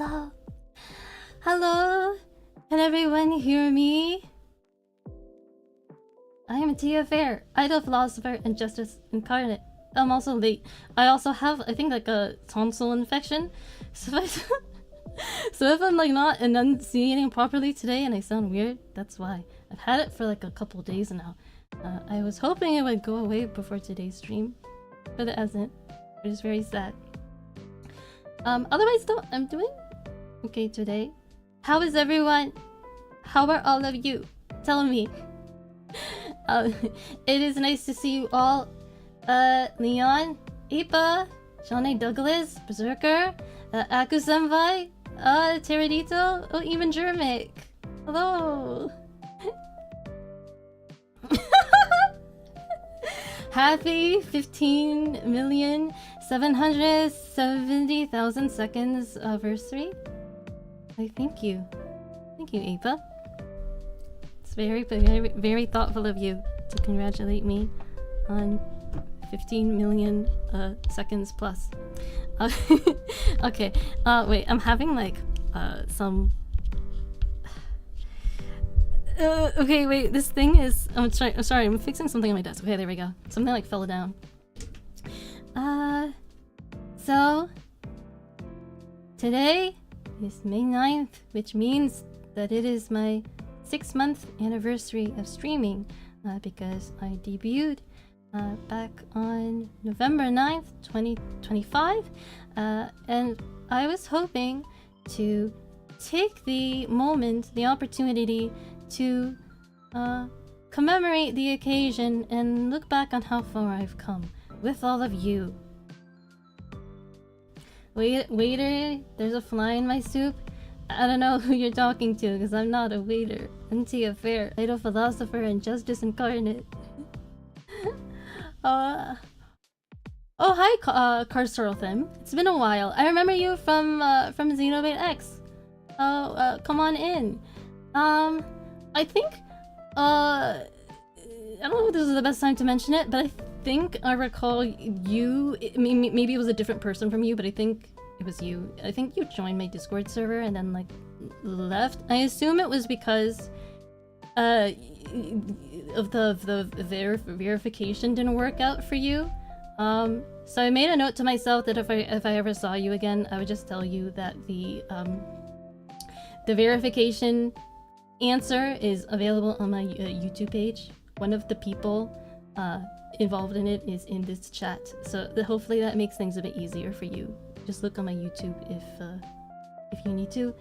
Hello. Hello. Can everyone hear me? I am Faire, idol philosopher and justice incarnate. I'm also late. I also have, I think, like a tonsil infection. So if I'm like not enunciating properly today and I sound weird, that's why. I've had it for like a couple days now. I was hoping it would go away before today's stream, but it hasn't. It is very sad. Otherwise though, I'm doing okay today. How is everyone? How are all of you? Tell me. It is nice to see you all. Leon, Ipa, Johnny Douglas, Berserker, Aku-senpai, Teradito, oh, even Germic. Hello. Happy 15,770,000 seconds anniversary. I thank you. Thank you, Ipa. It's very, very, very thoughtful of you to congratulate me on 15 million seconds plus. Okay, wait, I'm having like some... okay, wait, this thing is... I'm sorry, I'm fixing something on my desk. Okay, there we go. Something like fell down. So... today is May 9th, which means that it is my 6-month anniversary of streaming, because I debuted back on November 9th, 2025, and I was hoping to take the moment, the opportunity to commemorate the occasion and look back on how far I've come with all of you. Waiter, there's a fly in my soup. I don't know who you're talking to because I'm not a waiter. I'm Faire, idol philosopher and justice incarnate. Oh hi, Carceral Thim. It's been a while. I remember you from Xenoblade X. Oh, come on in. I think I don't know if this is the best time to mention it, but I think I recall you. Maybe it was a different person from you, but I think it was you. I think you joined my Discord server and then like left. I assume it was because of the verification didn't work out for you. So I made a note to myself that if I ever saw you again, I would just tell you that the verification answer is available on my YouTube page. One of the people involved in it is in this chat, so hopefully that makes things a bit easier for you. Just look on my YouTube if you need to.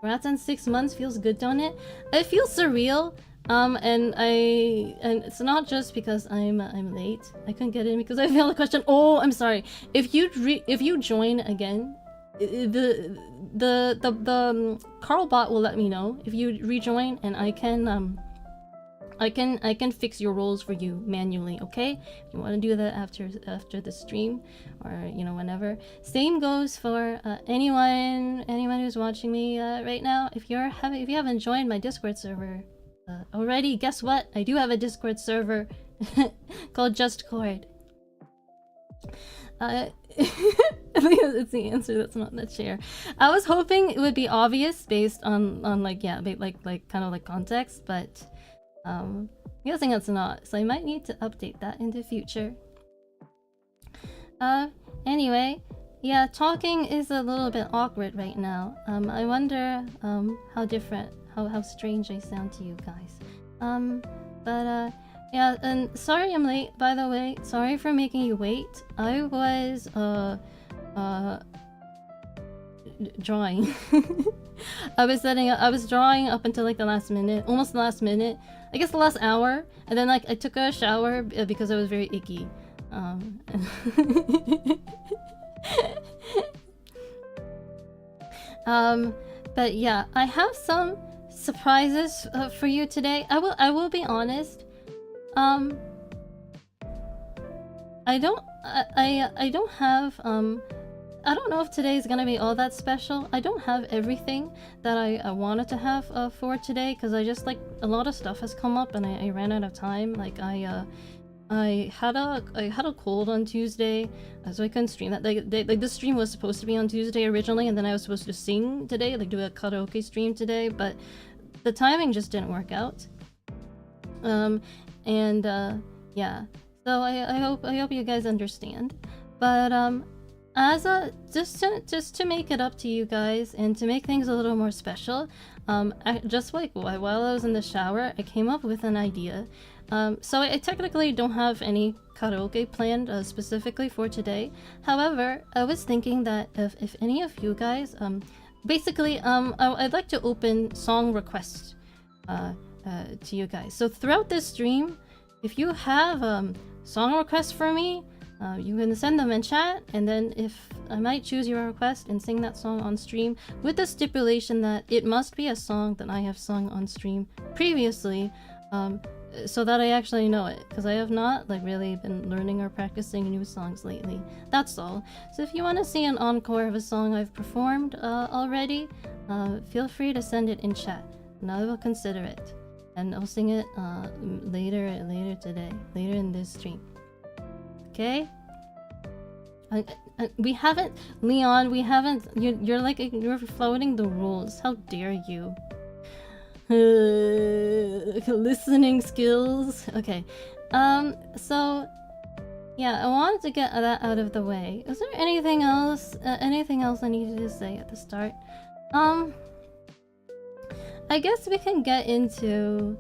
Rats on 6 months feels good, don't it? It feels surreal. And it's not just because I'm late. I couldn't get in because I failed the question. Oh, I'm sorry. If you join again, the Carl bot will let me know if you rejoin, and I can fix your roles for you manually. Okay, if you want to do that after the stream, or you know, whenever. Same goes for anyone who's watching me right now. If you haven't joined my Discord server already, guess what? I do have a Discord server called JustCord. It's the answer that's not in the chair. I was hoping it would be obvious based on like, yeah, like kind of like context, but I'm guessing it's not, so I might need to update that in the future. Anyway, yeah, talking is a little bit awkward right now. I wonder how different, how strange I sound to you guys. Yeah, and sorry I'm late, by the way. Sorry for making you wait. I was drawing. I was drawing up until like the last minute, almost the last minute. I guess the last hour, and then like I took a shower because I was very icky. But yeah, I have some surprises for you today. I will be honest. I don't have I don't know if today is gonna be all that special. I don't have everything that I wanted to have for today, because I just like a lot of stuff has come up and I ran out of time. Like I I had a cold on Tuesday, so I couldn't stream that. Like the stream was supposed to be on Tuesday originally, and then I was supposed to sing today, like do a karaoke stream today, but the timing just didn't work out. Yeah. So I hope you guys understand. But as a just to make it up to you guys and to make things a little more special, just like while I was in the shower, I came up with an idea. So I technically don't have any karaoke planned specifically for today. However, I was thinking that if any of you guys, basically, I'd like to open song requests to you guys. So throughout this stream, if you have song requests for me, you can send them in chat, and then if I might choose your request and sing that song on stream, with the stipulation that it must be a song that I have sung on stream previously, so that I actually know it, because I have not like really been learning or practicing new songs lately. That's all. So if you want to see an encore of a song I've performed already, feel free to send it in chat, and I will consider it, and I'll sing it later today, later in this stream. Okay? We haven't, Leon. We haven't. You're floating the rules. How dare you? Listening skills. Okay. So yeah, I wanted to get that out of the way. Is there anything else? Anything else I needed to say at the start? I guess we can get into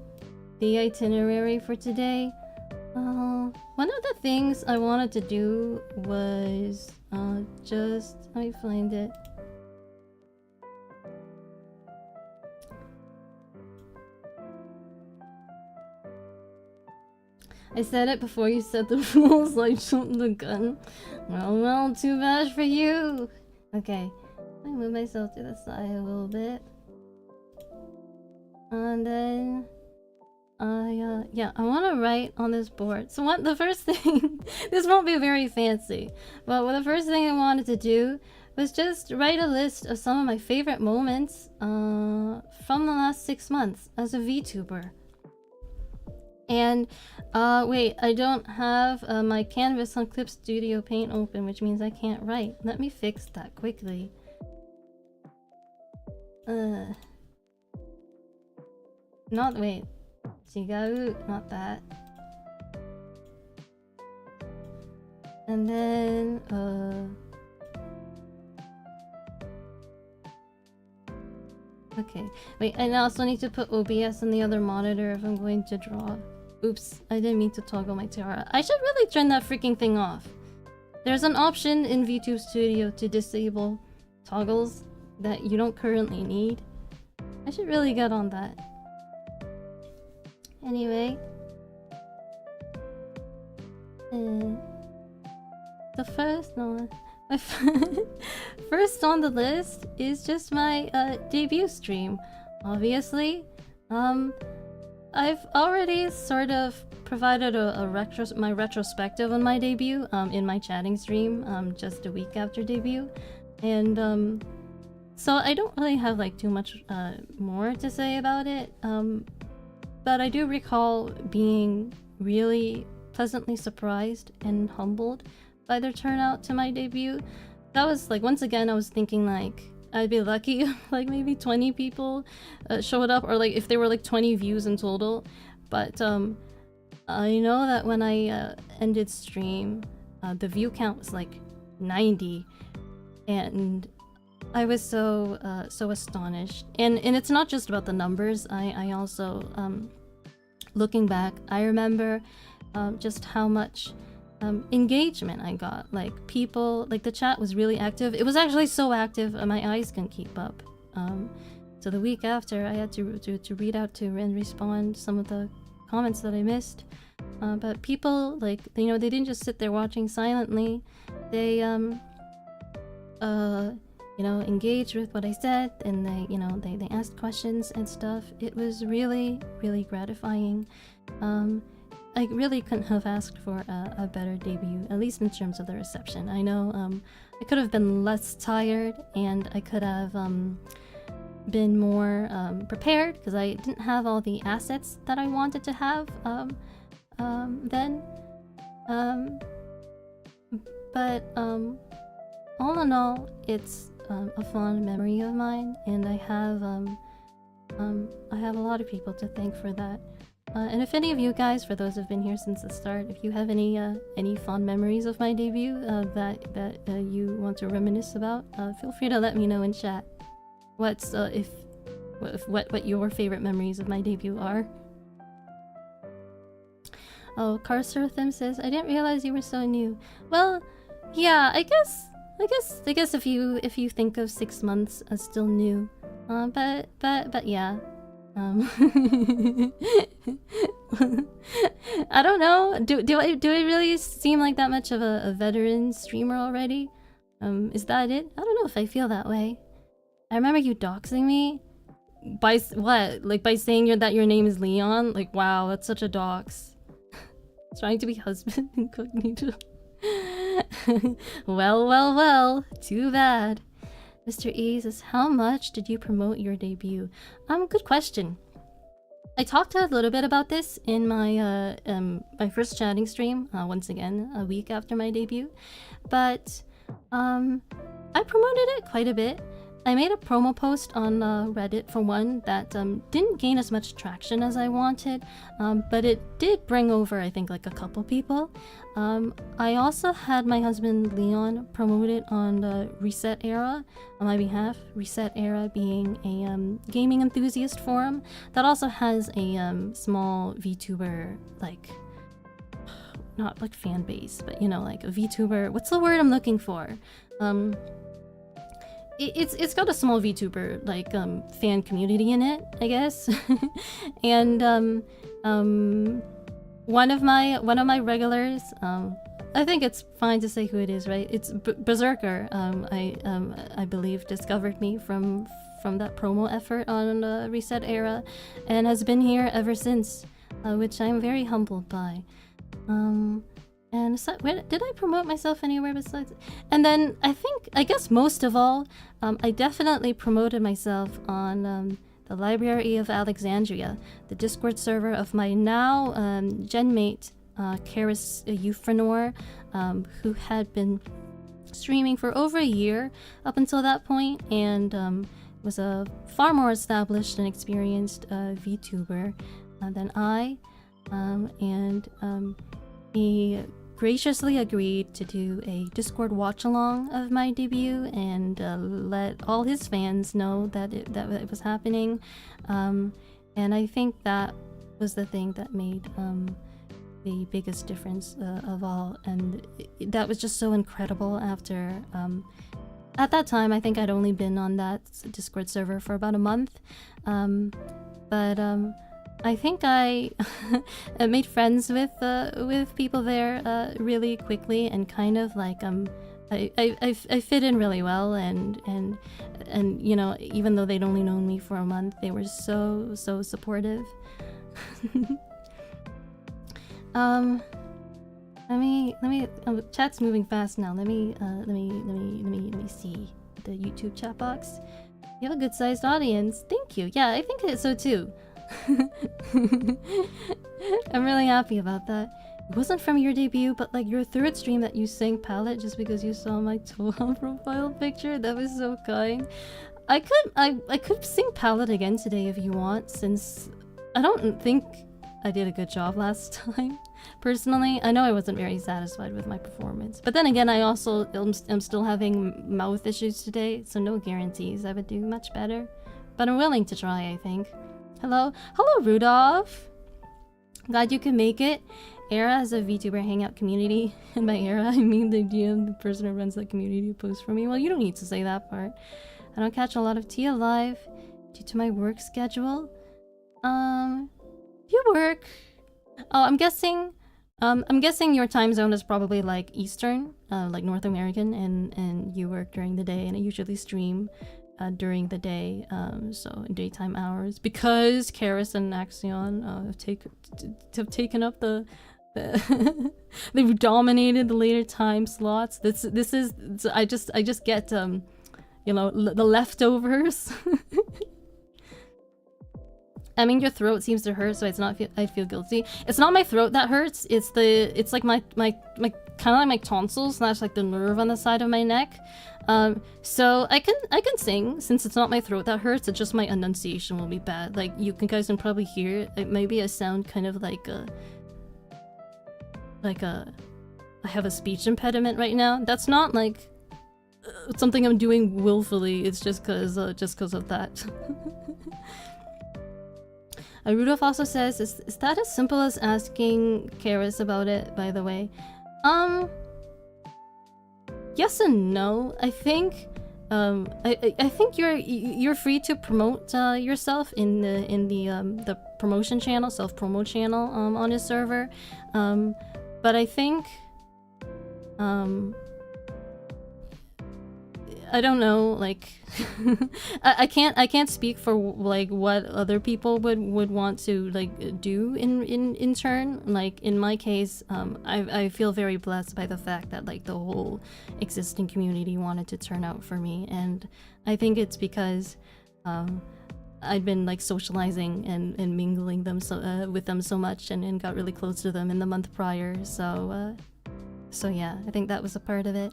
the itinerary for today. One of the things I wanted to do was just let me find it. I said it before you said the rules, I jumped the gun. Well, too bad for you. Okay, I move myself to the side a little bit. And then yeah, I want to write on this board. So the first thing, this won't be very fancy, but the first thing I wanted to do was just write a list of some of my favorite moments from the last 6 months as a VTuber. And wait, I don't have my canvas on Clip Studio Paint open, which means I can't write. Let me fix that quickly. Wait. Chigau, not that. And then, okay. Wait, I also need to put OBS on the other monitor if I'm going to draw. Oops, I didn't mean to toggle my tiara. I should really turn that freaking thing off. There's an option in VTube Studio to disable toggles that you don't currently need. I should really get on that. Anyway, the first first on the list is just my debut stream. Obviously, I've already sort of provided my retrospective on my debut in my chatting stream just a week after debut, and so I don't really have like too much more to say about it. But I do recall being really pleasantly surprised and humbled by their turnout to my debut. That was like, once again, I was thinking like I'd be lucky if like maybe 20 people showed up, or like if there were like 20 views in total. But I know that when I ended stream, the view count was like 90, and I was so astonished. And it's not just about the numbers. I also looking back, I remember just how much engagement I got. Like people, like the chat was really active. It was actually so active my eyes couldn't keep up. So the week after, I had to read out to and respond some of the comments that I missed. But people, like, you know, they didn't just sit there watching silently. They you know, engaged with what I said, and they asked questions and stuff. It was really, really gratifying. I really couldn't have asked for a better debut, at least in terms of the reception. I know I could have been less tired, and I could have been more prepared, because I didn't have all the assets that I wanted to have then. Um, but all in all, it's a fond memory of mine, and I have a lot of people to thank for that. And if any of you guys, for those who've been here since the start, if you have any fond memories of my debut that you want to reminisce about, feel free to let me know in chat. What your favorite memories of my debut are. Oh, Carsurtham says, I didn't realize you were so new. Well, yeah, I guess if you think of 6 months as still new, but yeah. I don't know. Do I really seem like that much of a veteran streamer already? Is that it? I don't know if I feel that way. I remember you doxing me by what? Like by saying that your name is Leon? Like, wow, that's such a dox. Trying to be husband incognito. Well, too bad. Mr. E says, how much did you promote your debut? Good question. I talked a little bit about this in my my first chatting stream, once again, a week after my debut. But I promoted it quite a bit. I made a promo post on Reddit for one that didn't gain as much traction as I wanted, but it did bring over, I think, like a couple people. I also had my husband Leon promote it on the Reset Era on my behalf. Reset Era being a gaming enthusiast forum that also has a small VTuber, like, not like fan base, but you know, like a VTuber. What's the word I'm looking for? It's got a small VTuber like fan community in it, I guess. And one of my regulars, I think it's fine to say who it is, right? It's Berserker. I believe discovered me from that promo effort on the Reset Era, and has been here ever since, which I'm very humbled by. And so, did I promote myself anywhere besides? And then I guess most of all, I definitely promoted myself on the Library of Alexandria, the Discord server of my now genmate, Karis Euphranor, who had been streaming for over a year up until that point, and was a far more established and experienced VTuber than I, and he graciously agreed to do a Discord watch-along of my debut and let all his fans know that it was happening. And I think that was the thing that made the biggest difference of all. And that was just so incredible after... at that time, I think I'd only been on that Discord server for about a month. I think I made friends with people there really quickly, and kind of like I fit in really well, and you know, even though they'd only known me for a month, they were so supportive. Let me chat's moving fast now. Let me see the YouTube chat box. You have a good sized audience. Thank you. Yeah, I think so too. I'm really happy about that. It wasn't from your debut, but like your third stream that you sang Palette just because you saw my Toha profile picture. That was so kind. I could sing Palette again today if you want, since I don't think I did a good job last time. Personally, I know I wasn't very satisfied with my performance, but then again, I also am still having mouth issues today, so no guarantees I would do much better. But I'm willing to try, I think. Hello, Rudolph. Glad you can make it. Era has a VTuber hangout community, and by Era I mean the DM, the person who runs that community, who posts for me. Well, you don't need to say that part. I don't catch a lot of tea alive due to my work schedule. You work. Oh, I'm guessing your time zone is probably like Eastern, like North American, and you work during the day, and I usually stream during the day, so in daytime hours, because Karis and Axion have taken up they've dominated the later time slots. This is I just get you know, the leftovers. I mean, your throat seems to hurt, so it's not. I feel guilty. It's not my throat that hurts. It's like my kind of like my tonsils slash like the nerve on the side of my neck. So I can sing since it's not my throat that hurts. It's just my enunciation will be bad. Like you guys can probably hear it. Maybe I sound kind of like I have a speech impediment right now. That's not like something I'm doing willfully. It's just cause of that. Rudolph also says, is that as simple as asking Karis about it, by the way? Yes and no. I think I think you're free to promote yourself in the promotion channel, self-promo channel on his server. But I think I don't know, like I can't speak for like what other people would want to like do in turn. Like in my case, I feel very blessed by the fact that like the whole existing community wanted to turn out for me, and I think it's because I'd been like socializing and mingling them with them so much and got really close to them in the month prior. So yeah, I think that was a part of it.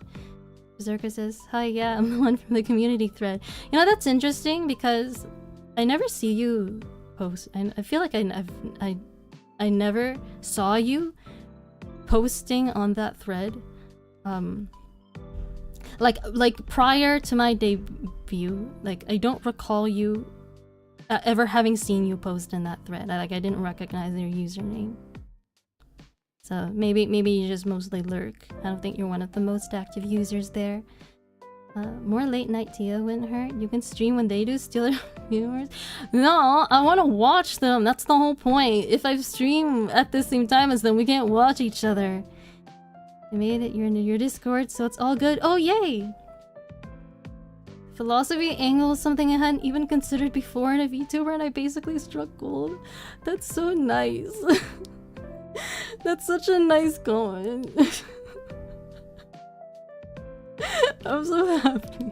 Berserker says, hi, yeah, I'm the one from the community thread. You know, that's interesting because I never see you post. I feel like I never saw you posting on that thread. Like prior to my debut, like I don't recall you ever having seen you post in that thread. I didn't recognize your username. So maybe you just mostly lurk. I don't think you're one of the most active users there. More late night Tia wouldn't hurt. You can stream when they do, steal their viewers. No, I want to watch them. That's the whole point. If I stream at the same time as them, we can't watch each other. I made it. You're in your Discord, so it's all good. Oh, yay! Philosophy angle is something I hadn't even considered before in a VTuber, and I basically struck gold. That's so nice. That's such a nice comment. I'm so happy.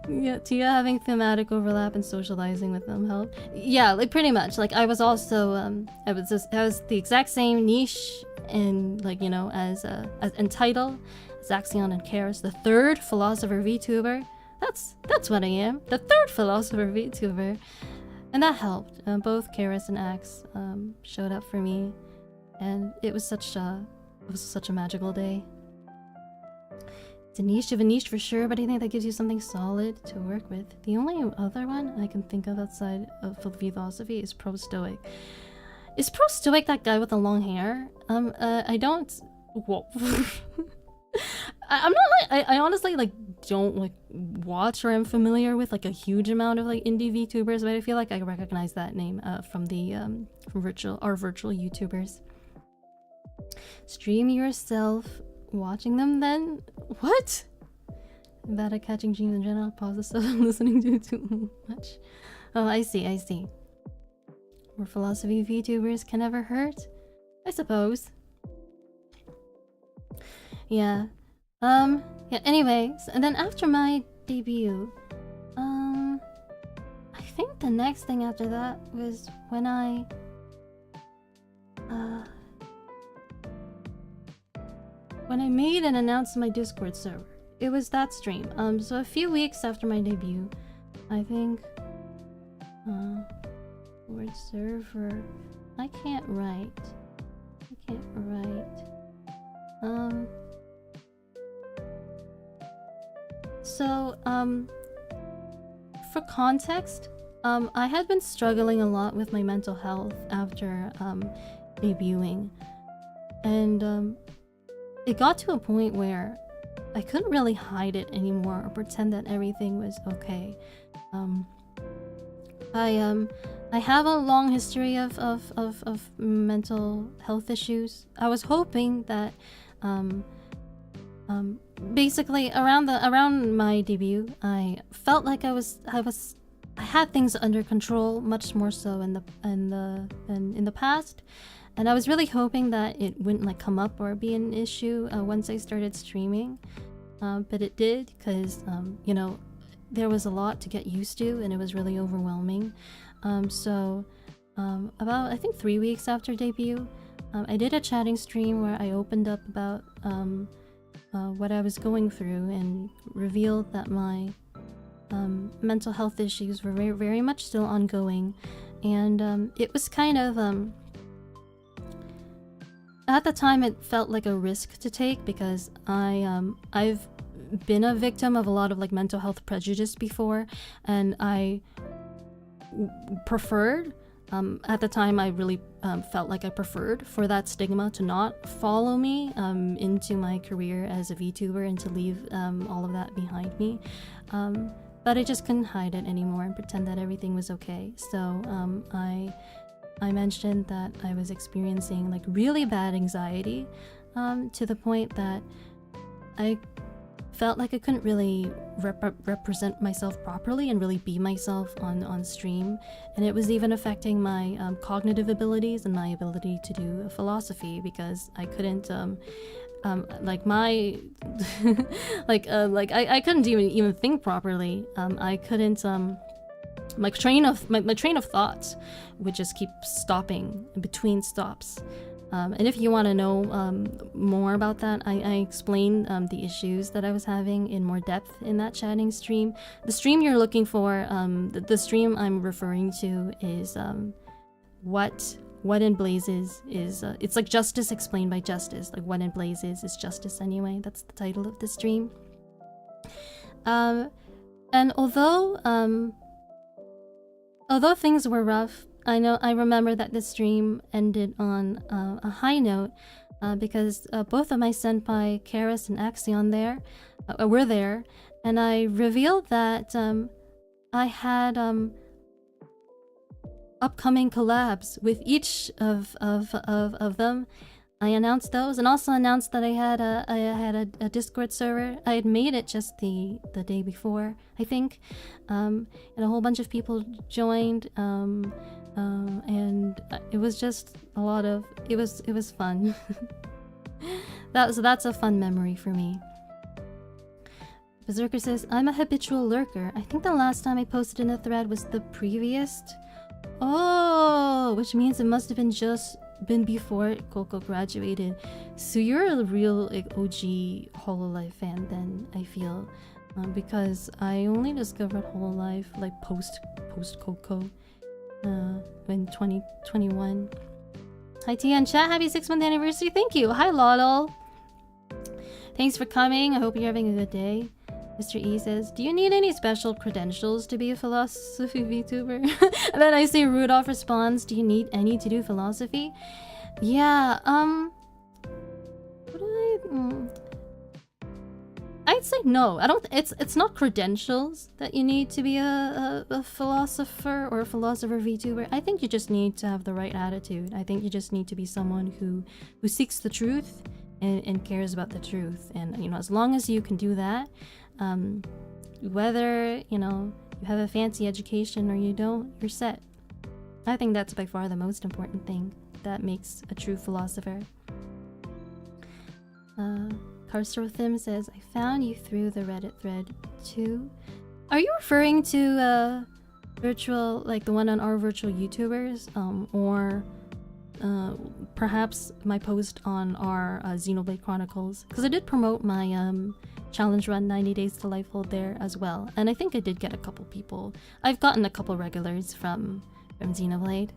Yeah, Tia having thematic overlap and socializing with them helped. Yeah, like pretty much. Like I was also I was the exact same niche and like, you know, as in title as Axion and Karis, the third philosopher VTuber. That's what I am. The third philosopher VTuber. And that helped. Both Karis and Axe showed up for me. And it was such a magical day. It's a niche of a niche for sure, but I think that gives you something solid to work with. The only other one I can think of outside of philosophy is Pro Stoic. Is Pro Stoic that guy with the long hair? I don't. Whoa. I'm not like I honestly like don't like watch or am familiar with like a huge amount of like indie VTubers, but I feel like I recognize that name from the from our virtual YouTubers. Stream yourself watching them then? What? I'm bad at catching dreams in general. Pause the stuff I'm listening to too much. Oh, I see. Where philosophy VTubers can never hurt? I suppose. Yeah. Yeah, anyways, and then after my debut, I think the next thing after that was when I made and announced my Discord server. It was that stream. So a few weeks after my debut, I think, word server, I can't write. So, for context, I had been struggling a lot with my mental health after debuting, and it got to a point where I couldn't really hide it anymore or pretend that everything was okay. I have a long history of mental health issues. I was hoping that basically around my debut, I felt like I had things under control much more so in the past, and I was really hoping that it wouldn't like come up or be an issue once I started streaming, but it did, because you know, there was a lot to get used to and it was really overwhelming. About I think 3 weeks after debut, I did a chatting stream where I opened up about what I was going through and revealed that my mental health issues were very, very much still ongoing. And it was kind of at the time it felt like a risk to take because I've been a victim of a lot of like mental health prejudice before, and I preferred at the time I really felt like I preferred for that stigma to not follow me into my career as a VTuber and to leave all of that behind me. But I just couldn't hide it anymore and pretend that everything was okay. So I mentioned that I was experiencing like really bad anxiety to the point that I felt like I couldn't really represent myself properly and really be myself on stream. And it was even affecting my cognitive abilities and my ability to do philosophy because I couldn't like my I couldn't even think properly. I couldn't my train of thoughts would just keep stopping in between stops. And if you want to know more about that, I explained the issues that I was having in more depth in that chatting stream. The stream you're looking for, the stream I'm referring to is What in Blazes is, it's like Justice Explained by Justice. Like What in Blazes is Justice anyway. That's the title of the stream. And although things were rough, I remember that the stream ended on a high note because both of my senpai, Karis and Axion were there, and I revealed that I had upcoming collabs with each of them. I announced those, and also announced that I had a Discord server. I had made it just the day before, I think, and a whole bunch of people joined. And it was just a lot of it was fun. That's a fun memory for me. Berserker says, I'm a habitual lurker. I think the last time I posted in a thread was the previous. Oh, which means it must have been before Coco graduated. So you're a real like OG Hololive fan then, I feel. Because I only discovered Hololive like post Coco. In 2021. Hi Tia chat, happy 6-month anniversary. Thank you. Hi Lolo. Thanks for coming. I hope you're having a good day. Mr. E says, do you need any special credentials to be a philosophy VTuber? And then I see Rudolph responds, do you need any to do philosophy? Yeah, what do I'd say no. I don't. It's not credentials that you need to be a philosopher or a philosopher VTuber. I think you just need to have the right attitude. I think you just need to be someone who seeks the truth and cares about the truth. And you know, as long as you can do that, whether you know you have a fancy education or you don't, you're set. I think that's by far the most important thing that makes a true philosopher. Carstro says, I found you through the Reddit thread too. Are you referring to virtual, like the one on our virtual YouTubers, or perhaps my post on our Xenoblade Chronicles? Because I did promote my challenge run 90 Days to Lifehold there as well, and I think I did get a couple people. I've gotten a couple regulars from Xenoblade.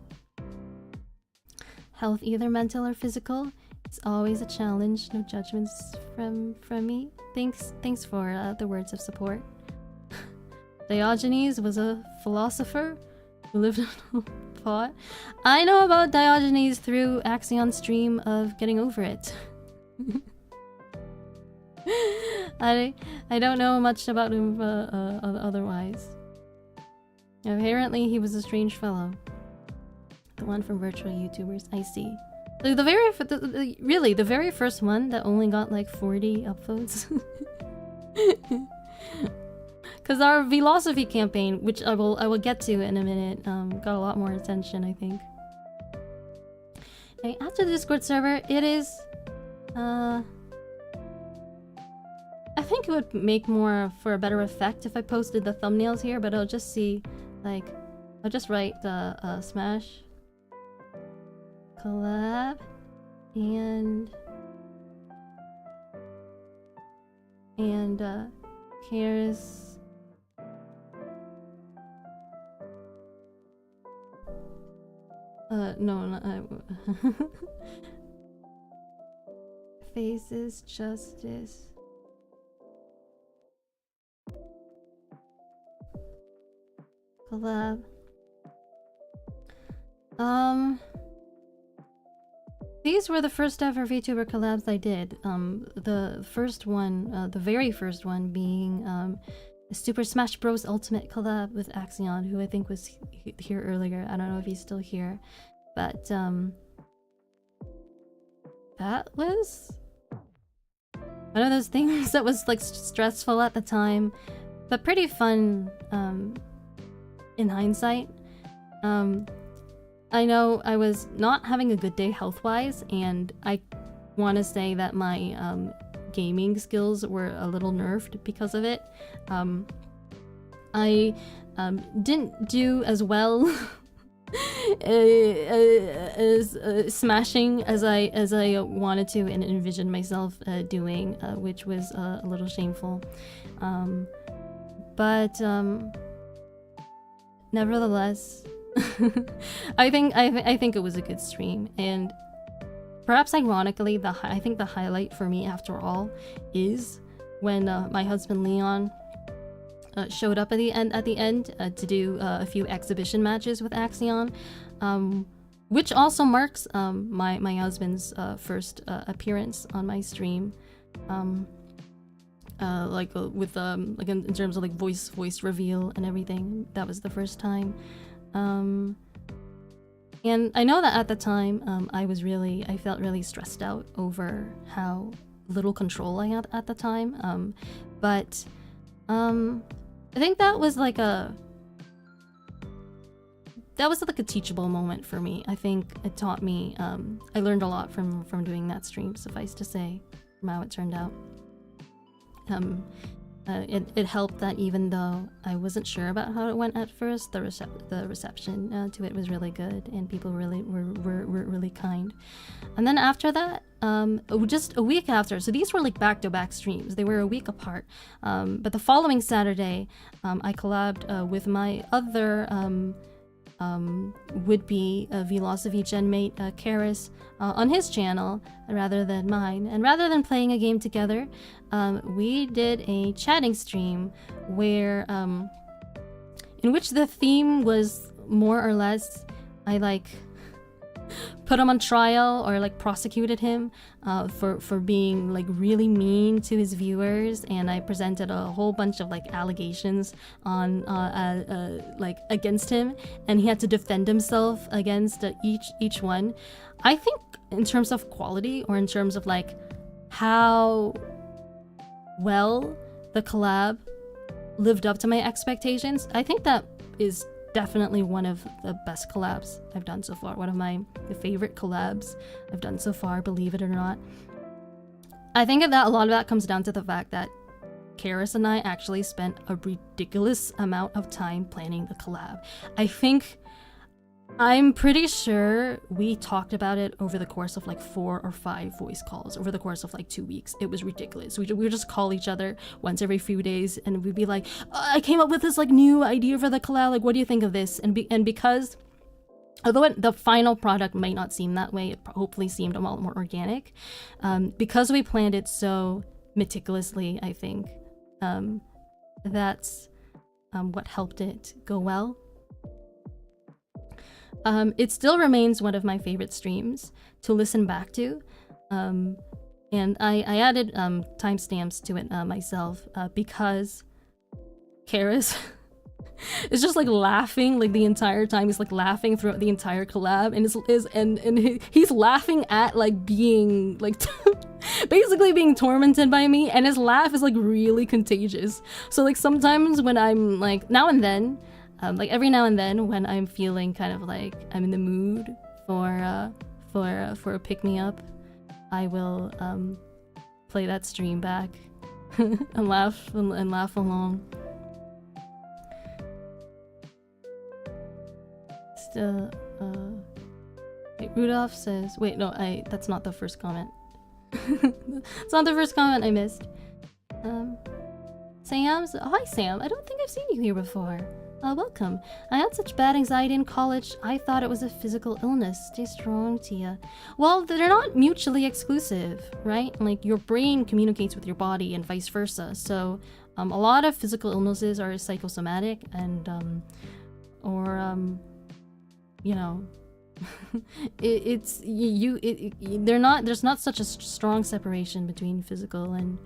Health, either mental or physical. It's always a challenge. No judgments from me. Thanks for the words of support. Diogenes was a philosopher who lived in a pot. I know about Diogenes through Axion's stream of Getting Over It. I don't know much about him otherwise. Apparently he was a strange fellow. The one from virtual YouTubers. I see. The very first one that only got like 40 upvotes. Because our philosophy campaign, which I will get to in a minute, got a lot more attention, I think. Okay, after the Discord server, it is I think it would make more for a better effect if I posted the thumbnails here, but I'll just see like I'll just write Smash collab and Cares no Faces Justice collab. These were the first ever VTuber collabs I did. The first one, the very first one being the Super Smash Bros. Ultimate collab with Axion, who I think was here earlier. I don't know if he's still here, but that was one of those things that was like stressful at the time, but pretty fun in hindsight. I know I was not having a good day health-wise, and I want to say that my gaming skills were a little nerfed because of it. I didn't do as well as smashing as I wanted to and envisioned myself doing, which was a little shameful. But nevertheless, I think it was a good stream, and perhaps ironically, I think the highlight for me after all is when my husband Leon showed up at the end to do a few exhibition matches with Axion, which also marks my husband's first appearance on my stream. Like in terms of like voice reveal and everything. That was the first time. And I know that at the time I felt really stressed out over how little control I had at the time. But I think that was like a teachable moment for me. I think it taught me, I learned a lot from doing that stream, suffice to say, from how it turned out. It helped that even though I wasn't sure about how it went at first, the reception to it was really good, and people really were really kind. And then after that, just a week after, so these were like back-to-back streams. They were a week apart. But the following Saturday, I collabed with my other would-be philosophy genmate, Karis, on his channel rather than mine. And rather than playing a game together, we did a chatting stream where, in which the theme was more or less, I like put him on trial or like prosecuted him for being like really mean to his viewers, and I presented a whole bunch of like allegations on like against him, and he had to defend himself against each one. I think in terms of quality, or in terms of like how well the collab lived up to my expectations, I think that is definitely one of the best collabs I've done so far. One of my favorite collabs I've done so far, believe it or not. I think that a lot of that comes down to the fact that Karis and I actually spent a ridiculous amount of time planning the collab. I'm pretty sure we talked about it over the course of like 4 or 5 voice calls over the course of like 2 weeks. It was ridiculous. We would just call each other once every few days, and we'd be like, I came up with this like new idea for the collab, like what do you think of this? And because although the final product might not seem that way, it hopefully seemed a lot more organic. Because we planned it so meticulously, I think that's what helped it go well. It still remains one of my favorite streams to listen back to, and I added timestamps to it myself because Karis is just like laughing like the entire time. He's like laughing throughout the entire collab, and he's laughing at like being like basically being tormented by me, and his laugh is like really contagious. So like sometimes when I'm like now and then. Like every now and then when I'm feeling kind of like I'm in the mood for a pick-me-up, I will play that stream back and laugh along. Wait, Rudolph says, wait, no, that's not the first comment. It's not the first comment I missed. Sam's, oh, hi Sam, I don't think I've seen you here before. Welcome. I had such bad anxiety in college, I thought it was a physical illness. Stay strong, Tia. Well, they're not mutually exclusive, right? Like, your brain communicates with your body and vice versa. So, a lot of physical illnesses are psychosomatic and, you know, there's not such a strong separation between physical and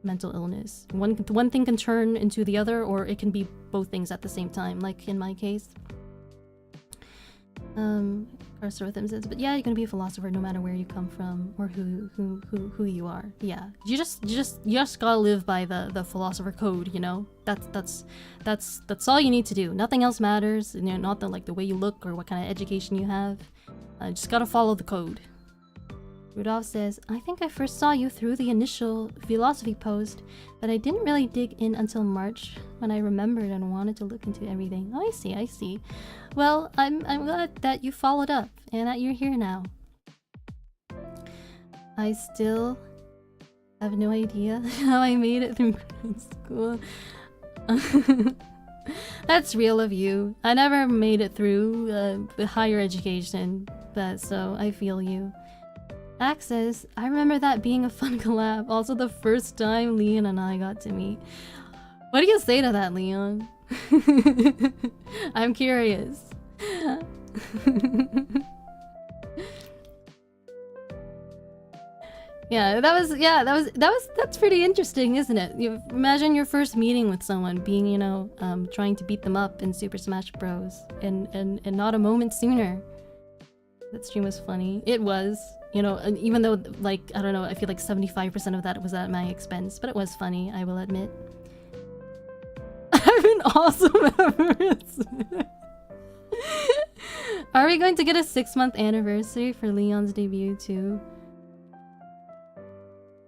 mental illness. One thing can turn into the other, or it can be both things at the same time, like in my case. Carsortham says, but yeah, you're gonna be a philosopher no matter where you come from or who you are. Yeah, you just gotta live by the philosopher code, you know. That's all you need to do. Nothing else matters. You know, not the way you look or what kind of education you have. Just gotta follow the code. Rudolph says, I think I first saw you through the initial philosophy post, but I didn't really dig in until March when I remembered and wanted to look into everything. Oh, I see. Well, I'm glad that you followed up and that you're here now. I still have no idea how I made it through grade school. That's real of you. I never made it through the higher education, so I feel you. Access, I remember that being a fun collab. Also the first time Leon and I got to meet. What do you say to that, Leon? I'm curious. That's pretty interesting, isn't it? You imagine your first meeting with someone being, you know, trying to beat them up in Super Smash Bros. and not a moment sooner. That stream was funny. It was. You know, and even though, like, I don't know, I feel like 75% of that was at my expense, but it was funny, I will admit. I've been awesome ever. Are we going to get a 6-month anniversary for Leon's debut too?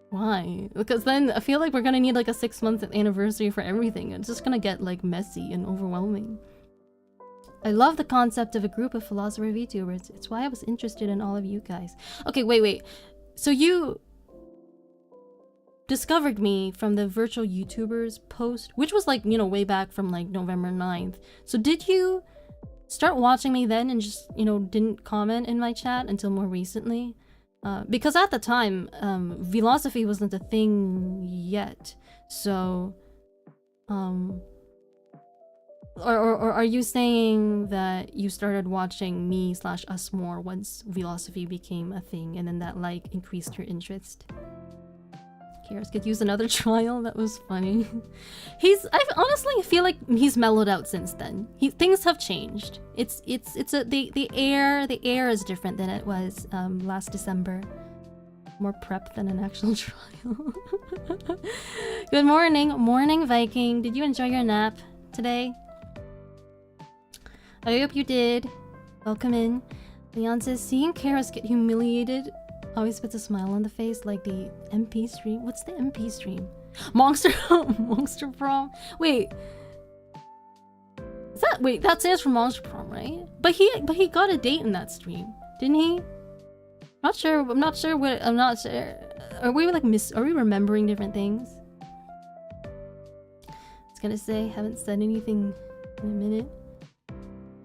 Why? Because then I feel like we're gonna need like a 6-month anniversary for everything. It's just gonna get like messy and overwhelming. I love the concept of a group of philosopher VTubers. It's why I was interested in all of you guys. Okay, wait. So you discovered me from the virtual YouTubers post, which was like, you know, way back from like November 9th. So did you start watching me then and just, you know, didn't comment in my chat until more recently? Because at the time, philosophy wasn't a thing yet. So, Or are you saying that you started watching me / us more once philosophy became a thing and then that like increased your interest? Kairos could use another trial. That was funny. I honestly feel like he's mellowed out since then. Things have changed. The air is different than it was last December. More prep than an actual trial. Good morning Viking. Did you enjoy your nap today? I hope you did. Welcome in. Leon says, seeing Kairos get humiliated always puts a smile on the face, like the MP stream. What's the MP stream? Monster Prom? Wait, that stands for Monster Prom, right? But he got a date in that stream, didn't he? I'm not sure. Are we remembering different things? I was gonna say, haven't said anything in a minute.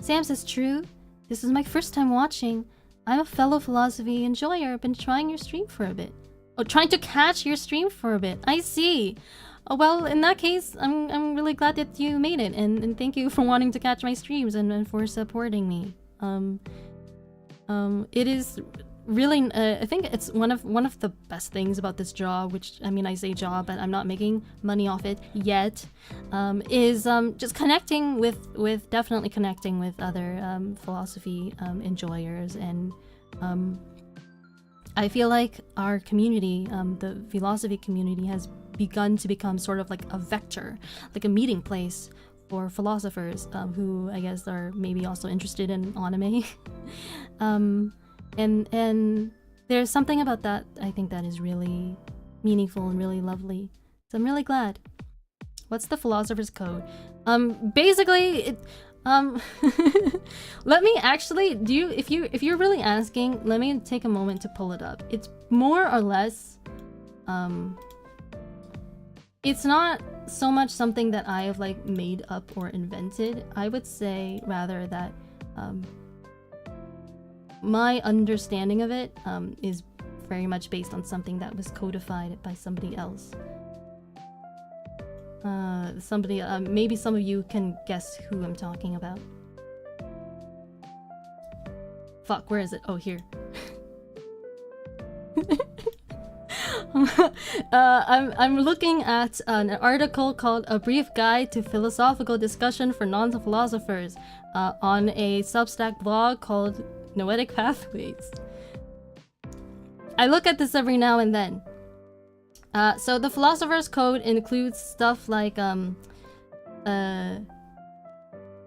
Sam says, true. This is my first time watching. I'm a fellow philosophy enjoyer. I've been trying your stream for a bit. Oh, trying to catch your stream for a bit. I see. Oh, well, in that case, I'm really glad that you made it, and thank you for wanting to catch my streams and for supporting me. It is really, I think it's one of the best things about this job, which, I mean, I say job, but I'm not making money off it yet, is just definitely connecting with other philosophy enjoyers, and I feel like our community, the philosophy community, has begun to become sort of like a vector, like a meeting place for philosophers who I guess are maybe also interested in anime. And there's something about that I think that is really meaningful and really lovely. So I'm really glad. What's the philosopher's code? Basically, Let me actually if you're really asking, let me take a moment to pull it up. It's more or less it's not so much something that I have like made up or invented. I would say rather that my understanding of it is very much based on something that was codified by somebody else. Maybe some of you can guess who I'm talking about. Fuck, where is it? Oh, here. I'm looking at an article called A Brief Guide to Philosophical Discussion for Non-Philosophers on a Substack blog called Noetic Pathways. I look at this every now and then. So the Philosopher's Code includes stuff like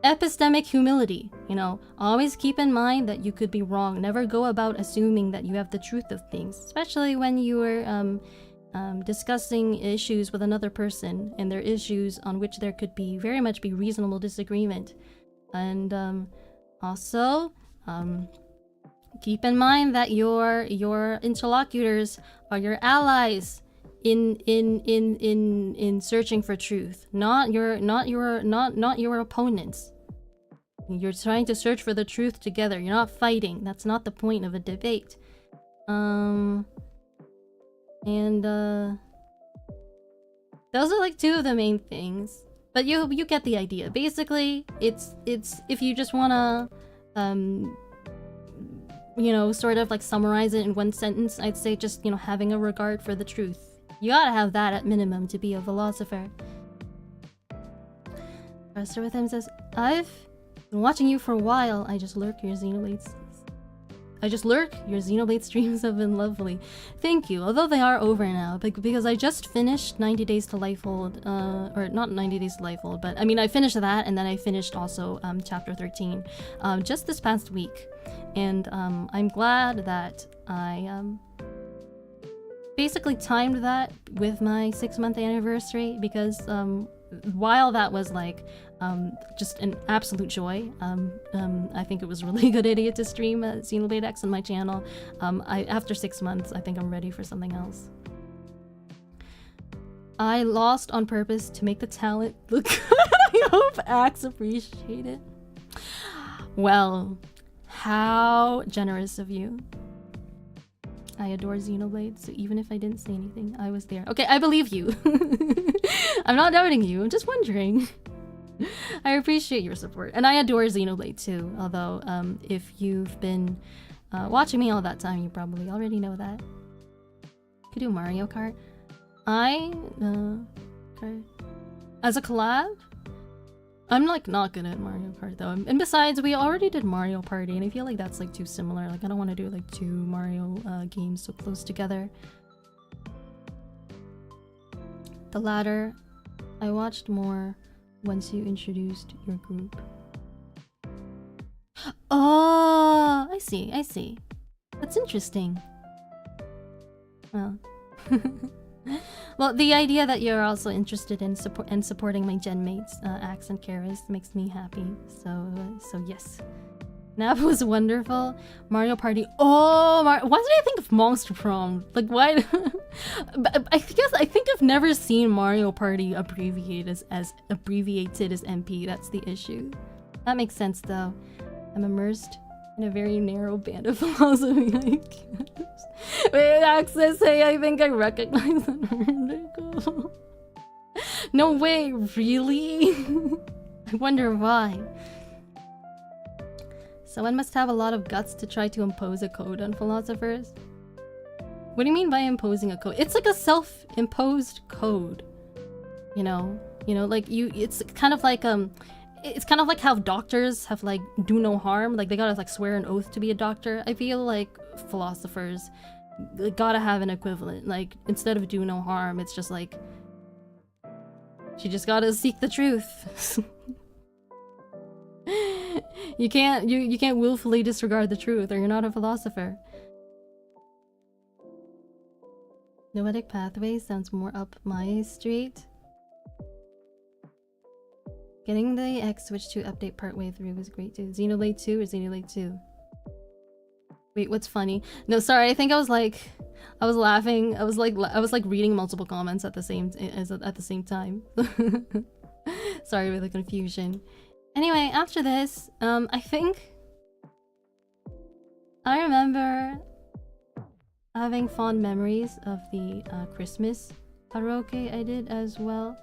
epistemic humility, you know, always keep in mind that you could be wrong. Never go about assuming that you have the truth of things, especially when you are discussing issues with another person and their issues on which there could be very much be reasonable disagreement. And also keep in mind that your interlocutors are your allies in searching for truth, not your opponents. You're trying to search for the truth together. You're not fighting. That's not the point of a debate. Those are like two of the main things, but you get the idea. Basically, it's if you just wanna you know, sort of like summarize it in one sentence, I'd say just, you know, having a regard for the truth. You gotta have that at minimum to be a philosopher. Rester with him says, I've been watching you for a while. I just lurk your Xenoblade streams have been lovely. Thank you. Although they are over now, because I just finished 90 Days to Lifehold, or not 90 Days to Lifehold, but I mean I finished that, and then I finished also chapter 13 just this past week, and I'm glad that I basically timed that with my 6-month anniversary, because while that was like just an absolute joy, I think it was a really good idea to stream Xenoblade X on my channel. After 6 months, I think I'm ready for something else. I lost on purpose to make the talent look good. I hope Axe appreciate it. Well, how generous of you. I adore Xenoblade, so even if I didn't say anything, I was there. Okay, I believe you. I'm not doubting you, I'm just wondering. I appreciate your support, and I adore Xenoblade too, although if you've been watching me all that time, you probably already know that. Could do Mario Kart. Okay. As a collab? I'm like not good at Mario Kart though, and besides we already did Mario Party, and I feel like that's like too similar. Like I don't want to do like two Mario games so close together. The latter, I watched more once you introduced your group. Oh, I see. That's interesting. Well. Well, the idea that you're also interested in supporting my gen mates, Axe and Karis, makes me happy. So yes. Nap was wonderful. Mario Party. Oh, why did I think of Monster Prom? Like, why? I think I've never seen Mario Party abbreviated as MP. That's the issue. That makes sense, though. I'm immersed in a very narrow band of philosophy. Wait, Access, hey, I think I recognize that article. No way, really? I wonder why. Someone must have a lot of guts to try to impose a code on philosophers. What do you mean by imposing a code? It's like a self-imposed code. You know, like it's kind of like how doctors have like do no harm, like they gotta like swear an oath to be a doctor. I feel like philosophers gotta have an equivalent. Like instead of do no harm, it's just like you just gotta seek the truth. You can't willfully disregard the truth, or you're not a philosopher. Noetic Pathways sounds more up my street. Getting the X Switch 2 update partway through was great too. Xenoblade 2 or Xenoblade 2? Wait, what's funny? No, sorry, I think I was laughing. I was like reading multiple comments at the same time. Sorry for the confusion. Anyway, after this, I think I remember having fond memories of the Christmas karaoke I did as well.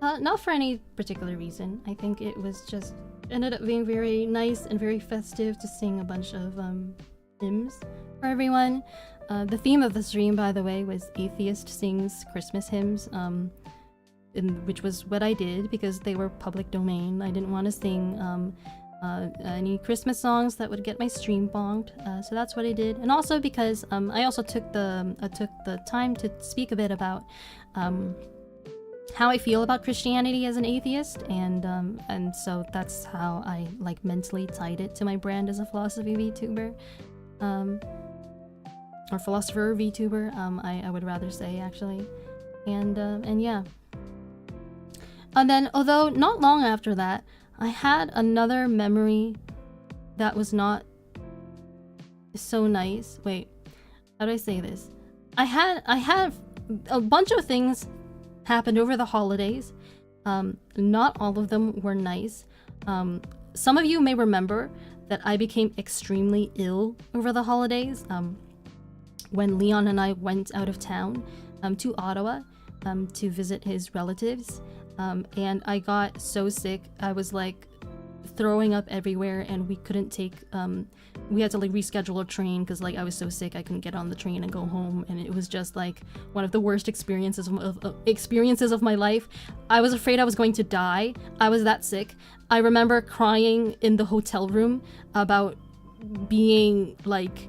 Not for any particular reason. I think it was just ended up being very nice and very festive to sing a bunch of hymns for everyone. The theme of the stream, by the way, was Atheist Sings Christmas Hymns, which was what I did because they were public domain. I didn't want to sing any Christmas songs that would get my stream bonked, so that's what I did. And also because I also took the time to speak a bit about how I feel about Christianity as an atheist, and so that's how I like mentally tied it to my brand as a philosophy VTuber, or philosopher VTuber. I would rather say actually, and yeah. And then, although not long after that, I had another memory that was not so nice. Wait, how do I say this? I had a bunch of things happened over the holidays. Not all of them were nice. Some of you may remember that I became extremely ill over the holidays when Leon and I went out of town to Ottawa to visit his relatives. And I got so sick, I was like throwing up everywhere, and we couldn't take we had to like reschedule a train because like I was so sick I couldn't get on the train and go home, and it was just like one of the worst experiences of my life. I was afraid I was going to die. I was that sick. I remember crying in the hotel room about being like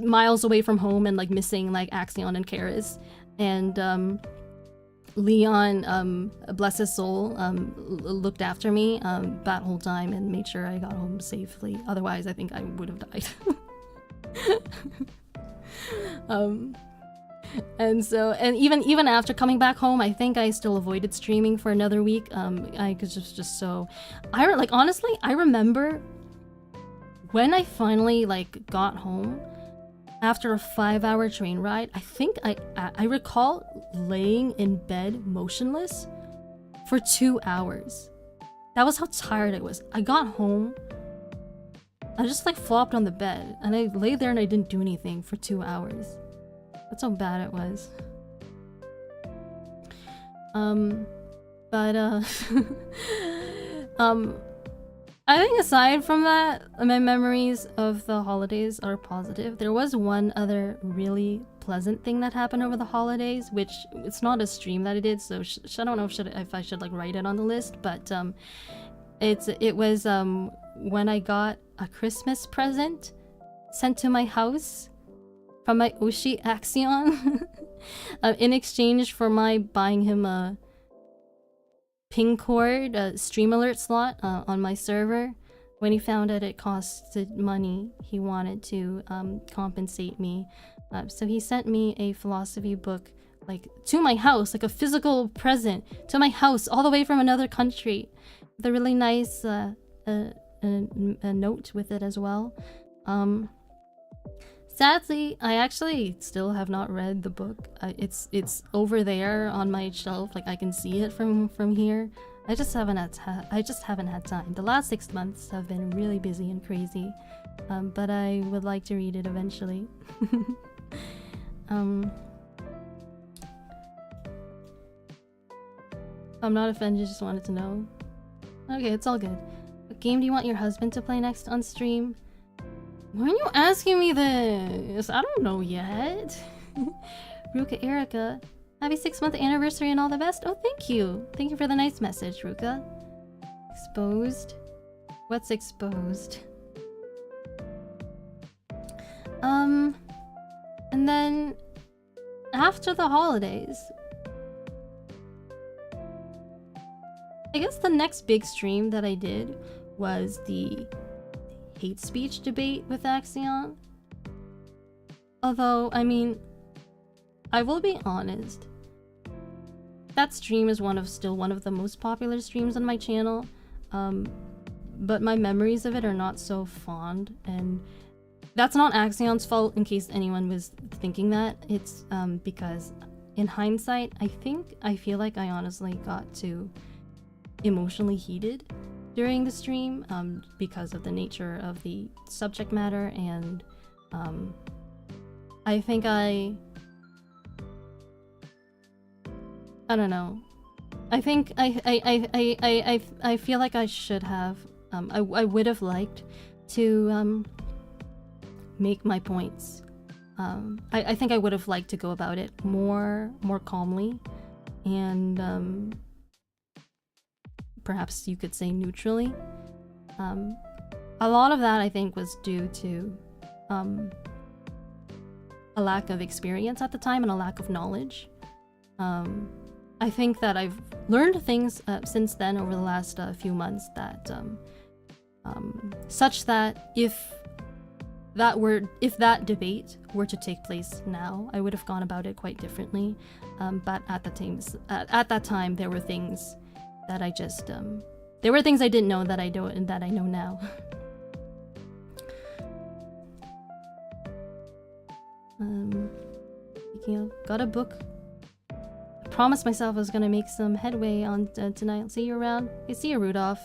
miles away from home and like missing like Axion and Karis, and Leon, bless his soul, looked after me that whole time and made sure I got home safely. Otherwise, I think I would have died. And even after coming back home, I think I still avoided streaming for another week. I was just so, honestly, I remember when I finally like got home. After a 5-hour train ride, I think I recall laying in bed motionless for 2 hours. That was how tired I was. I got home, I just like flopped on the bed, and I lay there and I didn't do anything for 2 hours. That's how bad it was. I think aside from that, my memories of the holidays are positive. There was one other really pleasant thing that happened over the holidays, which it's not a stream that I did, so I don't know if I should like write it on the list, but it was when I got a Christmas present sent to my house from my Oshi Axion in exchange for my buying him a ping cord stream alert slot on my server. When he found out it costed money, he wanted to compensate me, so he sent me a philosophy book like to my house, like a physical present to my house all the way from another country, with a really nice a note with it as well. Sadly, I actually still have not read the book. It's over there on my shelf, like I can see it from here. I just haven't had time. The last 6 months have been really busy and crazy, but I would like to read it eventually. I'm not offended, just wanted to know. Okay, it's all good. What game do you want your husband to play next on stream? Why are you asking me this? I don't know yet. Ruka Erica, happy 6-month anniversary and all the best. Oh, thank you. Thank you for the nice message, Ruka. Exposed? What's exposed? And then after the holidays, I guess the next big stream that I did was the hate speech debate with Axion. Although, I mean, I will be honest, that stream is still one of the most popular streams on my channel, but my memories of it are not so fond, and that's not Axion's fault, in case anyone was thinking that. It's because in hindsight, I feel like I honestly got too emotionally heated during the stream, because of the nature of the subject matter, and I think I don't know. I think I feel like I should have I would have liked to make my points. I think I would have liked to go about it more calmly, and perhaps you could say neutrally. A lot of that I think was due to a lack of experience at the time and a lack of knowledge. I think that I've learned things since then over the last few months that such that if that debate were to take place now, I would have gone about it quite differently. But at that time, there were things that I just there were things I didn't know that I know now. Got a book. I promised myself I was gonna make some headway on tonight. I'll see you around. Hey, see you, Rudolph.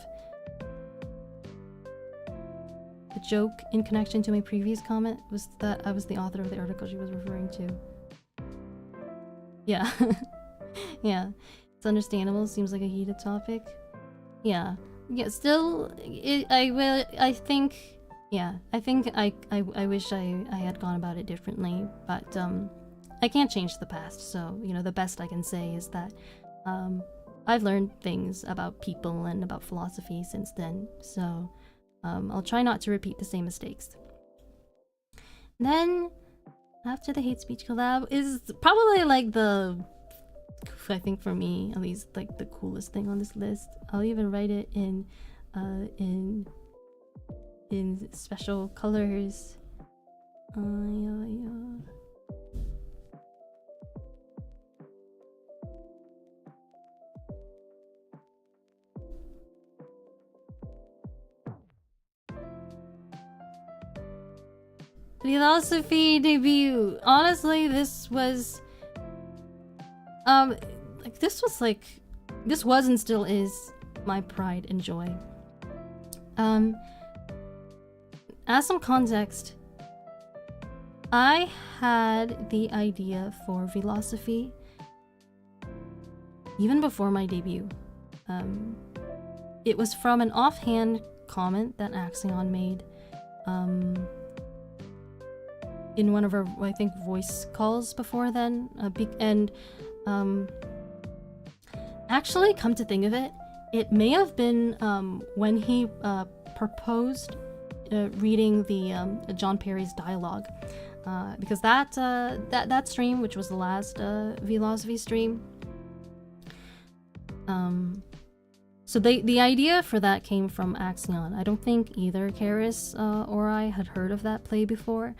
The joke in connection to my previous comment was that I was the author of the article she was referring to. Yeah. Yeah. It's understandable. Seems like a heated topic. Yeah. Yeah, still, I think I wish I had gone about it differently, but I can't change the past, so, you know, the best I can say is that I've learned things about people and about philosophy since then, so I'll try not to repeat the same mistakes. Then, after the hate speech collab is probably like I think for me, at least, like the coolest thing on this list. I'll even write it in special colors. Philosophy debut. Honestly, this was this was and still is my pride and joy. As some context, I had the idea for philosophy even before my debut. It was from an offhand comment that Axion made in one of our, I think, voice calls before then, and actually, come to think of it, it may have been when he proposed reading the John Perry's dialogue, because that stream, which was the last philosophy stream, so the idea for that came from Axion. I don't think either Karis or I had heard of that play before,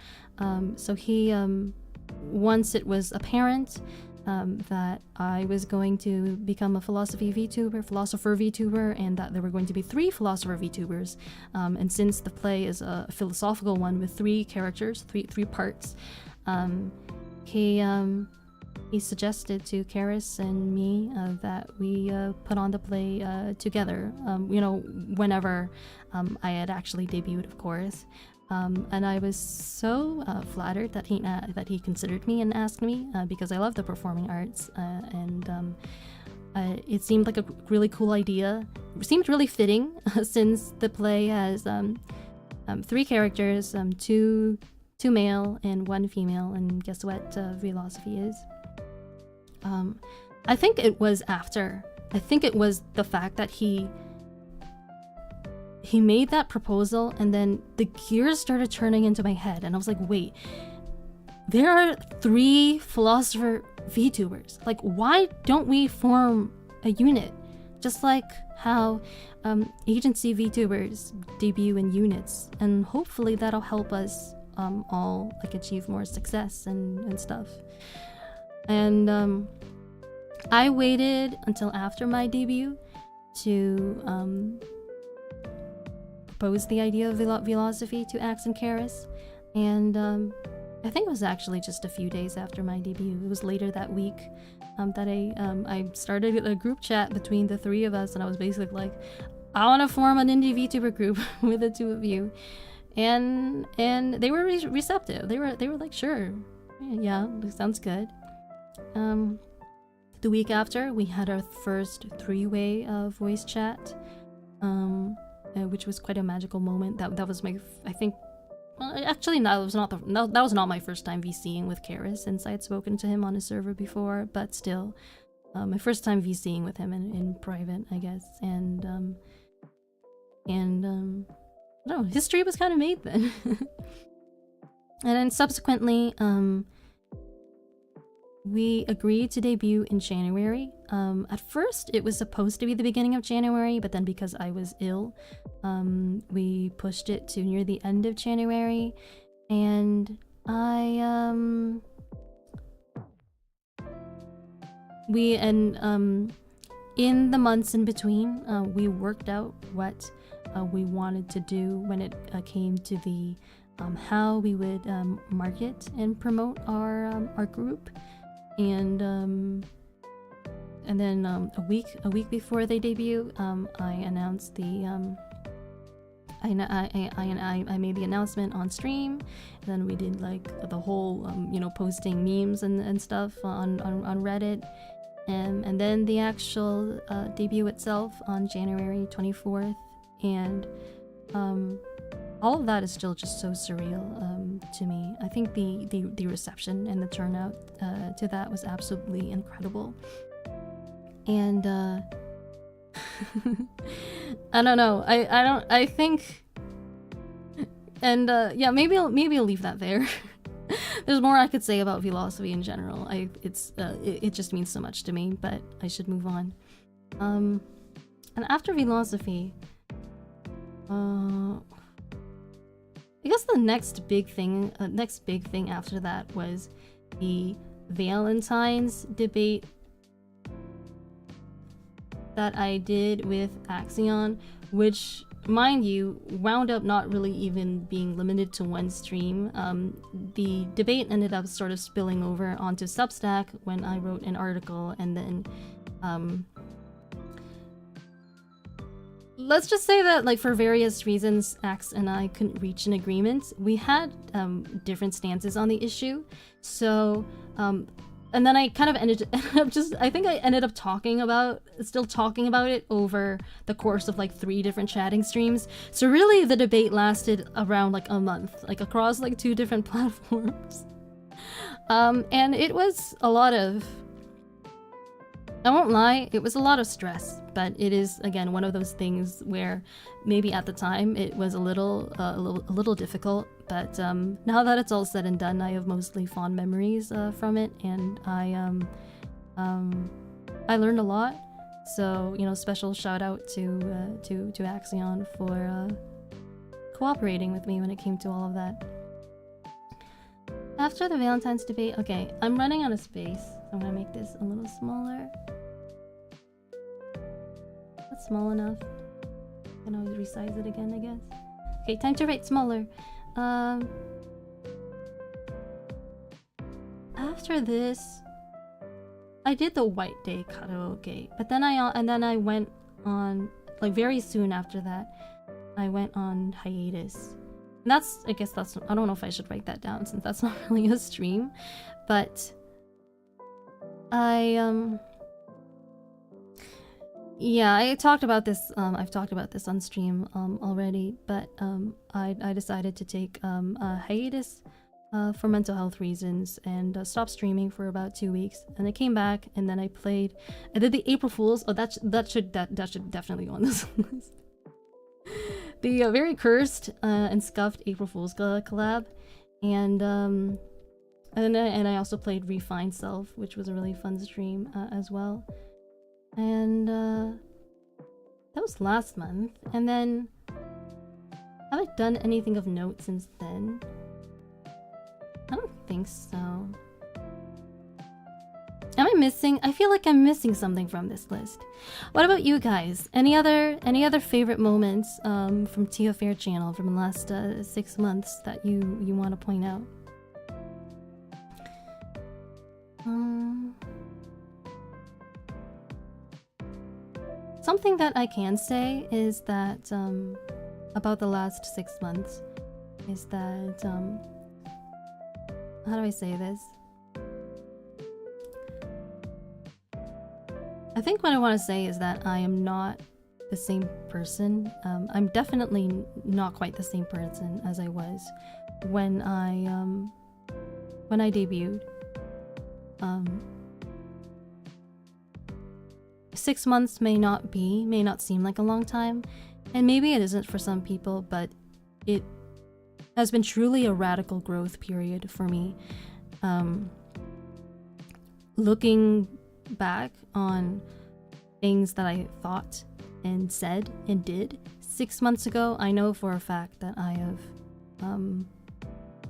so he once it was apparent that I was going to become a philosopher VTuber, and that there were going to be 3 philosopher VTubers. And since the play is a philosophical one with 3 characters, three parts, he suggested to Karis and me that we put on the play together. You know, whenever I had actually debuted, of course. And I was so flattered that he considered me and asked me, because I love the performing arts, and it seemed like a really cool idea. It seemed really fitting since the play has 3 characters, 2 male and 1 female, and guess what philosophy is? I think it was the fact that he made that proposal, and then the gears started turning into my head, and I was like, wait, there are 3 philosopher VTubers. Like, why don't we form a unit? Just like how agency VTubers debut in units, and hopefully that'll help us all like achieve more success and stuff. And I waited until after my debut to propose the idea of philosophy to Axe and Karis, and I think it was actually just a few days after my debut. It was later that week that I started a group chat between the three of us, and I was basically like, I want to form an indie VTuber group with the two of you, and they were receptive. They were like, sure, yeah, sounds good. The week after, we had our first three-way voice chat, which was quite a magical moment. That was my, I think, well, actually, no, that was not my first time VCing with Karis, since I had spoken to him on his server before, but still, my first time VCing with him in private, I guess, and no, history was kind of made then. And then subsequently, we agreed to debut in January. At first, it was supposed to be the beginning of January, but then because I was ill, we pushed it to near the end of January, and in the months in between, we worked out what we wanted to do when it came to the how we would market and promote our group. And then a week before they debut, I announced the I made the announcement on stream, and then we did like the whole posting memes and stuff on Reddit, and then the actual debut itself on January 24th, and all of that is still just so surreal to me. I think the reception and the turnout to that was absolutely incredible. And I don't know. I think, and yeah, maybe I'll leave that there. There's more I could say about philosophy in general. It just means so much to me, but I should move on. And after philosophy, I guess the next big thing after that was the Valentine's debate that I did with Axion, which, mind you, wound up not really even being limited to one stream. The debate ended up sort of spilling over onto Substack when I wrote an article, and then let's just say that, like, for various reasons, Axe and I couldn't reach an agreement. We had different stances on the issue, so and then I kind of ended up still talking about it over the course of like 3 different chatting streams. So really the debate lasted around like a month, like across like 2 different platforms. And it was a lot of, I won't lie, it was a lot of stress, but it is, again, one of those things where maybe at the time it was a little difficult, but now that it's all said and done, I have mostly fond memories from it, and I learned a lot. So, special shout out to Axion for cooperating with me when it came to all of that. After the Valentine's debate, okay, I'm running out of space. I'm gonna make this a little smaller. That's small enough. I can always resize it again, I guess. Okay, time to write smaller. After this, I did the White Day karaoke, but then I went on, like, very soon after that, I went on hiatus. And I don't know if I should write that down since that's not really a stream, but yeah, I talked about this. I've talked about this on stream already, but I decided to take a hiatus for mental health reasons and stopped streaming for about 2 weeks. And I came back, and then I did the April Fools. Oh, that should definitely go on this list. The very cursed and scuffed April Fools collab, and I also played Refined Self, which was a really fun stream as well. And that was last month. And then, have I done anything of note since then? I don't think so. Am I I feel like I'm missing something from this list. What about you guys? Any other favorite moments from Faire channel from the last 6 months that you want to point out? Something that I can say is that about the last 6 months is that how do I say this? I think what I want to say is that I am not the same person. I'm definitely not quite the same person as I was when I debuted. 6 months may not seem like a long time, and maybe it isn't for some people, but it has been truly a radical growth period for me. Looking back on things that I thought and said and did 6 months ago, I know for a fact that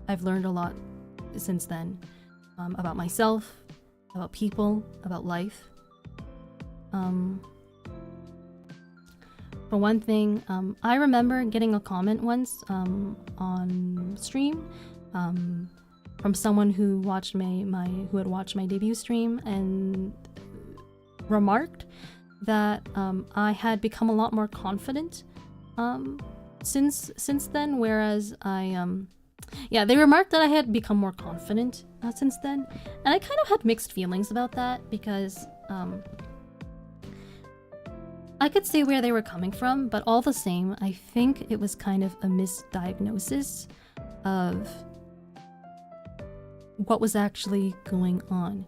I've learned a lot since then, about myself, about people, about life. For one thing, I remember getting a comment once on stream from someone who watched who had watched my debut stream and remarked that I had become a lot more confident since then, whereas they remarked that I had become more confident since then, and I kind of had mixed feelings about that because I could see where they were coming from, but all the same, I think it was kind of a misdiagnosis of what was actually going on.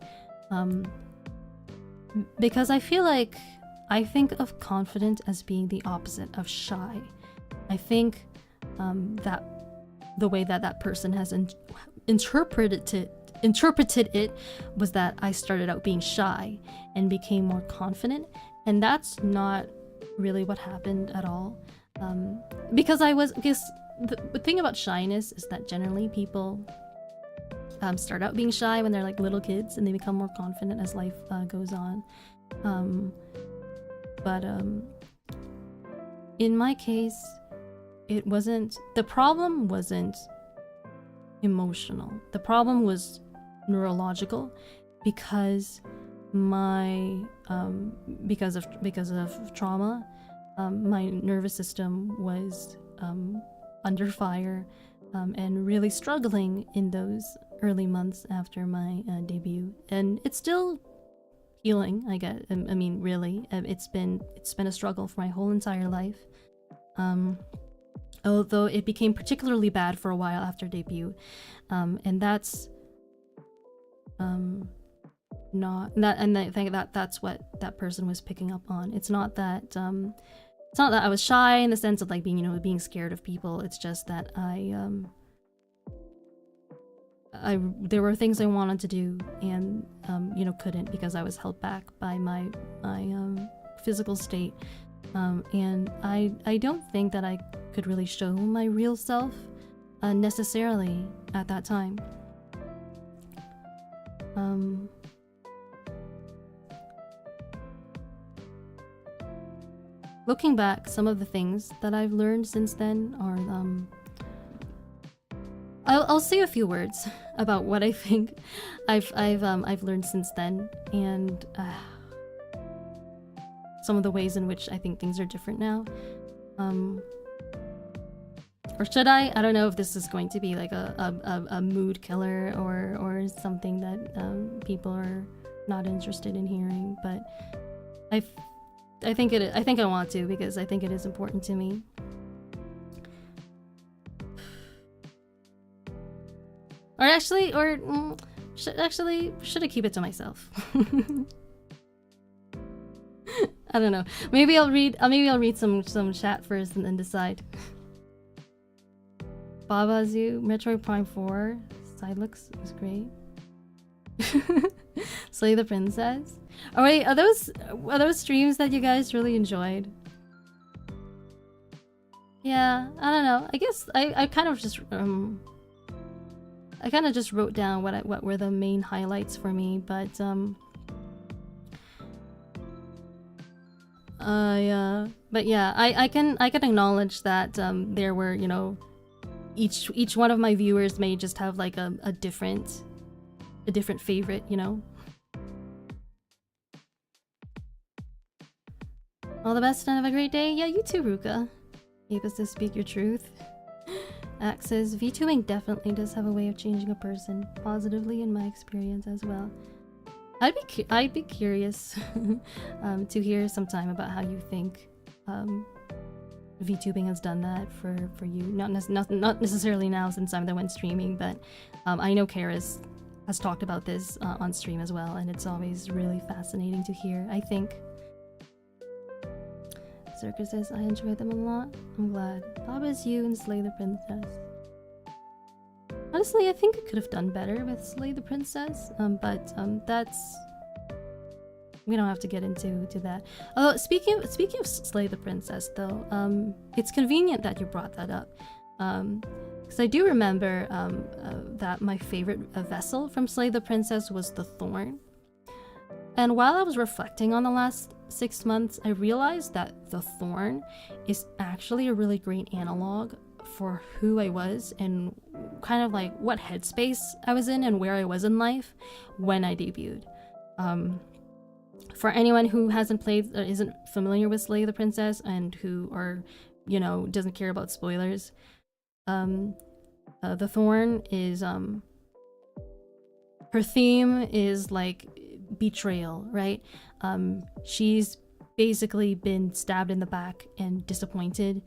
Because I think of confident as being the opposite of shy. I think that the way that person has interpreted it was that I started out being shy and became more confident. And that's not really what happened at all. Because the thing about shyness is that generally people start out being shy when they're like little kids and they become more confident as life goes on. But in my case, the problem wasn't emotional. The problem was neurological because because of trauma, my nervous system was under fire and really struggling in those early months after my debut, and it's still healing. I mean, really, it's been a struggle for my whole entire life. Although it became particularly bad for a while after debut, and that's I think that's what that person was picking up on. It's not that I was shy in the sense of like being scared of people. It's just that there were things I wanted to do and couldn't because I was held back by my physical state, and I don't think that I could really show my real self necessarily at that time. Looking back, some of the things that I've learned since then are I'll say a few words about what I think I've learned since then, and some of the ways in which I think things are different now. Or should I? I don't know if this is going to be like a mood killer or something that people are not interested in hearing, but I think I want to, because I think it is important to me. Should I keep it to myself? I don't know. Maybe I'll read some chat first and then decide. Babazu, Metroid Prime 4 side looks was great. Slay the Princess. Oh wait, are those streams that you guys really enjoyed? Yeah, I don't know. I guess I kind of just wrote down what were the main highlights for me, but But yeah, I can acknowledge that there were, you know, each one of my viewers may just have like a different favorite, you know. All the best and have a great day. Yeah, you too, Ruka. Able to speak your truth. Axe says, VTubing definitely does have a way of changing a person, positively in my experience as well. I'd be curious to hear sometime about how you think VTubing has done that for you. Not necessarily now since I'm the one streaming, but I know Karis has talked about this on stream as well, and it's always really fascinating to hear, I think. Circus says, I enjoyed them a lot. I'm glad. Bob is you and Slay the Princess. Honestly, I think I could have done better with Slay the Princess, but that's... we don't have to get into that. Although, speaking of Slay the Princess, though, it's convenient that you brought that up. Because I do remember that my favorite vessel from Slay the Princess was the Thorn. And while I was reflecting on the last 6 months, I realized that the Thorn is actually a really great analog for who I was and kind of like what headspace I was in and where I was in life when I debuted. For anyone who hasn't played or isn't familiar with Slay the Princess and who are, you know, doesn't care about spoilers, the Thorn is her theme is like betrayal, right? She's basically been stabbed in the back and disappointed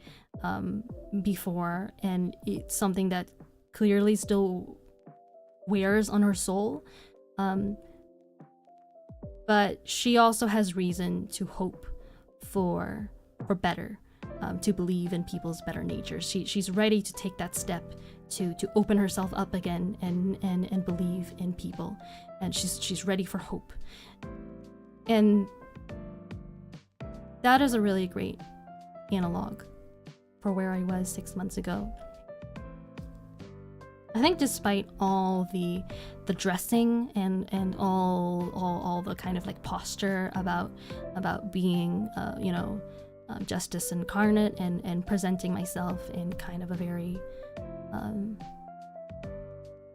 before, and it's something that clearly still wears on her soul. But she also has reason to hope for better, to believe in people's better nature. She's ready to take that step to open herself up again and believe in people, and she's ready for hope. And that is a really great analog for where I was 6 months ago. I think despite all the dressing and all the kind of like posture about being you know, justice incarnate and presenting myself in kind of a very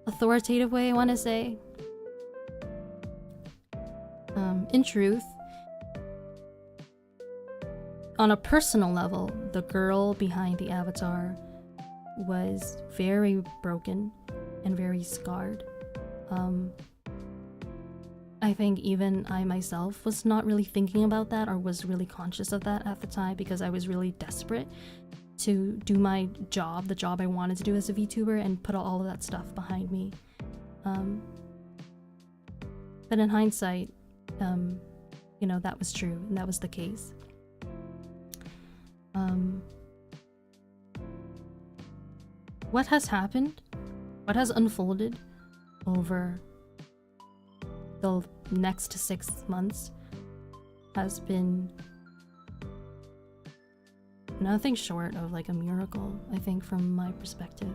authoritative way, I want to say. In truth, on a personal level, the girl behind the avatar was very broken and very scarred. I think even I myself was not really thinking about that or was really conscious of that at the time, because I was really desperate to do my job, the job I wanted to do as a VTuber, and put all of that stuff behind me. But in hindsight, you know, that was true and that was the case. What has happened, what has unfolded over the next 6 months has been nothing short of like a miracle, I think, from my perspective.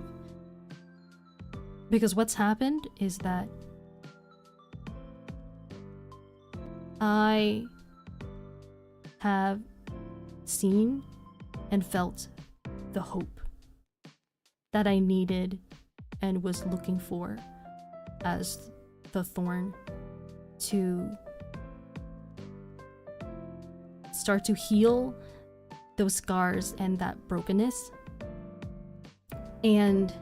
Because what's happened is that I have seen and felt the hope that I needed and was looking for as the Thorn to start to heal those scars and that brokenness. And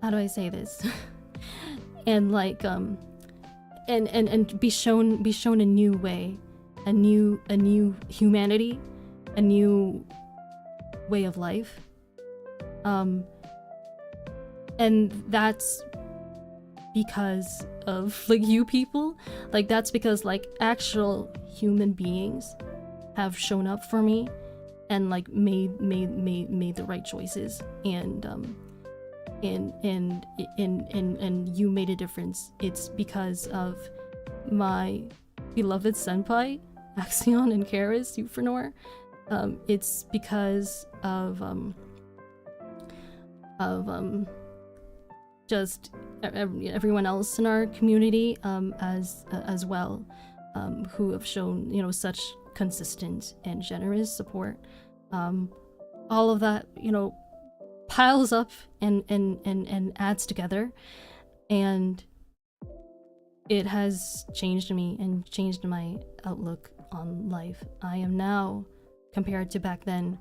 how do I say this? And like and be shown a new way, a new humanity, a new way of life. And that's because of like you people, like that's because like actual human beings have shown up for me and like made the right choices, and you made a difference. It's because of my beloved senpai Axion and Karis Euphranor. It's because of just everyone else in our community as well. who have shown, you know, such consistent and generous support. All of that, you know, piles up and adds together, and it has changed me and changed my outlook on life. I am now, compared to back then,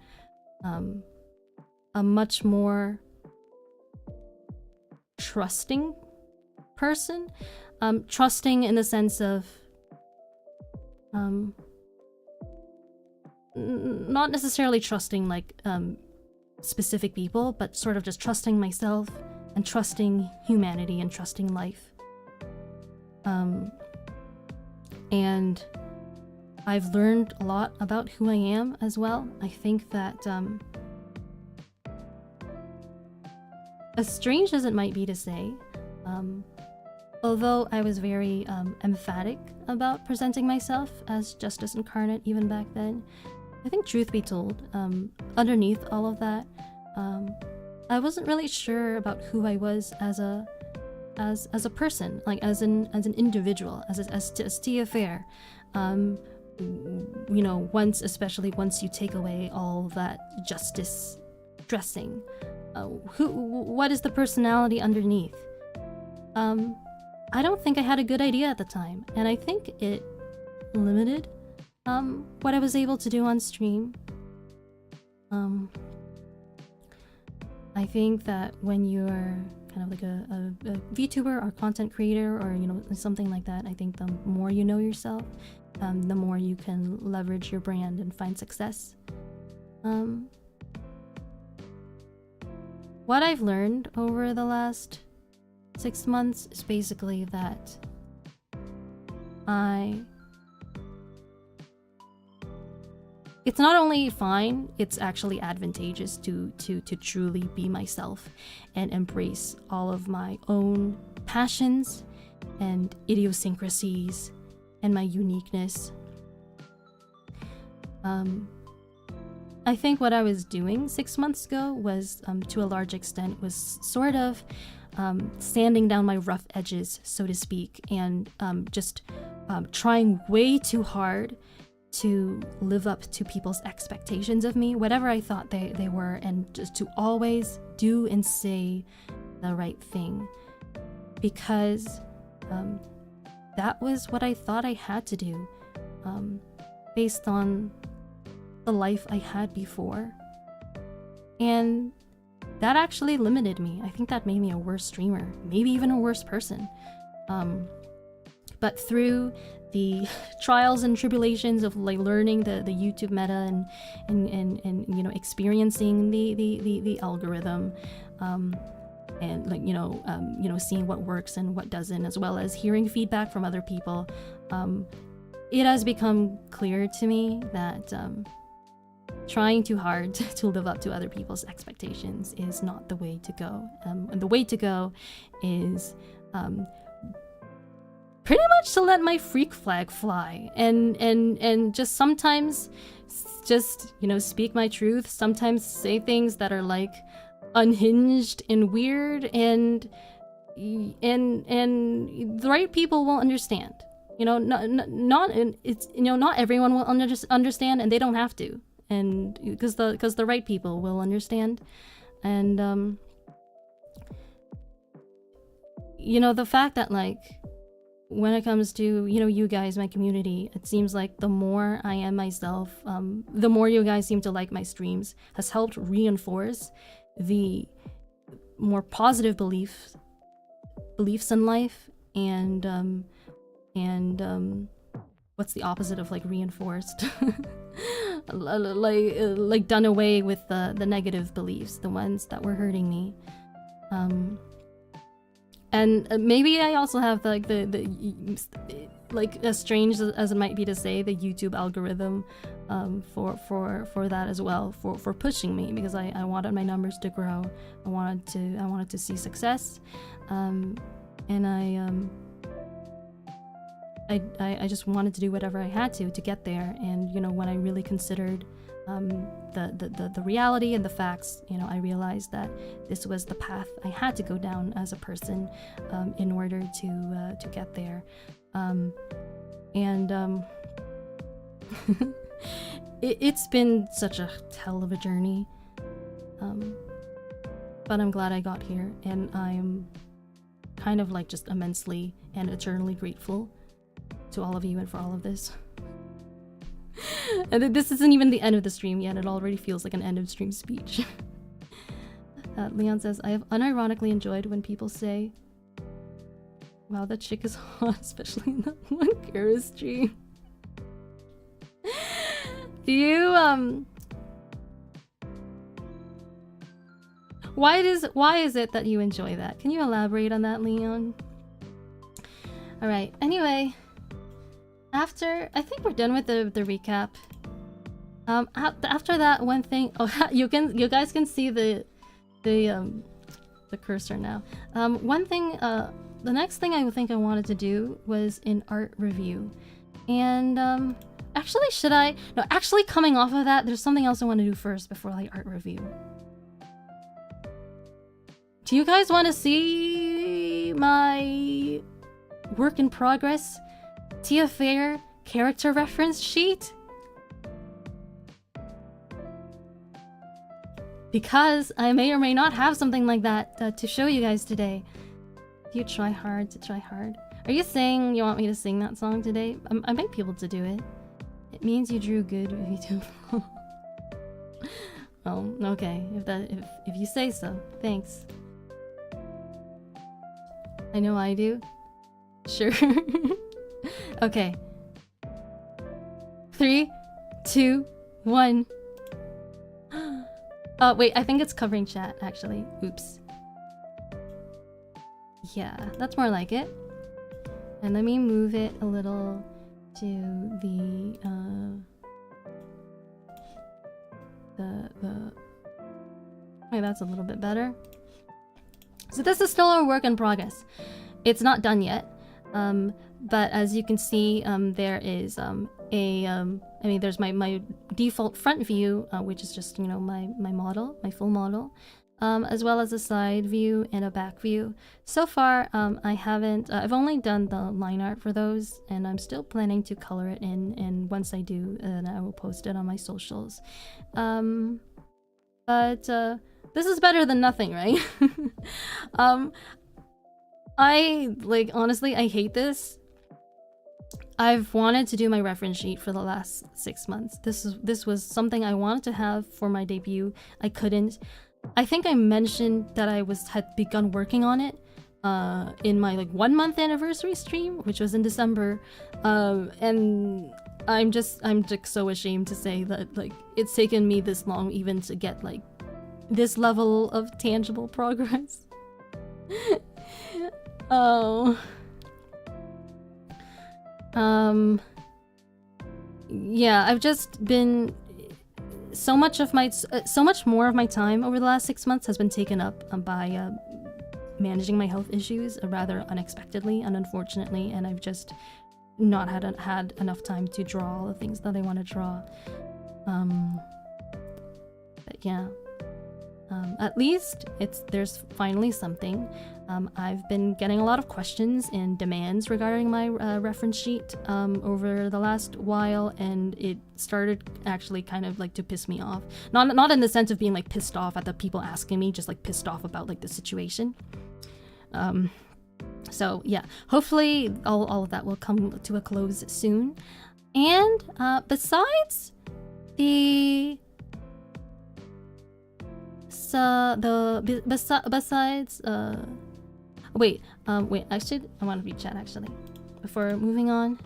a much more trusting person. Trusting in the sense of not necessarily trusting like specific people, but sort of just trusting myself and trusting humanity and trusting life. And I've learned a lot about who I am as well. I think that as strange as it might be to say, although I was very emphatic about presenting myself as justice incarnate even back then, I think truth be told, underneath all of that, I wasn't really sure about who I was as a person, like as an individual, as Tia Faire. You know, especially once you take away all that justice dressing, what is the personality underneath? I don't think I had a good idea at the time, and I think it limited what I was able to do on stream. I think that when you're kind of like a VTuber or content creator, or you know, something like that, I think the more you know yourself, the more you can leverage your brand and find success. What I've learned over the last 6 months is basically that it's not only fine, it's actually advantageous to truly be myself and embrace all of my own passions and idiosyncrasies and my uniqueness. I think what I was doing 6 months ago was, to a large extent, was sort of sanding down my rough edges, so to speak, and just trying way too hard to live up to people's expectations of me, whatever I thought they were, and just to always do and say the right thing, because that was what I thought I had to do, based on the life I had before. And that actually limited me. I think that made me a worse streamer, maybe even a worse person. But through the trials and tribulations of like learning the YouTube meta and you know, experiencing the algorithm, and like you know, seeing what works and what doesn't, as well as hearing feedback from other people, it has become clear to me that trying too hard to live up to other people's expectations is not the way to go. And the way to go is pretty much to let my freak flag fly and just sometimes just, you know, speak my truth, sometimes say things that are like unhinged and weird, and the right people will understand. You know, not it's, you know, not everyone will understand, and they don't have to, and because the right people will understand. And you know, the fact that like when it comes to, you know, you guys, my community, it seems like the more I am myself, the more you guys seem to like my streams, has helped reinforce the more positive beliefs in life, and what's the opposite of like reinforced? like done away with the negative beliefs, the ones that were hurting me. And maybe I also have like the like, as strange as it might be to say, the YouTube algorithm for that as well, for pushing me, because I wanted my numbers to grow. I wanted to see success, and I just wanted to do whatever I had to get there. And you know, when I really considered the reality and the facts, you know, I realized that this was the path I had to go down as a person, in order to get there. And it's been such a hell of a journey. But I'm glad I got here, and I'm kind of like just immensely and eternally grateful to all of you and for all of this. And this isn't even the end of the stream yet, it already feels like an end of stream speech. Leon says, I have unironically enjoyed when people say, wow, that chick is hot, especially in that one Kara stream. Do you, why is it that you enjoy that? Can you elaborate on that, Leon? Alright, anyway. After, I think we're done with the recap. After that one thing, oh, you guys can see the cursor now. One thing, the next thing I think I wanted to do was an art review. And, actually, should I? No, actually coming off of that, there's something else I want to do first before the art review. Do you guys want to see my work in progress Faire character reference sheet? Because I may or may not have something like that to show you guys today. Do you try hard to try hard? Are you saying you want me to sing that song today? I might be able to do it. It means you drew good VTuber. Oh, okay. If you say so, thanks. I know I do. Sure. Okay. 3, 2, 1. Wait, I think it's covering chat, actually. Oops. Yeah, that's more like it. And let me move it a little to the wait, that's a little bit better. So this is still a work in progress. It's not done yet. But as you can see, there is I mean, there's my default front view, which is just, you know, my model, my full model, as well as a side view and a back view. So far, I haven't, I've only done the line art for those, and I'm still planning to color it in, and once I do, then I will post it on my socials. But this is better than nothing, right? Honestly, I hate this. I've wanted to do my reference sheet for the last 6 months. This was something I wanted to have for my debut. I couldn't. I think I mentioned that I had begun working on it in my 1 month anniversary stream, which was in December. And I'm just so ashamed to say that it's taken me this long even to get this level of tangible progress. Oh. Yeah, I've just been so much more of my time over the last 6 months has been taken up by managing my health issues rather unexpectedly and unfortunately, and I've just not had enough time to draw all the things that I want to draw. But yeah. At least there's finally something. I've been getting a lot of questions and demands regarding my reference sheet over the last while, and it started actually kind of to piss me off. Not in the sense of being pissed off at the people asking me, just pissed off about the situation. So yeah, hopefully all of that will come to a close soon. And besides wait, actually, I want to read chat actually before moving on.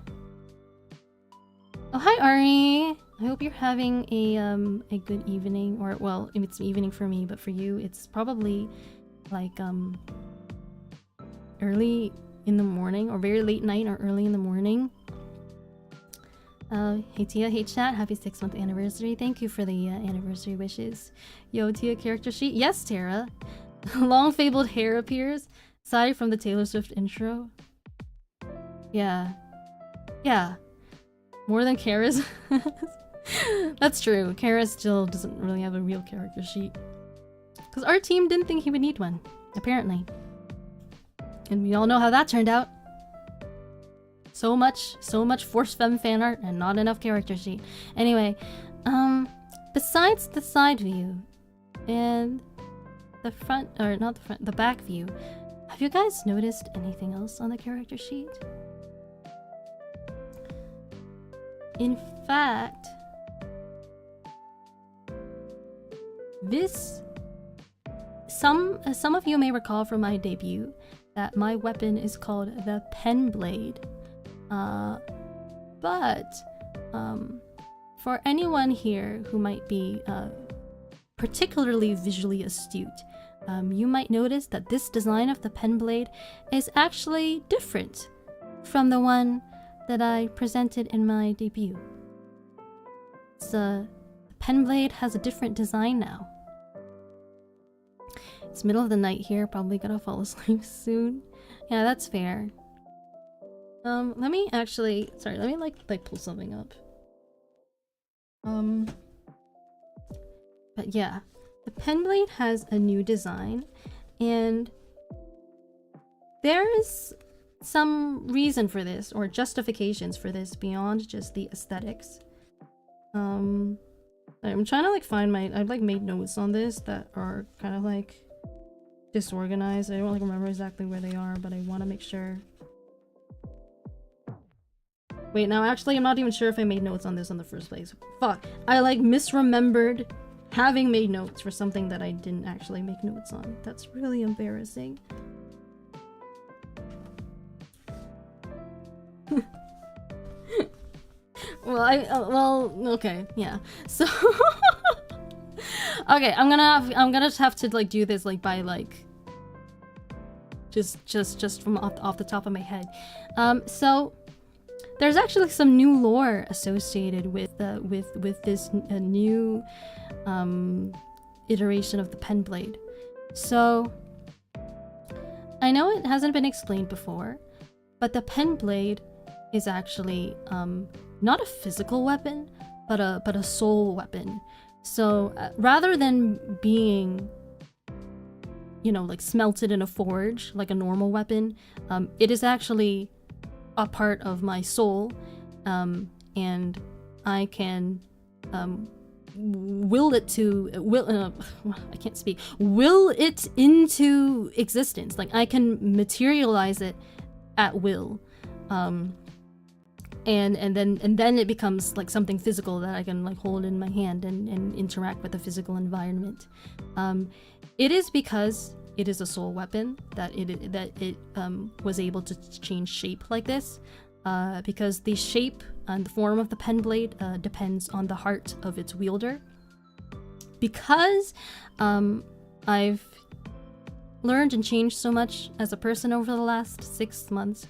Oh, hi Ari. I hope you're having a good evening, or well, it's evening for me, but for you, it's probably early in the morning, or very late night, or early in the morning. Hey Tia, hey chat, happy 6-month anniversary. Thank you for the anniversary wishes. Yo, Tia character sheet. Yes, Tara. Long fabled hair appears, aside from the Taylor Swift intro. Yeah. Yeah. More than Kara's. That's true. Kara still doesn't really have a real character sheet. Because our team didn't think he would need one, apparently. And we all know how that turned out. So much force femme fan art and not enough character sheet. Anyway, besides the side view and the front, or not the front, the back view, have you guys noticed anything else on the character sheet? In fact, some of you may recall from my debut that my weapon is called the pen blade. But for anyone here who might be particularly visually astute, you might notice that this design of the pen blade is actually different from the one that I presented in my debut. The pen blade has a different design now. It's middle of the night here, probably gonna fall asleep soon. Yeah, that's fair. Let me actually, sorry, let me like pull something up. But yeah, the pen blade has a new design, and there is some reason for this, or justifications for this beyond just the aesthetics. I'm trying to like find I've like made notes on this that are kind of like disorganized. I don't like remember exactly where they are, but I want to make sure. Wait, now actually I'm not even sure if I made notes on this in the first place. Fuck, I like misremembered having made notes for something that I didn't actually make notes on. That's really embarrassing. Well, okay, yeah. So okay, I'm gonna have to like do this like by like just from off the top of my head. So there's actually some new lore associated with this new iteration of the pen blade. So I know it hasn't been explained before, but the pen blade is actually not a physical weapon, but a soul weapon. So rather than being, you know, like smelted in a forge like a normal weapon, it is actually a part of my soul, and I can will it into existence. Like I can materialize it at will. And then it becomes like something physical that I can like hold in my hand and interact with the physical environment. It is because it is a soul weapon that it was able to change shape like this, because the shape and the form of the pen blade depends on the heart of its wielder. Because I've learned and changed so much as a person over the last 6 months,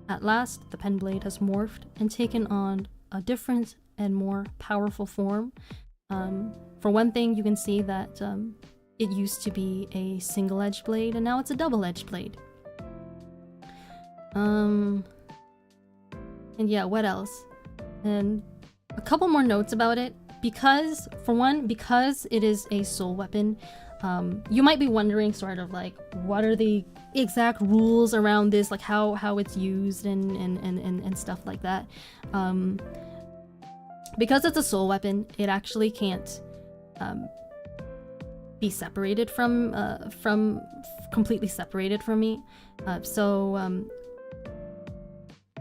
at last, the pen blade has morphed and taken on a different and more powerful form. For one thing, you can see that it used to be a single-edged blade, and now it's a double-edged blade. And yeah, what else? And a couple more notes about it. Because, for one, because it is a soul weapon, you might be wondering sort of like, what are the exact rules around this, like how it's used and stuff like that. Because it's a soul weapon, it actually can't be separated from completely separated from me.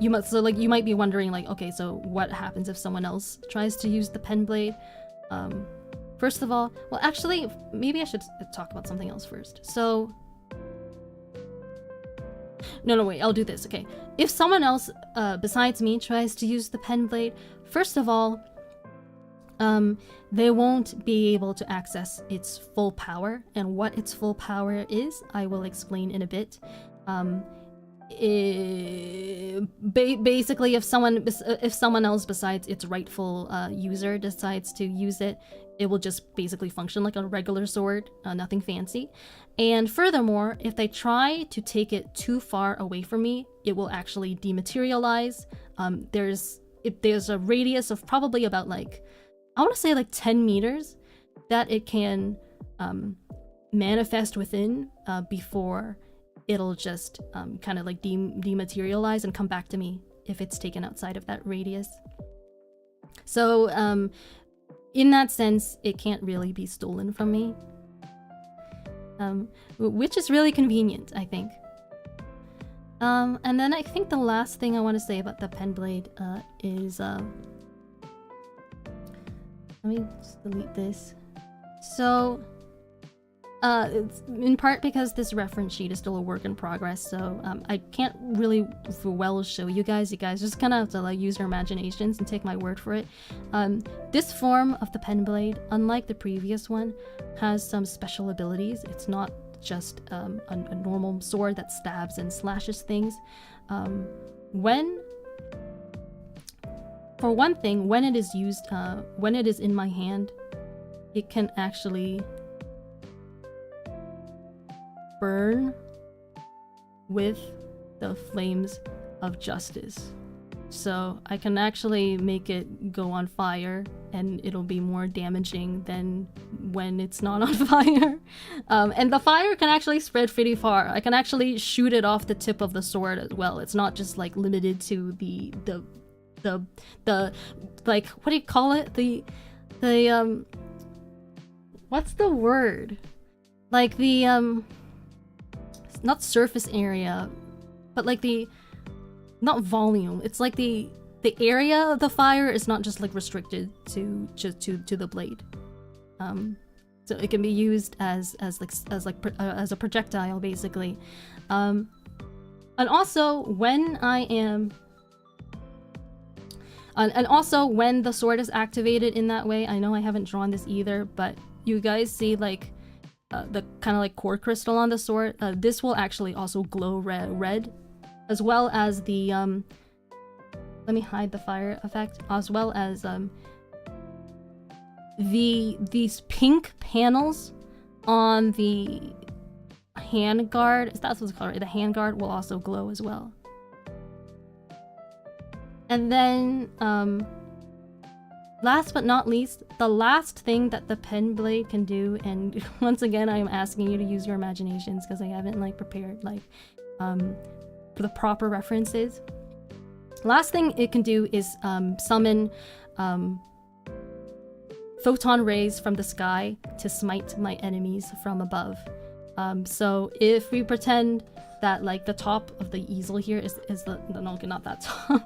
You might be wondering like, okay, so what happens if someone else tries to use the pen blade? First of all, well, actually, maybe I should talk about something else first. So, no, wait, I'll do this, okay. If someone else, besides me, tries to use the pen blade, first of all, they won't be able to access its full power, and what its full power is, I will explain in a bit. Basically, if someone else besides its rightful user decides to use it, it will just basically function like a regular sword, nothing fancy. And furthermore, if they try to take it too far away from me, it will actually dematerialize. There's a radius of probably about like, I want to say like 10 meters that it can manifest within before it'll just kind of like dematerialize and come back to me if it's taken outside of that radius. So in that sense, it can't really be stolen from me, which is really convenient, I think. And then I think the last thing I want to say about the pen blade is let me just delete this. So it's in part because this reference sheet is still a work in progress, so I can't really well show you guys. You guys just kind of have to like use your imaginations and take my word for it. This form of the pen blade, unlike the previous one, has some special abilities. It's not just a normal sword that stabs and slashes things. For one thing, when it is used, when it is in my hand, it can actually burn with the flames of justice. So I can actually make it go on fire, and it'll be more damaging than when it's not on fire. And the fire can actually spread pretty far. I can actually shoot it off the tip of the sword as well. It's not just like limited to the like, what do you call it? The what's the word? Like the not surface area, but like the, not volume. It's like the area of the fire is not just like restricted to the blade. So it can be used as a projectile basically. And also when I am and also when the sword is activated in that way, I know I haven't drawn this either, but you guys see like the kind of like core crystal on the sword. This will actually also glow red, as well as the let me hide the fire effect, as well as these pink panels on the handguard. That's what it's called, right? The handguard will also glow as well. And then last but not least, the last thing that the pen blade can do, and once again I'm asking you to use your imaginations because I haven't like prepared like for the proper references. Last thing it can do is summon photon rays from the sky to smite my enemies from above. So if we pretend that like the top of the easel here is the no, not that top.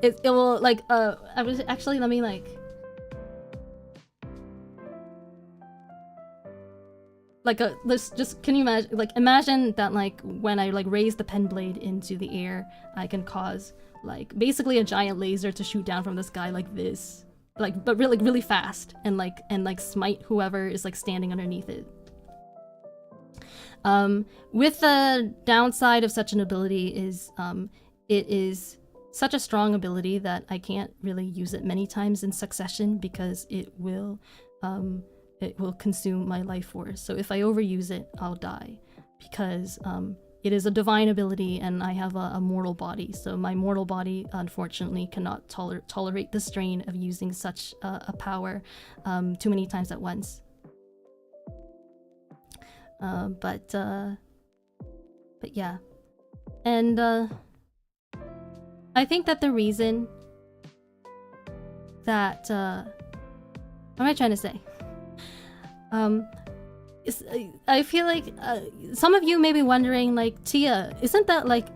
it will like I was actually, let me like let's just, can you imagine, like imagine that like when I like raise the pen blade into the air, I can cause like basically a giant laser to shoot down from the sky like this, like but really fast, and like smite whoever is like standing underneath it. With the downside of such an ability is it is such a strong ability that I can't really use it many times in succession because it will consume my life force. So if I overuse it, I'll die, because it is a divine ability and I have a mortal body. So my mortal body unfortunately cannot tolerate the strain of using such a power too many times at once. But yeah, and I think that the reason that what am I trying to say? I feel like some of you may be wondering, like, Tia, isn't that like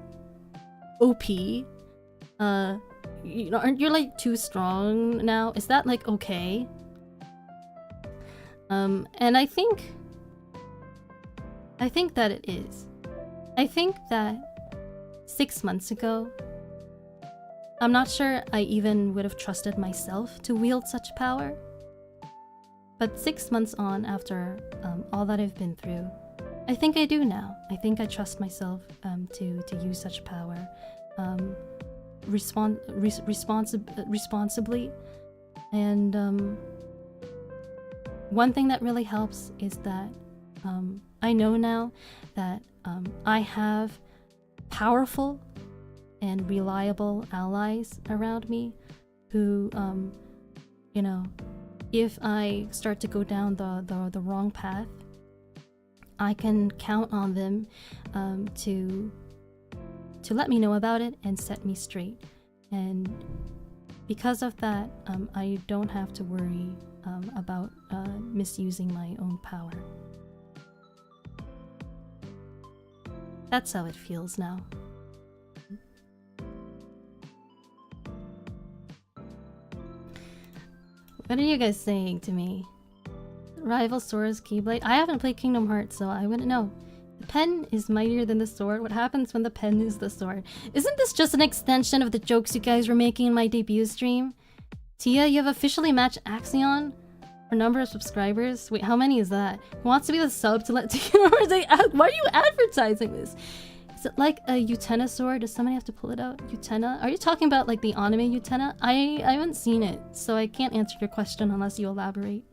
OP? You know, aren't you like too strong now? Is that like okay? And I think that it is. I think that 6 months ago, I'm not sure I even would have trusted myself to wield such power. But 6 months on, after all that I've been through, I think I do now. I think I trust myself to use such power responsibly. And one thing that really helps is that I know now that I have powerful and reliable allies around me who, you know, if I start to go down the wrong path, I can count on them to let me know about it and set me straight. And because of that, I don't have to worry about misusing my own power. That's how it feels now. What are you guys saying to me? Rival swords, Keyblade? I haven't played Kingdom Hearts, so I wouldn't know. The pen is mightier than the sword. What happens when the pen is the sword? Isn't this just an extension of the jokes you guys were making in my debut stream? Tia, you have officially matched Axion for number of subscribers. Wait, how many is that? Who wants to be the sub to let Tia or they why are you advertising this? Is it like a Utena sword? Does somebody have to pull it out? Utena? Are you talking about like the anime Utena? I haven't seen it, so I can't answer your question unless you elaborate.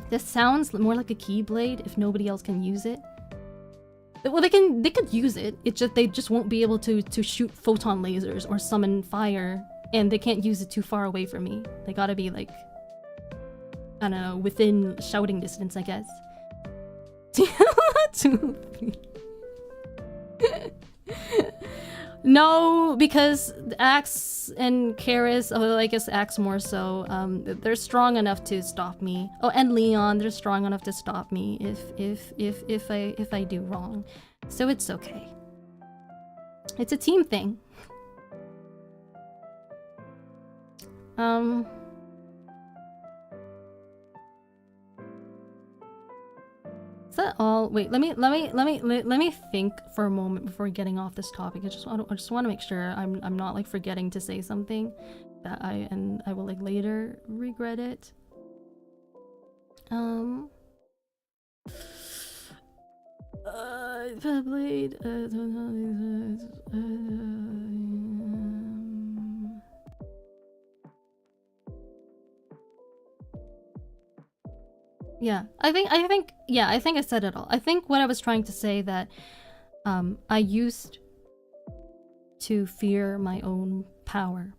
This sounds more like a Keyblade if nobody else can use it. Well, they could use it. They just won't be able to shoot photon lasers or summon fire, and they can't use it too far away from me. They gotta be like, I don't know, within shouting distance, I guess. 2, 3. No, because Axe and Karis, oh, I guess Axe more so, they're strong enough to stop me. Oh, and Leon, they're strong enough to stop me if I do wrong. So it's okay. It's a team thing. Is that all? Wait, let me think for a moment before getting off this topic. I just want to make sure I'm not like forgetting to say something that I will like later regret it. Played. Yeah, I think I said it all. I think what I was trying to say that I used to fear my own power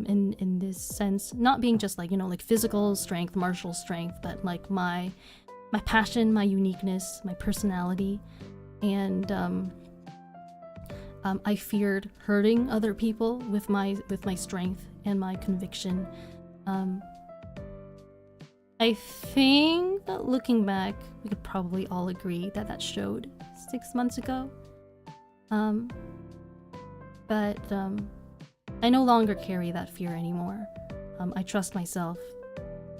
in this sense, not being just like, you know, like physical strength, martial strength, but like my passion, my uniqueness, my personality, and I feared hurting other people with my strength and my conviction. I think that looking back, we could probably all agree that that showed 6 months ago. But I no longer carry that fear anymore. I trust myself,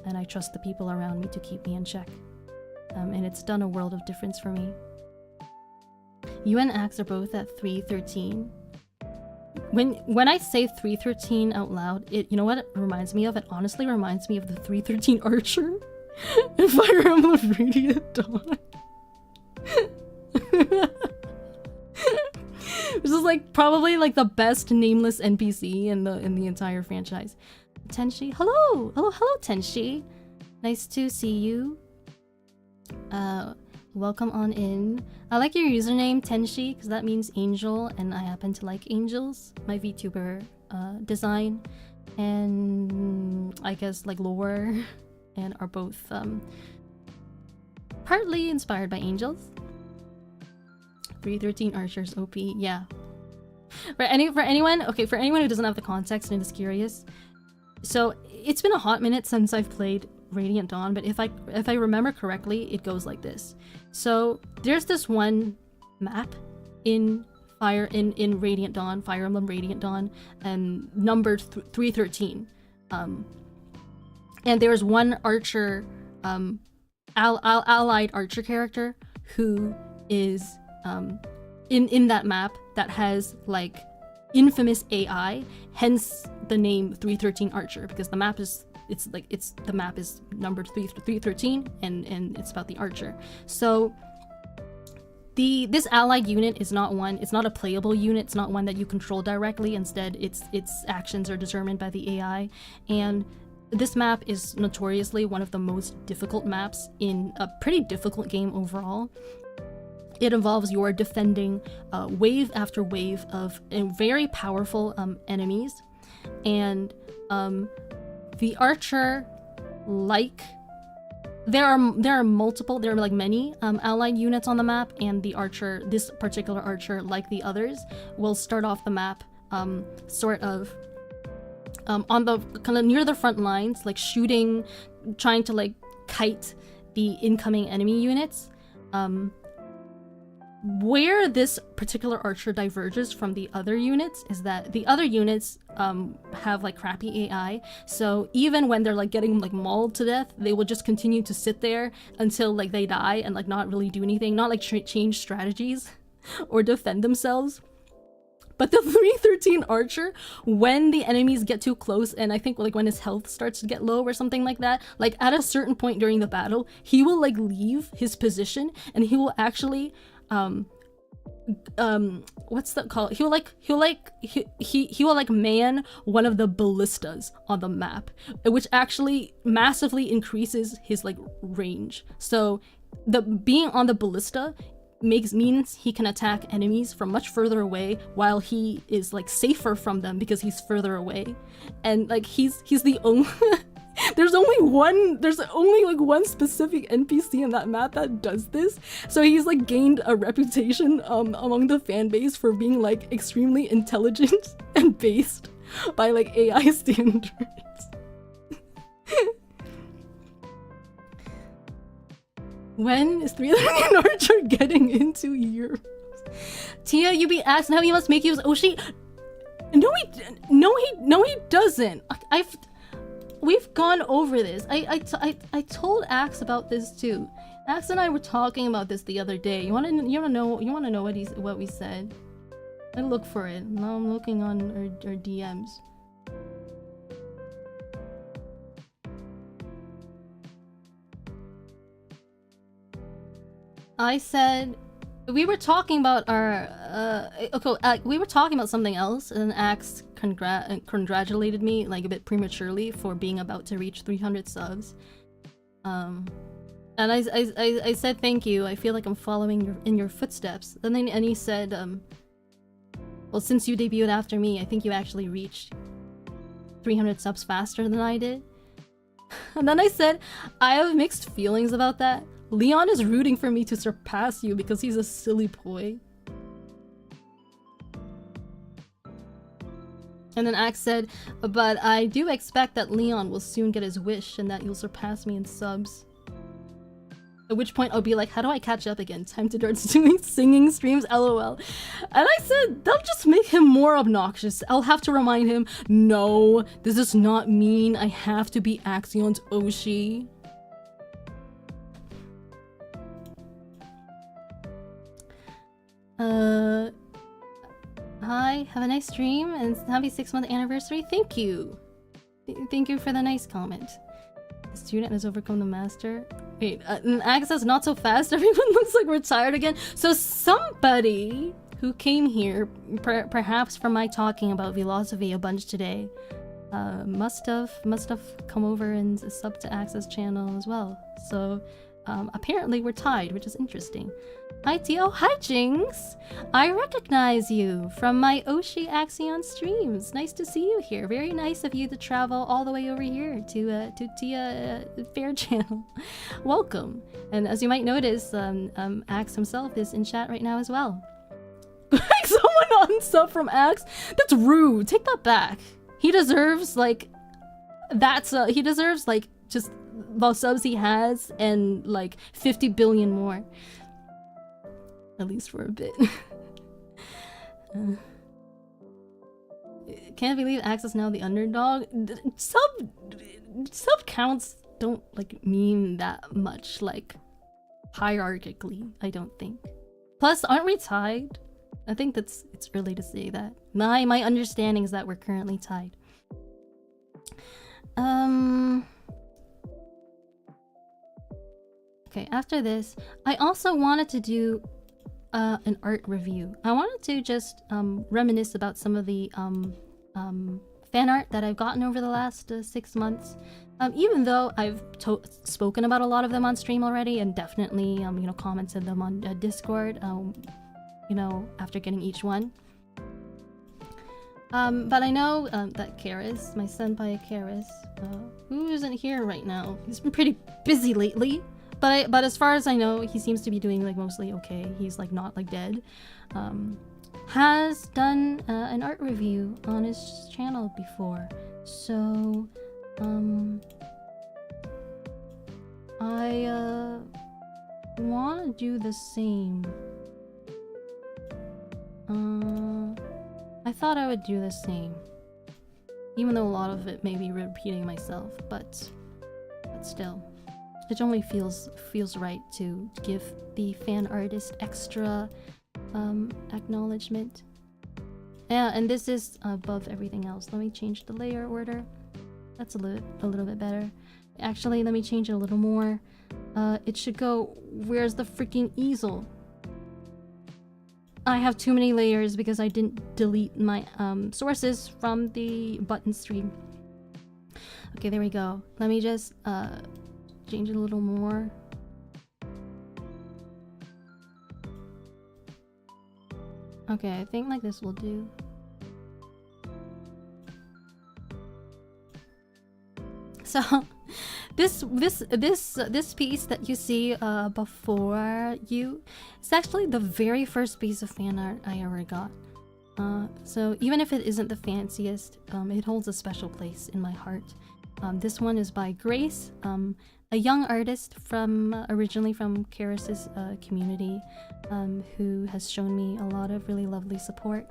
and I trust the people around me to keep me in check. And it's done a world of difference for me. You and Axe are both at 313. When I say 313 out loud, you know what it reminds me of? It honestly reminds me of the 313 Archer in Fire Emblem Radiant Dawn. This is like probably like the best nameless NPC in the entire franchise. Tenshi, hello, Tenshi. Nice to see you. Welcome on in. I like your username, Tenshi, because that means angel, and I happen to like angels. My VTuber design, and I guess like lore, and are both partly inspired by angels. 313 Archers OP, yeah. For anyone who doesn't have the context and is curious, so it's been a hot minute since I've played Radiant Dawn, but if I remember correctly, it goes like this. So there's this one map in Radiant Dawn, Fire Emblem Radiant Dawn, and numbered 313. And there's one archer, allied archer character who is in that map that has like infamous AI, hence the name 313 Archer, because the map is the map is numbered 313 and it's about the archer. So this allied unit is not a playable unit, it's not one that you control directly. Instead, its actions are determined by the AI, and this map is notoriously one of the most difficult maps in a pretty difficult game overall. It involves your defending wave after wave of very powerful enemies, and the archer, like there are multiple, there are like many allied units on the map, and the archer, this particular archer, like the others, will start off the map sort of on the kind of near the front lines, like shooting, trying to like kite the incoming enemy units. Where this particular archer diverges from the other units is that the other units have like crappy AI, so even when they're like getting like mauled to death, they will just continue to sit there until like they die and like not really do anything, not like change strategies or defend themselves. But the 313 archer, when the enemies get too close, and I think like when his health starts to get low or something like that, like at a certain point during the battle, he will like leave his position and he will actually what's that called? He will like man one of the ballistas on the map, which actually massively increases his like range. So the being on the ballista means he can attack enemies from much further away while he is like safer from them because he's further away. And like he's the only there's only like one specific NPC in that map that does this, so he's like gained a reputation among the fan base for being like extremely intelligent and based by like AI standards. When is 313 Archer getting into Europe? Tia, you be asking how he must make use Oshi? No, he doesn't. We've gone over this. I told Axe about this too. Axe and I were talking about this the other day. You wanna know what we said? I look for it. Now I'm looking on our DMs. I said we were talking about our we were talking about something else, and Axe congratulated me like a bit prematurely for being about to reach 300 subs. And I said thank you. I feel like I'm following in your footsteps. And he said, well, since you debuted after me, I think you actually reached 300 subs faster than I did. And then I said, I have mixed feelings about that. Leon is rooting for me to surpass you because he's a silly boy. And then Axe said, but I do expect that Leon will soon get his wish and that you'll surpass me in subs. At which point I'll be like, how do I catch up again? Time to start doing singing streams, lol. And I said, that'll just make him more obnoxious. I'll have to remind him, no, this does not mean I have to be Axion's Oshi. Hi, have a nice stream and happy 6-month anniversary. Thank you. Thank you for the nice comment. The student has overcome the master. Wait, Axe says not so fast. Everyone looks like we're tired again. So somebody who came here, perhaps from my talking about philosophy a bunch today, must have come over and subbed to Axe's channel as well. So apparently we're tied, which is interesting. Hi Tio, hi Jinx! I recognize you from my Oshi Axion streams. Nice to see you here. Very nice of you to travel all the way over here to Tia Faire channel. Welcome. And as you might notice, Axe himself is in chat right now as well. Someone unsub from Axe? That's rude. Take that back. He deserves like he deserves like just the subs he has and like 50 billion more. At least for a bit. Can't believe Axe is now the underdog. Sub counts don't like mean that much, like hierarchically, I don't think. Plus, aren't we tied? I think it's early to say that. My understanding is that we're currently tied. Okay, after this, I also wanted to do an art review. I wanted to just reminisce about some of the fan art that I've gotten over the last 6 months. Even though I've spoken about a lot of them on stream already, and definitely you know, commented them on Discord, you know, after getting each one. But I know that Karis, my senpai Karis, who isn't here right now, he's been pretty busy lately. But as far as I know, he seems to be doing like mostly okay. He's like not like dead. Has done an art review on his channel before, so I want to do the same. I thought I would do the same, even though a lot of it may be repeating myself, but still, it only feels right to give the fan artist extra acknowledgement. Yeah, and this is above everything else. Let me change the layer order. That's a little bit better. Actually, let me change it a little more. It should go. Where's the freaking easel? I have too many layers because I didn't delete my sources from the button stream. Okay, there we go. Let me just change it a little more. Okay, I think like this will do. So this piece that you see before you, it's actually the very first piece of fan art I ever got. So even if it isn't the fanciest, it holds a special place in my heart. This one is by Grace, a young artist from originally from Karis's community, who has shown me a lot of really lovely support,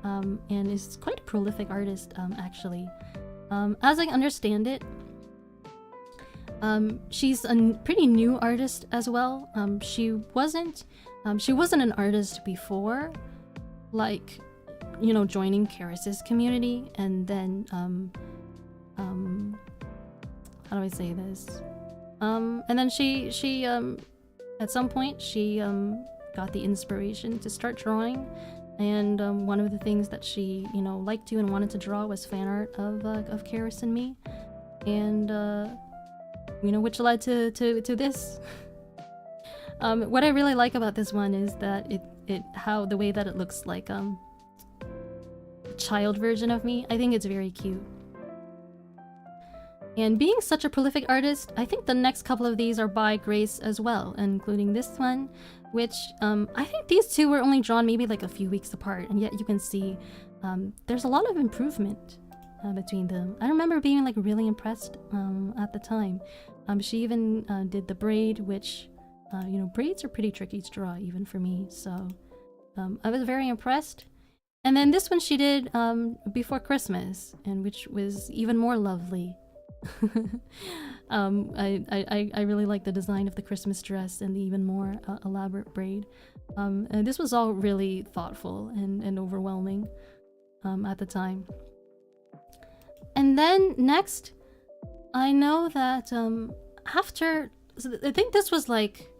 and is quite a prolific artist actually. As I understand it, she's a pretty new artist as well. She wasn't an artist before, like, you know, joining Karis's community, and then how do I say this? And then she at some point she got the inspiration to start drawing, and one of the things that she, you know, liked to and wanted to draw was fan art of Karis and me, and you know, which led to this. What I really like about this one is that the way that it looks like a child version of me. I think it's very cute. And being such a prolific artist, I think the next couple of these are by Grace as well, including this one, which I think these two were only drawn maybe like a few weeks apart, and yet you can see there's a lot of improvement between them. I remember being like really impressed at the time. She even did the braid, which, you know, braids are pretty tricky to draw even for me, so I was very impressed. And then this one she did before Christmas, and which was even more lovely. I really like the design of the Christmas dress and the even more elaborate braid. And this was all really thoughtful and overwhelming at the time. And then next, I know that after, I think this was like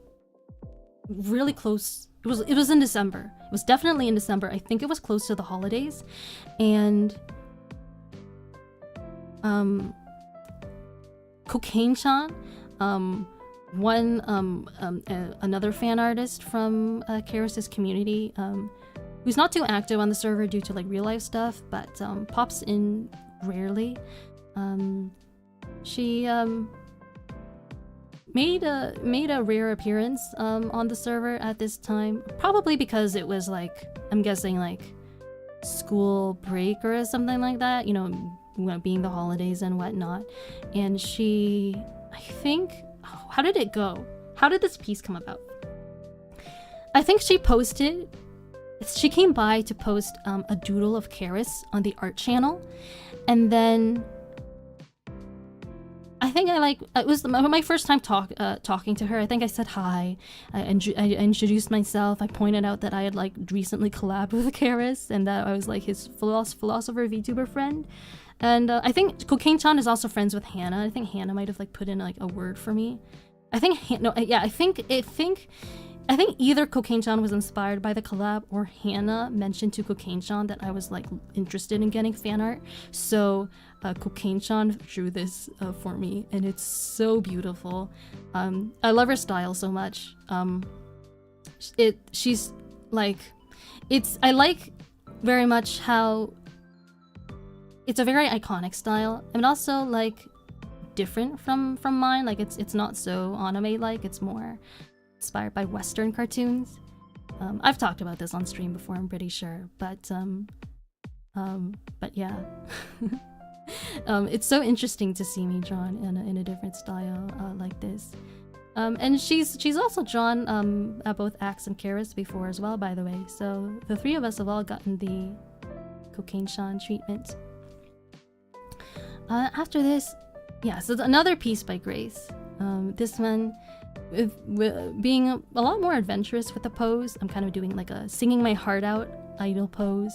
really close. It was in December. It was definitely in December. I think it was close to the holidays, and Cocaine-chan, another fan artist from Karis's community, who's not too active on the server due to like real life stuff, but pops in rarely. She made a rare appearance on the server at this time, probably because it was like, I'm guessing like school break or something like that, you know, being the holidays and whatnot. And she, I think, how did it go? How did this piece come about? I think she came by to post a doodle of Karis on the art channel, and then I think it was my first time talking to her. I think I said hi. I introduced myself. I pointed out that I had like recently collabed with Karis and that I was like his philosopher VTuber friend. And I think Cocaine-chan is also friends with Hannah. I think Hannah might have like put in like a word for me. I think either Cocaine-chan was inspired by the collab, or Hannah mentioned to Cocaine-chan that I was like interested in getting fan art. So Cocaine-chan drew this for me, and it's so beautiful. I love her style so much. She's like, I like very much how it's a very iconic style, and also like different from mine. Like it's not so anime-like, it's more inspired by Western cartoons. I've talked about this on stream before, I'm pretty sure, but yeah. It's so interesting to see me drawn in a different style like this. And she's also drawn at both Axe and Karis before as well, by the way. So the three of us have all gotten the Cocaine-shan treatment. After this, yeah, so another piece by Grace. This one, with being a lot more adventurous with the pose. I'm kind of doing like a singing my heart out idol pose.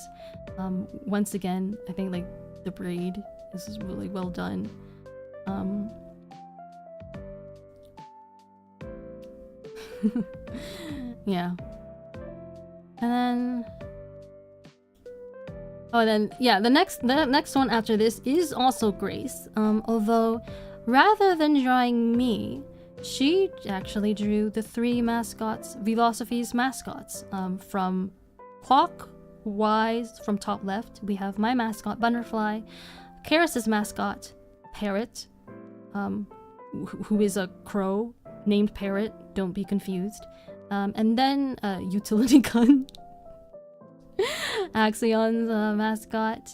Once again, I think like the braid is really well done. Yeah. And then the next one after this is also Grace. Although rather than drawing me, she actually drew the three mascots, Philosophy's mascots. From clockwise, from top left, we have my mascot, Butterfly, Karis's mascot, Parrot, who is a crow named Parrot, don't be confused. And then Utility Gun, Axion's mascot.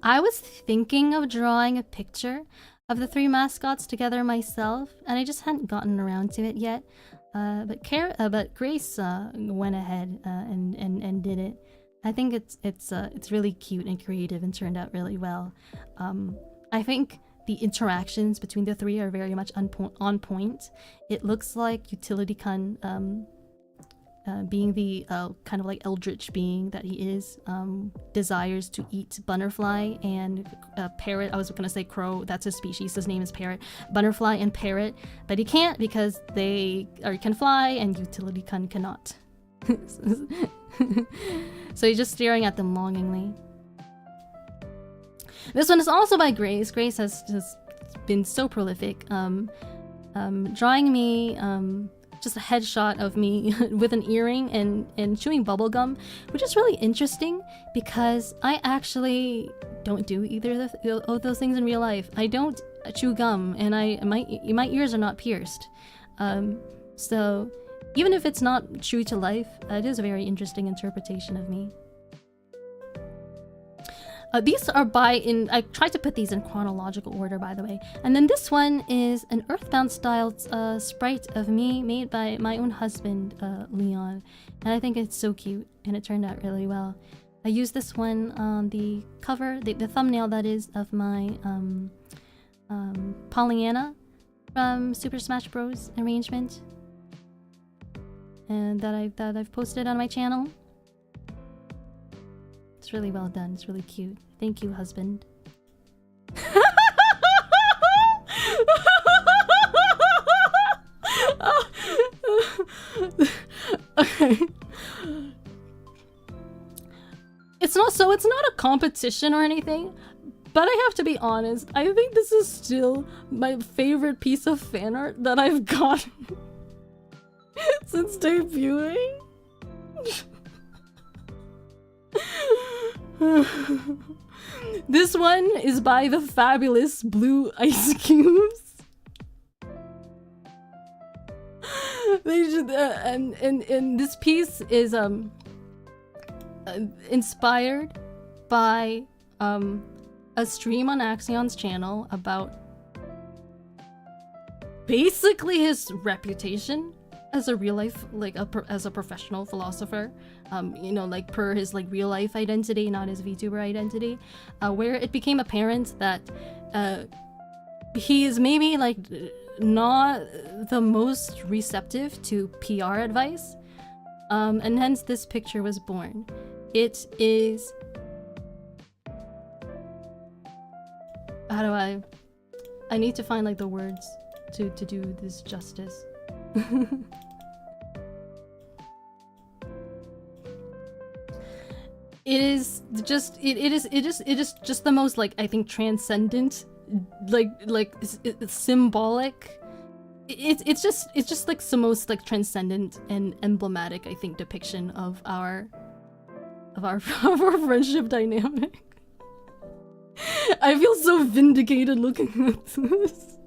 I was thinking of drawing a picture of the three mascots together myself, and I just hadn't gotten around to it yet. But Grace went ahead and did it. I think it's really cute and creative and turned out really well. I think the interactions between the three are very much on point. It looks like Utility Kun, being the kind of like eldritch being that he is, desires to eat Butterfly and Parrot. I was gonna say Crow, that's his species, his name is Parrot. Butterfly and Parrot, but he can't because they can fly and Utility Kun cannot. So he's just staring at them longingly. This one is also by Grace. Grace has just been so prolific, drawing me just a headshot of me with an earring and chewing bubblegum, which is really interesting because I actually don't do either of those things in real life. I don't chew gum, and my ears are not pierced. So even if it's not true to life, it is a very interesting interpretation of me. These are I tried to put these in chronological order, by the way. And then this one is an Earthbound styled sprite of me made by my own husband, Leon. And I think it's so cute, and it turned out really well. I used this one on the cover, the thumbnail that is, of my Pollyanna from Super Smash Bros. Arrangement. And that I've posted on my channel. It's really well done. It's really cute. Thank you, husband. Okay. It's not a competition or anything, but I have to be honest. I think this is still my favorite piece of fan art that I've gotten since debuting. This one is by the fabulous Blue Ice Cubes. They should, and this piece is inspired by a stream on Axion's channel about basically his reputation as a real life, like as a professional philosopher, you know, like per his like real life identity, not his VTuber identity, where it became apparent that he is maybe like not the most receptive to PR advice, and hence this picture was born. It is, how do I need to find like the words to do this justice. It is just the most, like, I think transcendent, it's symbolic. It's just like the most like transcendent and emblematic, I think, depiction of our of our of our friendship dynamic. I feel so vindicated looking at this.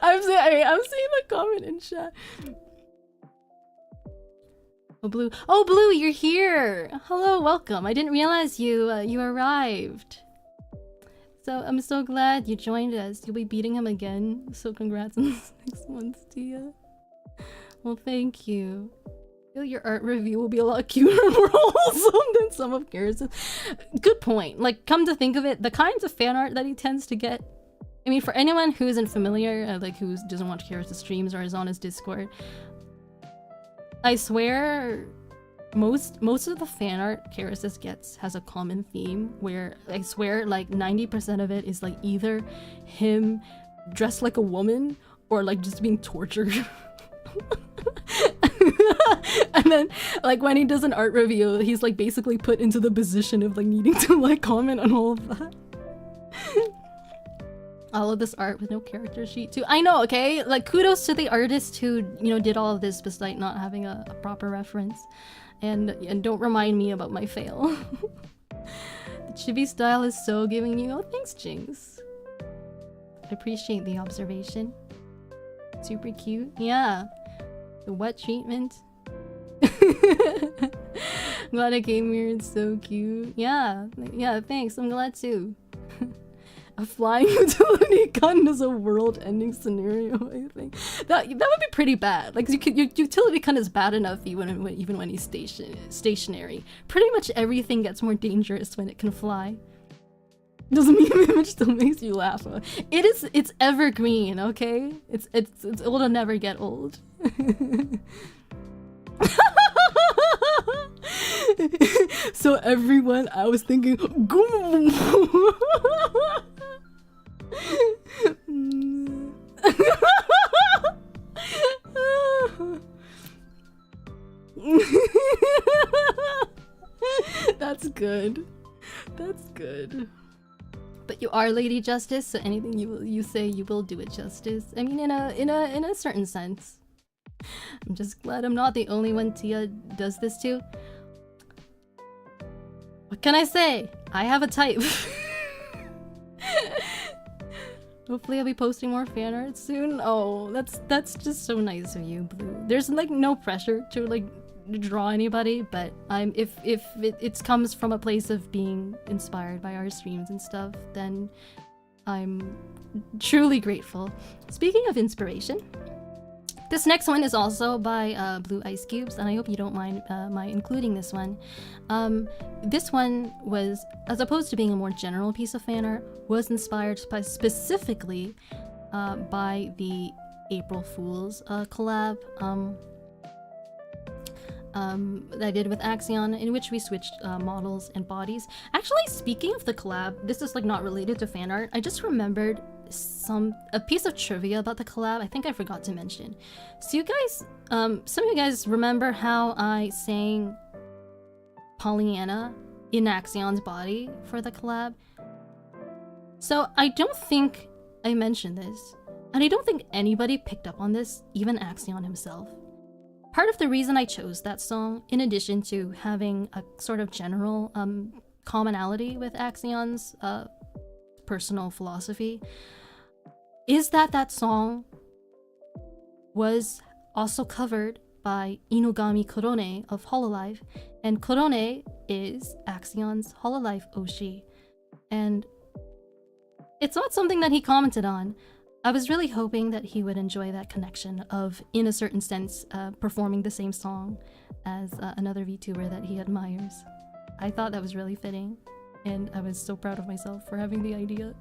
I'm seeing the comment in chat. Oh Blue, you're here. Hello, welcome. I didn't realize you arrived. So I'm so glad you joined us. You'll be beating him again. So congrats on the 6 months, Tia. Well, thank you. I feel your art review will be a lot cuter and more wholesome than some of Garrett's. Good point. Like, come to think of it, the kinds of fan art that he tends to get. I mean, for anyone who isn't familiar, like who doesn't watch Garrett's streams or is on his Discord, I swear most of the fan art Karasis gets has a common theme where I swear like 90% of it is like either him dressed like a woman or like just being tortured. And then like when he does an art review, he's like basically put into the position of like needing to like comment on all of that. All of this art with no character sheet too. I know, okay? Like kudos to the artist who, you know, did all of this despite not having a proper reference. And don't remind me about my fail. The chibi style is so giving you. Oh, thanks, Jinx. I appreciate the observation. Super cute. Yeah. The wet treatment. Glad I came here. It's so cute. Yeah. Yeah, thanks. I'm glad too. A flying utility gun is a world-ending scenario, I think. That would be pretty bad. Like, your utility gun is bad enough even when he's stationary. Pretty much everything gets more dangerous when it can fly. Doesn't mean the image still makes you laugh. It's evergreen, okay? It'll never get old. So everyone, I was thinking, That's good. That's good. But you are Lady Justice, so anything you say, you will do it justice. I mean, in a certain sense. I'm just glad I'm not the only one Tia does this to. What can I say? I have a type. Hopefully I'll be posting more fan art soon. Oh, that's just so nice of you, Blue. There's like no pressure to like draw anybody, but if it comes from a place of being inspired by our streams and stuff, then I'm truly grateful. Speaking of inspiration, this next one is also by Blue Ice Cubes, and I hope you don't mind my including this one. This one was, as opposed to being a more general piece of fan art, was inspired specifically by the April Fool's collab that I did with Axion, in which we switched models and bodies. Actually, speaking of the collab, this is like not related to fan art. I just remembered a piece of trivia about the collab I think I forgot to mention. So you guys, some of you guys remember how I sang Pollyanna in Axion's body for the collab? So I don't think I mentioned this, and I don't think anybody picked up on this, even Axion himself. Part of the reason I chose that song, in addition to having a sort of general commonality with Axion's personal philosophy, is that song was also covered by Inugami Korone of Hololive, and Korone is Axion's Hololive Oshi, and it's not something that he commented on. I was really hoping that he would enjoy that connection of, in a certain sense, performing the same song as another VTuber that he admires. I thought that was really fitting, and I was so proud of myself for having the idea.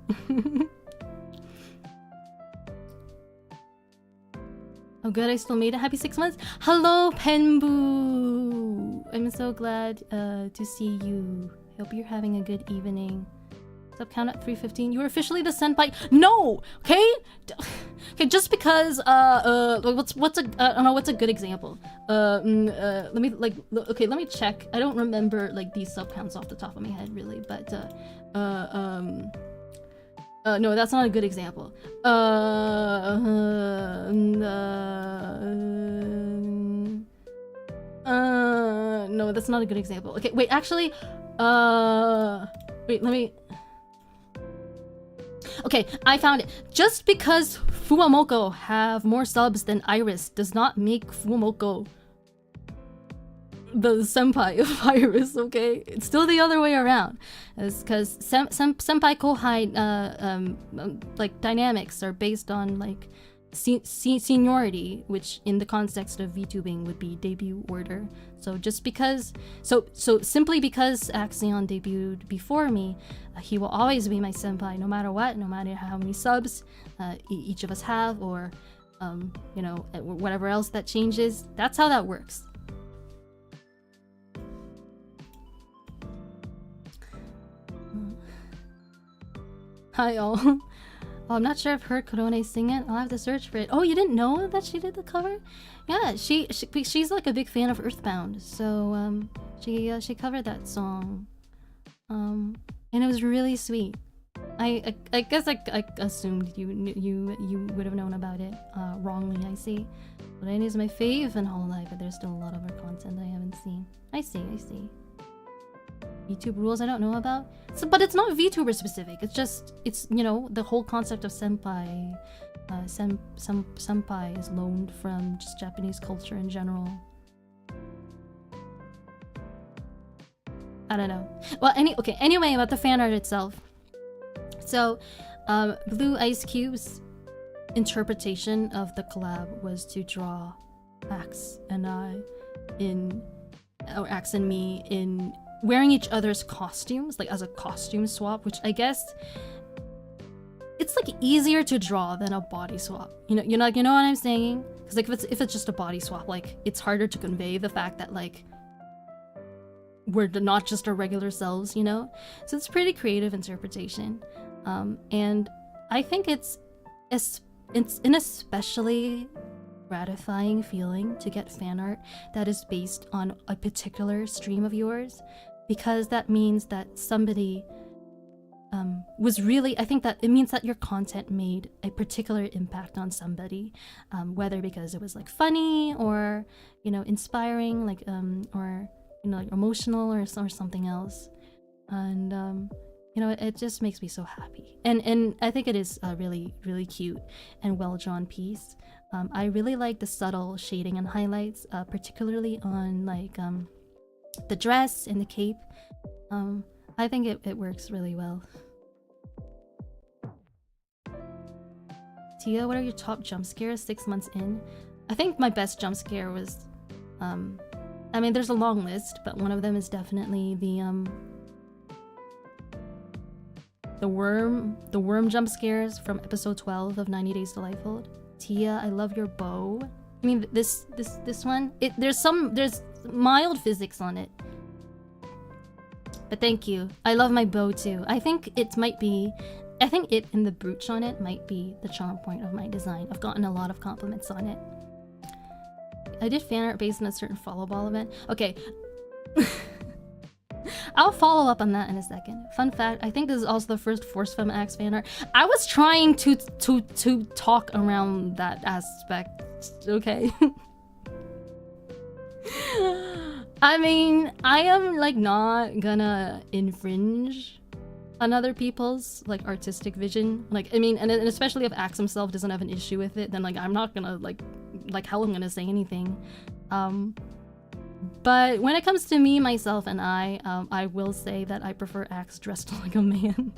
Oh good, I still made it. Happy 6 months. Hello, Penbu! I'm so glad to see you. Hope you're having a good evening. Up count at 3:15. You were officially the senpai. No, okay, okay. Just because what's a I don't know what's a good example. Let me okay. Let me check. I don't remember like these sub counts off the top of my head really, but no, that's not a good example. No, that's not a good example. Okay, wait, actually, wait, let me... Okay, I found it. Just because Fuwamoko have more subs than Iris does not make Fuwamoko the senpai of Iris, okay? It's still the other way around. It's because senpai kohai like dynamics are based on like seniority, which in the context of VTubing would be debut order. So just because, so simply because Axion debuted before me, he will always be my senpai no matter what, no matter how many subs each of us have, or you know, whatever else that changes. That's how that works. Hi all. Oh, I'm not sure if heard Korone sing it. I'll have to search for it. Oh, you didn't know that she did the cover? Yeah, she's like a big fan of Earthbound, so she covered that song, and it was really sweet. I guess I assumed you would have known about it wrongly. I see. But it is my fave in Hololive, but there's still a lot of her content I haven't seen. I see. VTube rules I don't know about. So, but it's not VTuber specific. It's just, it's, you know, the whole concept of senpai. Senpai is loaned from just Japanese culture in general. I don't know. Well, anyway, about the fan art itself. So, Blue Ice Cube's interpretation of the collab was to draw Axe and me in wearing each other's costumes, like as a costume swap, which I guess it's like easier to draw than a body swap. You know what I'm saying? Because like if it's just a body swap, like it's harder to convey the fact that like we're not just our regular selves, you know? So it's pretty creative interpretation, and I think it's an especially gratifying feeling to get fan art that is based on a particular stream of yours, because that means that somebody was really, I think that it means that your content made a particular impact on somebody, whether because it was like funny or, you know, inspiring, like or, you know, like emotional or something else. And you know, it just makes me so happy, and I think it is a really cute and well drawn piece. I really like the subtle shading and highlights, particularly on like the dress and the cape. I think it works really well. Tia, what are your top jump scares 6 months in? I think my best jump scare was, I mean, there's a long list, but one of them is definitely the worm jump scares from episode 12 of 90 Days to Lifehold. Tia, I love your bow. I mean, this one, there's mild physics on it, but thank you. I love my bow too. I think it and the brooch on it might be the charm point of my design. I've gotten a lot of compliments on it. I did fan art based on a certain follow ball event. Okay. I'll follow up on that in a second. Fun fact, I think this is also the first Force Femme Axe fan art. I was trying to talk around that aspect, okay? I mean, I am like not gonna infringe on other people's like artistic vision. Like, I mean, and especially if Axe himself doesn't have an issue with it, then like I'm not gonna like hell I'm gonna say anything. But when it comes to me, myself, and I will say that I prefer Axe dressed like a man.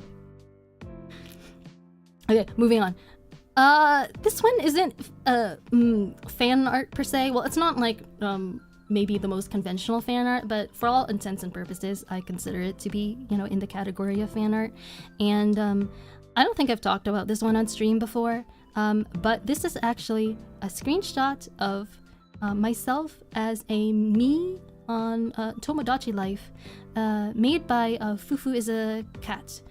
Okay, moving on. This one isn't fan art per se. Well, it's not like maybe the most conventional fan art, but for all intents and purposes, I consider it to be, you know, in the category of fan art. And I don't think I've talked about this one on stream before, but this is actually a screenshot of myself as a me on Tomodachi Life, made by Fufu is a cat,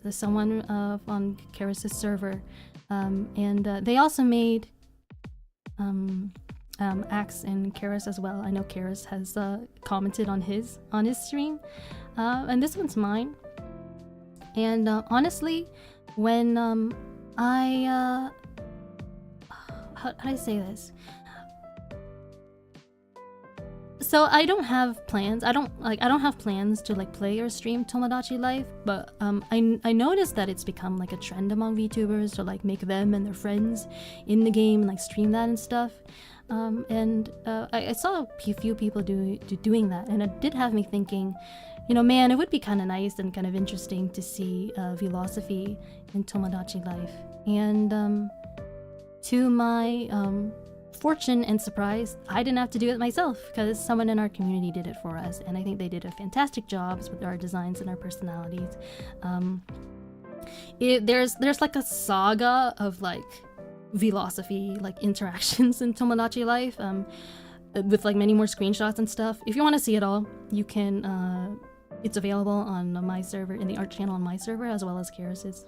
someone on Karis' server, and they also made Axe and Karis as well. I know Karis has commented on his stream, and this one's mine. And honestly, when how do I say this? So I don't have plans. I don't have plans to like play or stream Tomodachi Life, but I noticed that it's become like a trend among VTubers to like make them and their friends in the game and like stream that and stuff. I saw a few people doing that, and it did have me thinking, you know, man, it would be kind of nice and kind of interesting to see philosophy in Tomodachi Life. And to my fortune and surprise, I didn't have to do it myself because someone in our community did it for us, and I think they did a fantastic job with our designs and our personalities. There's like a saga of like philosophy like interactions in Tomodachi Life, with like many more screenshots and stuff. If you want to see it all, you can. It's available on my server, in the art channel on my server, as well as Karis's.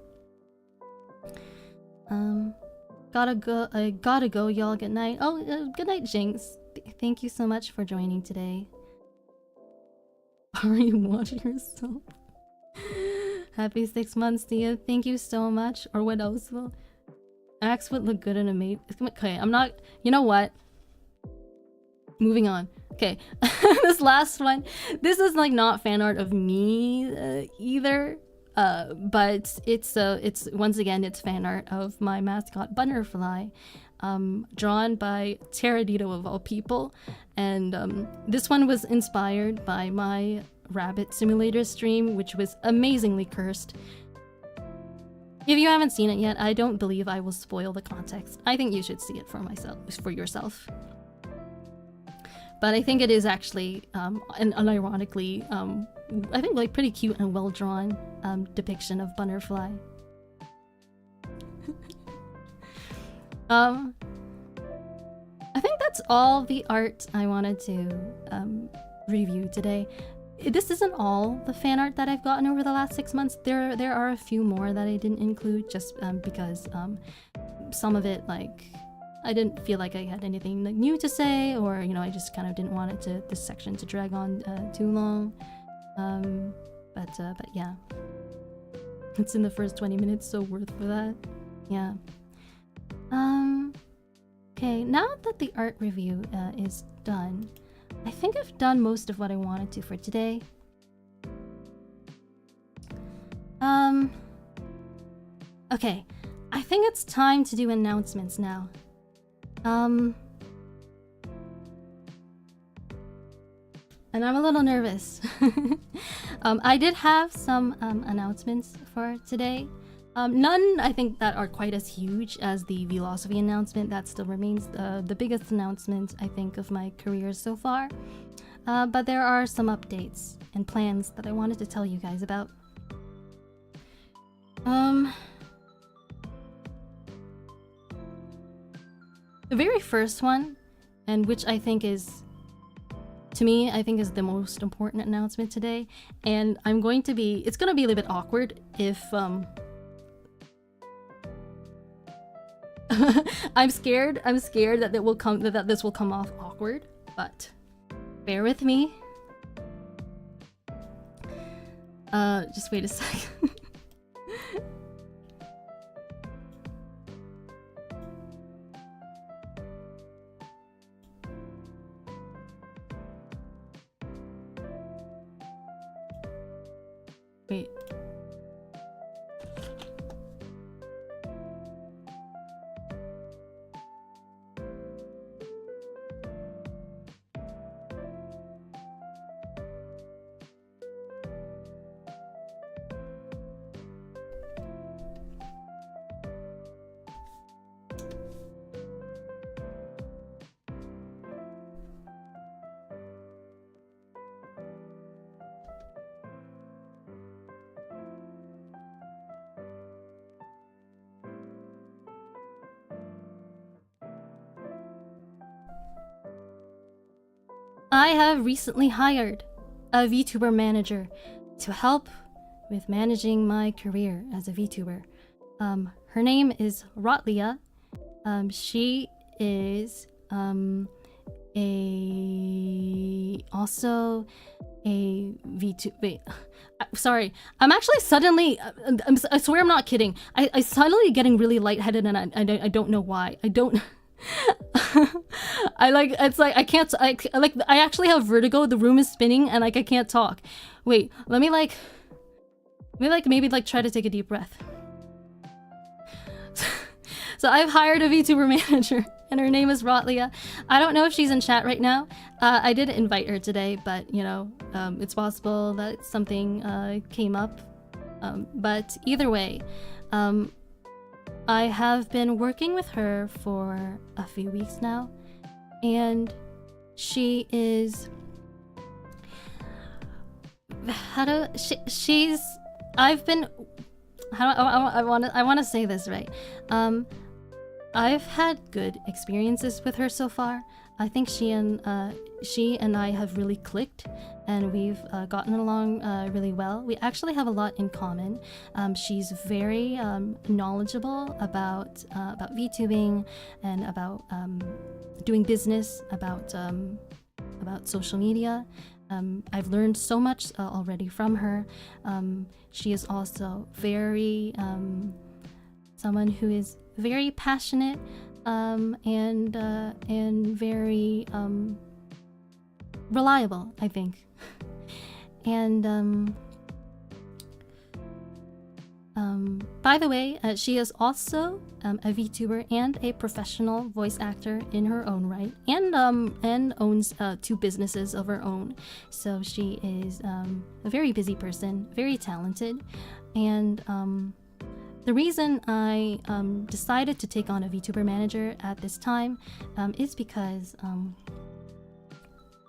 I gotta go, y'all. Good night. Oh, good night, Jinx. Thank you so much for joining today. Are you watching yourself? Happy 6 months to you. Thank you so much. Or what else? Axe would look good in a mate. Okay, I'm not. You know what? Moving on. Okay, this last one. This is like not fan art of me either. But it's once again, it's fan art of my mascot Butterfly, drawn by Teradito of all people, and this one was inspired by my Rabbit Simulator stream, which was amazingly cursed. If you haven't seen it yet, I don't believe I will spoil the context. I think you should see it for yourself. But I think it is actually, and unironically, I think like pretty cute and well drawn depiction of Butterfly. I think that's all the art I wanted to review today. This isn't all the fan art that I've gotten over the last 6 months. There are a few more that I didn't include just because some of it, like, I didn't feel like I had anything like, new to say, or you know, I just kind of didn't want this section to drag on too long. But yeah, it's in the first 20 minutes, so worth for that. Yeah. Okay, now that the art review is done, I think I've done most of what I wanted to for today. Okay, I think it's time to do announcements now. And I'm a little nervous. I did have some announcements for today. None, I think, that are quite as huge as the philosophy announcement. That still remains the biggest announcement, I think, of my career so far. But there are some updates and plans that I wanted to tell you guys about. The very first one, and which I think is, to me, I think is the most important announcement today, and it's going to be a little bit awkward if, I'm scared that this will come off awkward, but bear with me. Just wait a second. Wait. I have recently hired a VTuber manager to help with managing my career as a VTuber. Her name is Rotlia. She is also a VTuber. Wait, sorry. I'm actually suddenly. I swear I'm not kidding. I suddenly getting really lightheaded, and I don't know why. I don't. I like, it's like I can't, I actually have vertigo. The room is spinning and like I can't talk. Wait, let me maybe try to take a deep breath. So I've hired a VTuber manager and her name is Rotlia. I don't know if she's in chat right now. I did invite her today, but you know, it's possible that something came up. But either way, I have been working with her for a few weeks now, and she is I want to say this right. I've had good experiences with her so far. I think she and I have really clicked, and we've gotten along really well. We actually have a lot in common. She's very knowledgeable about VTubing and about doing business, about social media. I've learned so much already from her. She is also very someone who is very passionate and very reliable, I think. And by the way, she is also a VTuber and a professional voice actor in her own right, and owns 2 businesses of her own. So she is a very busy person, very talented, and the reason I decided to take on a VTuber manager at this time is because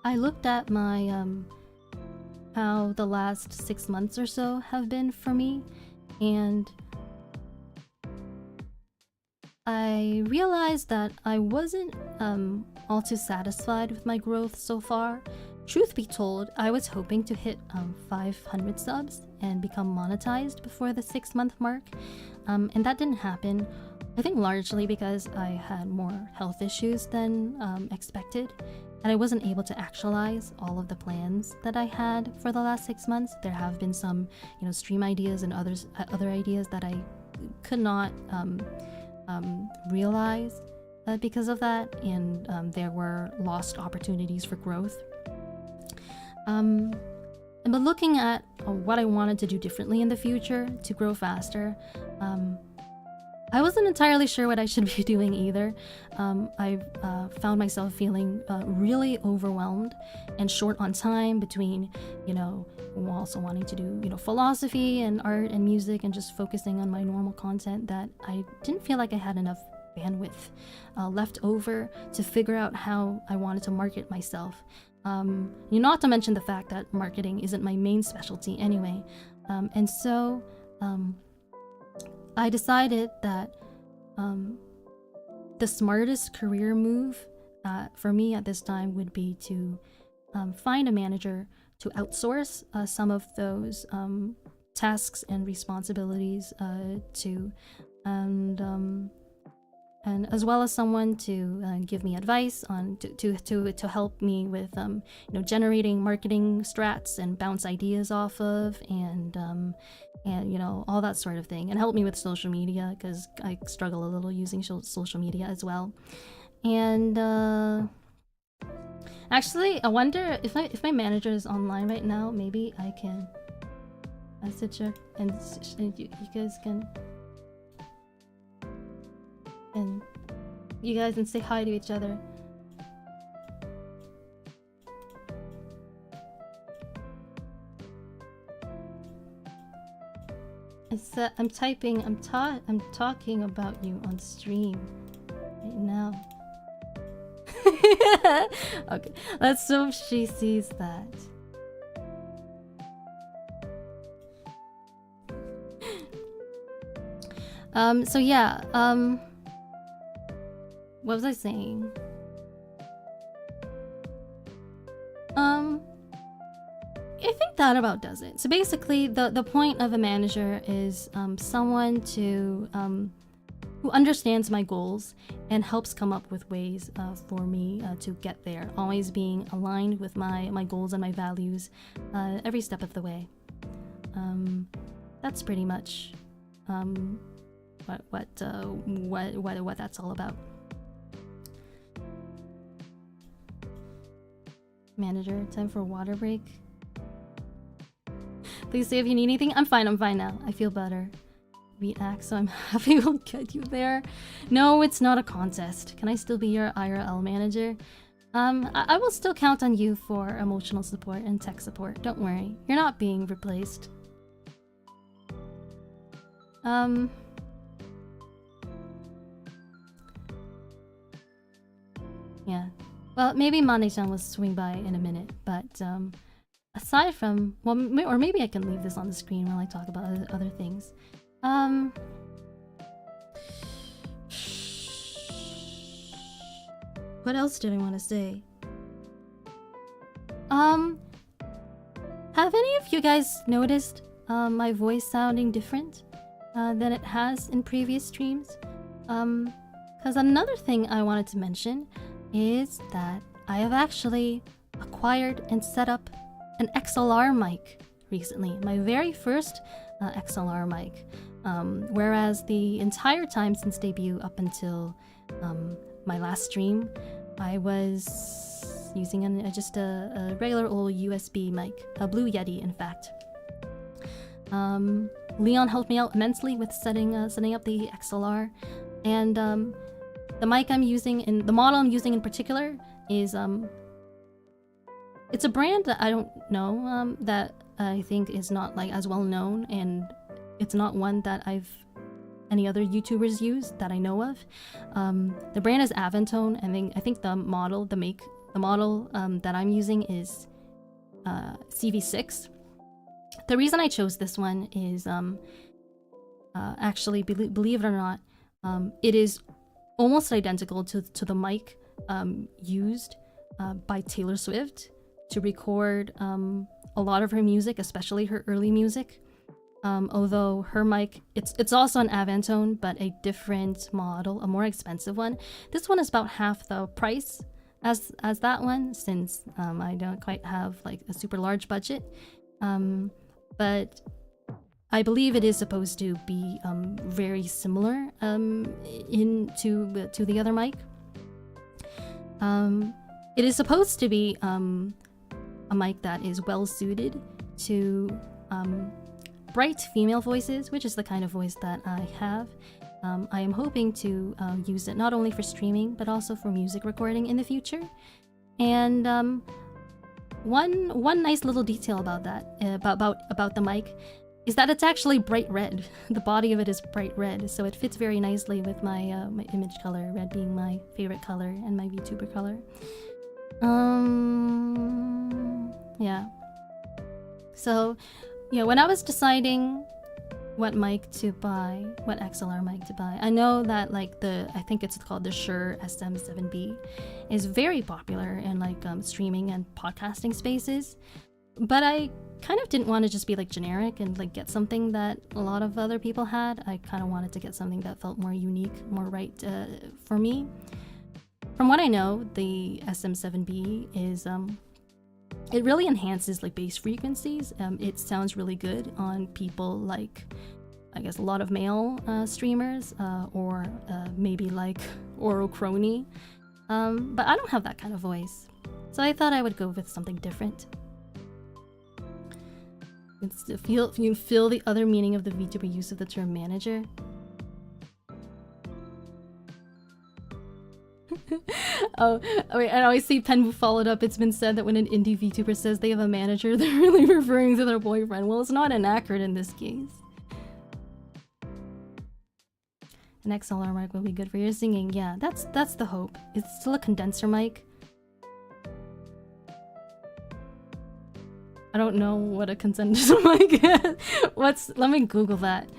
I looked at my how the last 6 months or so have been for me, and I realized that I wasn't all too satisfied with my growth so far. Truth be told, I was hoping to hit 500 subs and become monetized before the 6-month mark, and that didn't happen. I think largely because I had more health issues than expected, and I wasn't able to actualize all of the plans that I had for the last 6 months. There have been some, stream ideas and other ideas that I could not realize because of that, and there were lost opportunities for growth. But looking at what I wanted to do differently in the future to grow faster, I wasn't entirely sure what I should be doing either. I found myself feeling really overwhelmed and short on time between, also wanting to do, philosophy and art and music and just focusing on my normal content, that I didn't feel like I had enough bandwidth left over to figure out how I wanted to market myself. Not to mention the fact that marketing isn't my main specialty anyway. And so I decided that the smartest career move for me at this time would be to find a manager to outsource some of those tasks and responsibilities to, and as well as someone to give me advice on to help me with generating marketing strats and bounce ideas off of, and all that sort of thing, and help me with social media because I struggle a little using social media as well. And actually, I wonder if my manager is online right now. Maybe I can message her and you guys can. And you guys can say hi to each other. I'm talking about you on stream right now. Okay, let's hope she sees that. So yeah, what was I saying? I think that about does it. So basically, the point of a manager is someone to who understands my goals and helps come up with ways for me to get there, always being aligned with my goals and my values every step of the way. That's pretty much what that's all about. Manager, time for a water break. Please say if you need anything. I'm fine now. I feel better. Beat Axe, so I'm happy we'll get you there. No, it's not a contest. Can I still be your IRL manager? I will still count on you for emotional support and tech support. Don't worry. You're not being replaced. Yeah. Well, maybe Mane-chan will swing by in a minute, but aside from... Well, or maybe I can leave this on the screen while I talk about other things. What else did I want to say? Have any of you guys noticed my voice sounding different than it has in previous streams? Because another thing I wanted to mention is that I have actually acquired and set up an XLR mic recently. My very first XLR mic. Whereas the entire time since debut up until my last stream, I was using just a regular old USB mic, a Blue Yeti, in fact. Leon helped me out immensely with setting up the XLR, and the mic I'm using, and the model I'm using in particular, is it's a brand that I don't know, that I think is not like as well known, and it's not one that any other YouTubers use that I know of. The brand is Avantone, and I think the model that I'm using is CV6. The reason I chose this one is actually, believe it or not, it is almost identical to the mic used by Taylor Swift to record a lot of her music, especially her early music. Although her mic, it's also an Avantone, but a different model, a more expensive one. This one is about half the price as that one, since I don't quite have like a super large budget. But I believe it is supposed to be very similar to the other mic. It is supposed to be a mic that is well suited to bright female voices, which is the kind of voice that I have. I am hoping to use it not only for streaming but also for music recording in the future. And one nice little detail about that, about the mic, is that it's actually bright red. The body of it is bright red, so it fits very nicely with my my image color, red being my favorite color and my VTuber color. Yeah. So, yeah, when I was deciding what mic to buy, what XLR mic to buy, I know that like I think it's called the Shure SM7B, is very popular in like streaming and podcasting spaces. But I kind of didn't want to just be like generic and like get something that a lot of other people had. I kind of wanted to get something that felt more unique, more right for me. From what I know, the SM7B is it really enhances like bass frequencies. It sounds really good on people like, I guess, a lot of male streamers, or maybe like Oro Crony. But I don't have that kind of voice, so I thought I would go with something different. You feel the other meaning of the VTuber use of the term manager. Oh wait, and I see Penwu followed up. It's been said that when an indie VTuber says they have a manager, they're really referring to their boyfriend. Well, it's not inaccurate in this case. An XLR mic will be good for your singing. Yeah, that's the hope. It's still a condenser mic. I don't know what a condenser mic is. Let me Google that.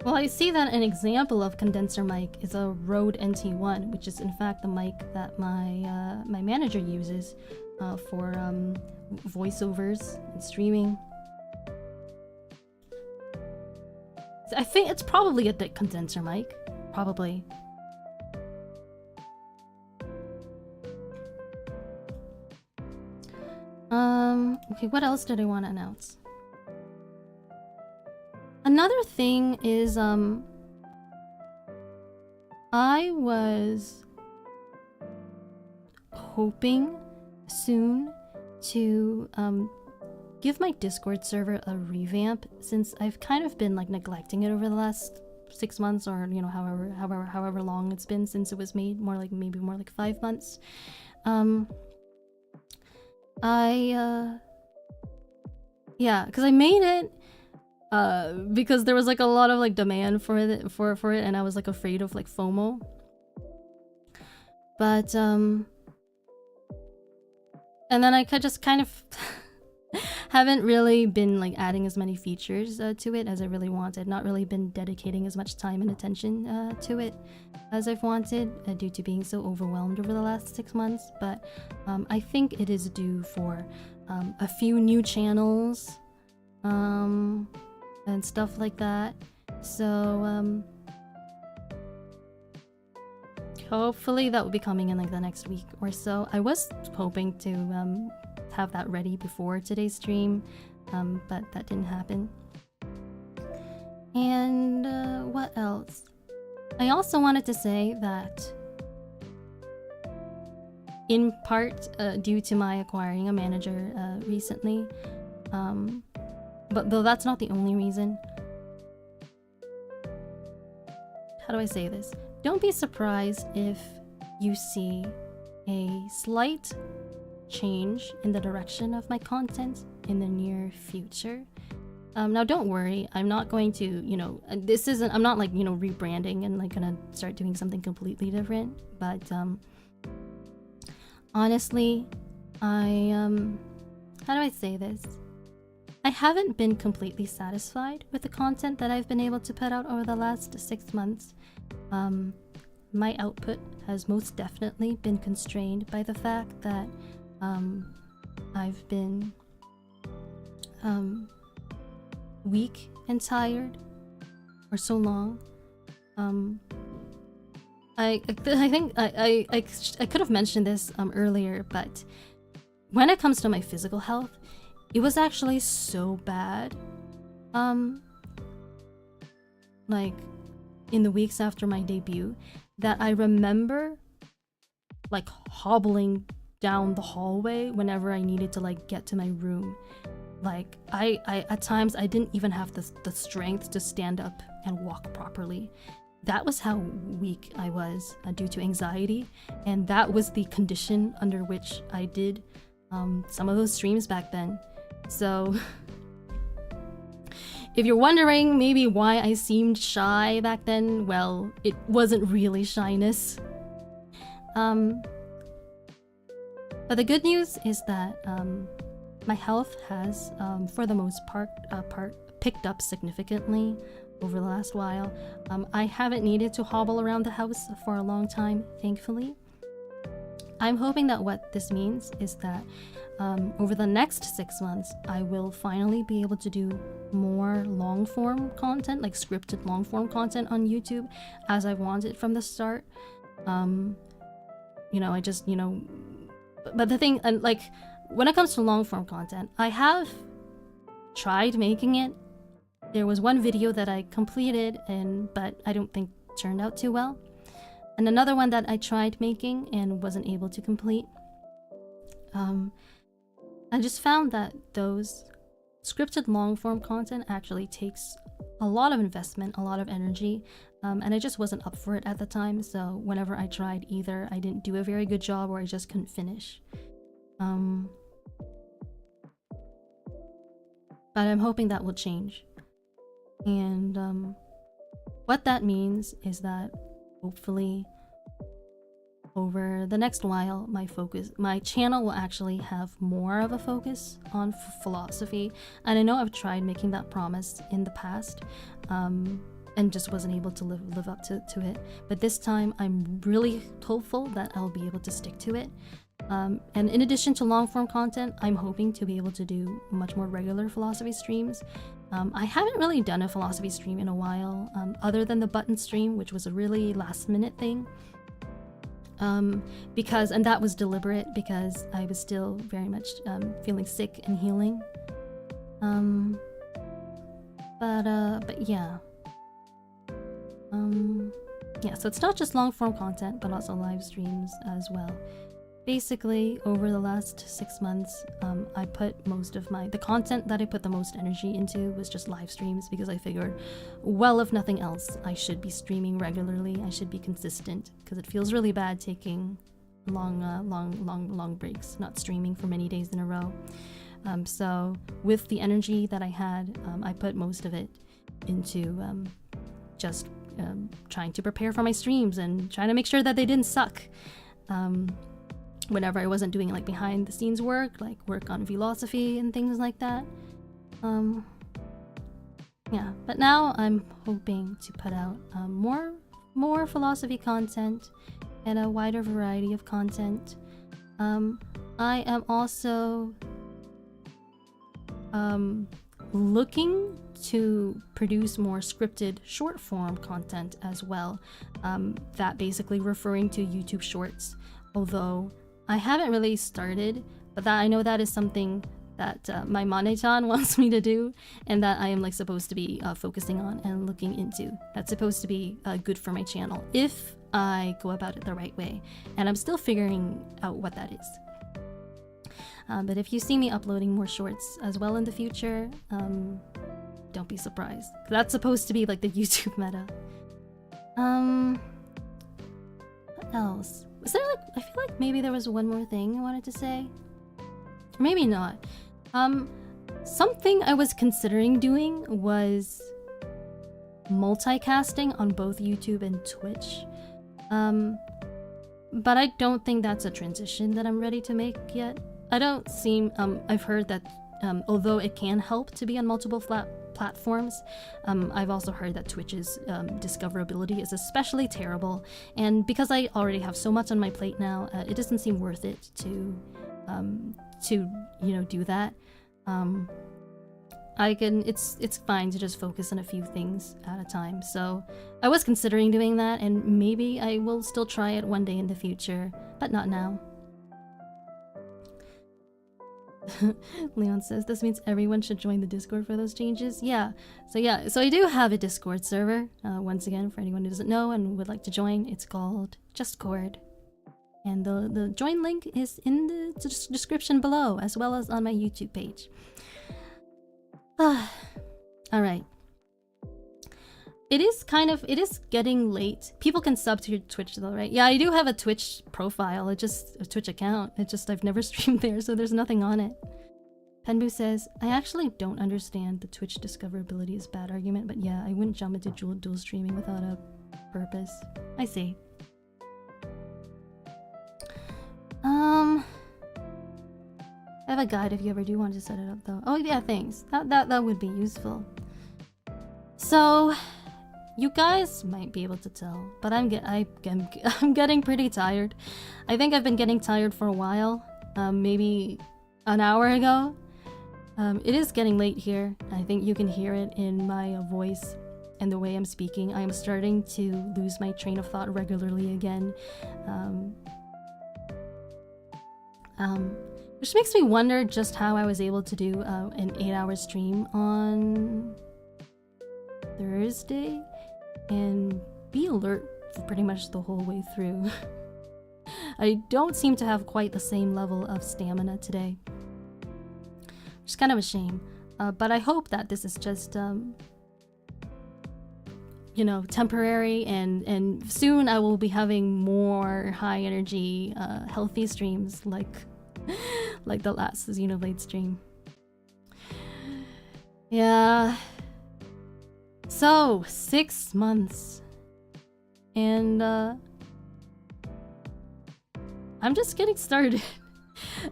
Well, I see that an example of condenser mic is a Rode NT1, which is in fact the mic that my manager uses for voiceovers and streaming. I think it's probably a condenser mic, probably. Okay, what else did I want to announce? Another thing is, I was hoping soon to, give my Discord server a revamp, since I've kind of been, like, neglecting it over the last 6 months, or, you know, however long it's been since it was made, maybe more like 5 months. Yeah, because I made it because there was like a lot of like demand for it, and I was like afraid of like FOMO. But and then I just kind of haven't really been like adding as many features to it as I really wanted. Not really been dedicating as much time and attention to it as I've wanted, due to being so overwhelmed over the last 6 months. But I think it is due for a few new channels and stuff like that. So hopefully that will be coming in like the next week or so. I was hoping to have that ready before today's stream, but that didn't happen. And what else? I also wanted to say that in part due to my acquiring a manager recently, but though that's not the only reason. How do I say this? Don't be surprised if you see a slight change in the direction of my content in the near future. Now don't worry, I'm not going to, you know, I'm not like, you know, rebranding and like gonna start doing something completely different, but honestly, how do I say this? I haven't been completely satisfied with the content that I've been able to put out over the last 6 months. My output has most definitely been constrained by the fact that I've been weak and tired for so long. I think I could have mentioned this earlier, but when it comes to my physical health, it was actually so bad. Like in the weeks after my debut, that I remember like hobbling down the hallway whenever I needed to like get to my room. Like I at times I didn't even have the strength to stand up and walk properly. That was how weak I was due to anxiety, and that was the condition under which I did some of those streams back then. So if you're wondering maybe why I seemed shy back then, well, it wasn't really shyness. But the good news is that my health has, for the most part, picked up significantly over the last while. I haven't needed to hobble around the house for a long time, thankfully. I'm hoping that what this means is that over the next 6 months, I will finally be able to do more long-form content, like scripted long-form content on YouTube, as I wanted from the start. You know, I just, you know... But the thing, and like, when it comes to long-form content, I have tried making it. There was one video that I completed, but I don't think turned out too well. And another one that I tried making and wasn't able to complete. I just found that those scripted long-form content actually takes a lot of investment, a lot of energy, and I just wasn't up for it at the time. So whenever I tried, either I didn't do a very good job or I just couldn't finish. But I'm hoping that will change. And what that means is that hopefully over the next while, my channel will actually have more of a focus on philosophy. And I know I've tried making that promise in the past, and just wasn't able to live up to it. But this time, I'm really hopeful that I'll be able to stick to it. And in addition to long-form content, I'm hoping to be able to do much more regular philosophy streams. I haven't really done a philosophy stream in a while, other than the button stream, which was a really last-minute thing. because, and that was deliberate because I was still very much feeling sick and healing. But yeah. Yeah, so it's not just long form content, but also live streams as well. Basically, over the last 6 months, I put most of the content that I put the most energy into was just live streams, because I figured, well, if nothing else, I should be streaming regularly. I should be consistent, because it feels really bad taking long breaks, not streaming for many days in a row. So with the energy that I had, I put most of it into just trying to prepare for my streams and trying to make sure that they didn't suck. Whenever I wasn't doing like behind the scenes work, like work on philosophy and things like that. Yeah, but now I'm hoping to put out more philosophy content and a wider variety of content. I am also looking to produce more scripted short form content as well, that basically referring to YouTube shorts, although I haven't really started, but that I know that is something that my Mane-chan wants me to do, and that I am like supposed to be focusing on and looking into. That's supposed to be good for my channel if I go about it the right way, and I'm still figuring out what that is. But if you see me uploading more shorts as well in the future, don't be surprised. That's supposed to be like the YouTube meta. What else? Was there like, I feel like maybe there was one more thing I wanted to say. Or maybe not. Something I was considering doing was multicasting on both YouTube and Twitch. But I don't think that's a transition that I'm ready to make yet. I don't seem, I've heard that although it can help to be on multiple platforms, I've also heard that Twitch's discoverability is especially terrible, and because I already have so much on my plate now, it doesn't seem worth it to do that. It's fine to just focus on a few things at a time. So I was considering doing that, and maybe I will still try it one day in the future, but not now. Leon says, this means everyone should join the Discord for those changes. Yeah, so I do have a Discord server. Once again, for anyone who doesn't know and would like to join, it's called JustCord. And the join link is in the description below, as well as on my YouTube page. Alright. It is getting late. People can sub to your Twitch though, right? Yeah, I do have a Twitch profile, a Twitch account. I've never streamed there, so there's nothing on it. Penbu says, I actually don't understand the Twitch discoverability is bad argument, but yeah, I wouldn't jump into dual streaming without a purpose. I see. I have a guide if you ever do want to set it up though. Oh yeah, thanks. That would be useful. So, you guys might be able to tell, but I'm getting pretty tired. I think I've been getting tired for a while, maybe an hour ago. It is getting late here. I think you can hear it in my voice and the way I'm speaking. I am starting to lose my train of thought regularly again. Which makes me wonder just how I was able to do an 8-hour stream on Thursday and be alert for pretty much the whole way through. I don't seem to have quite the same level of stamina today, which is kind of a shame. But I hope that this is just temporary, and soon I will be having more high energy healthy streams like the last Xenoblade stream. Yeah. So, 6 months. And I'm just getting started.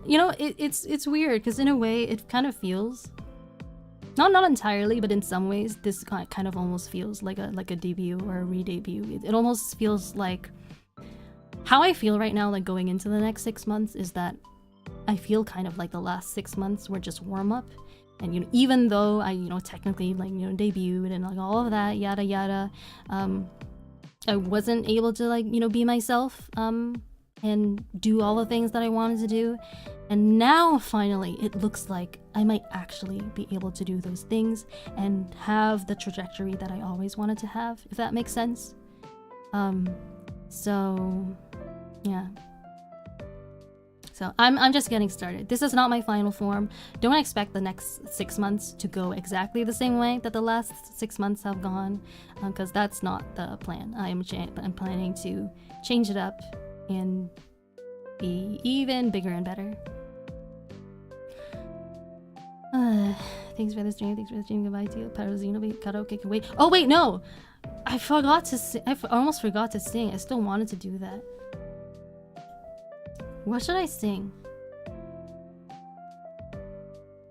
It's weird because in a way it kind of feels, not entirely, but in some ways this kind of almost feels like a debut or a re-debut. It almost feels like how I feel right now, like going into the next 6 months, is that I feel kind of like the last 6 months were just warm up. And even though I technically debuted and like all of that yada yada, I wasn't able to be myself and do all the things that I wanted to do. And now finally it looks like I might actually be able to do those things and have the trajectory that I always wanted to have, if that makes sense. So yeah. So I'm just getting started. This is not my final form. Don't expect the next 6 months to go exactly the same way that the last 6 months have gone, because that's not the plan. I'm planning to change it up and be even bigger and better. Thanks for the stream. Thanks for the stream. Goodbye to you. Parozino, karaoke can wait. Oh wait, no! I forgot to sing. I almost forgot to sing. I still wanted to do that. What should I sing?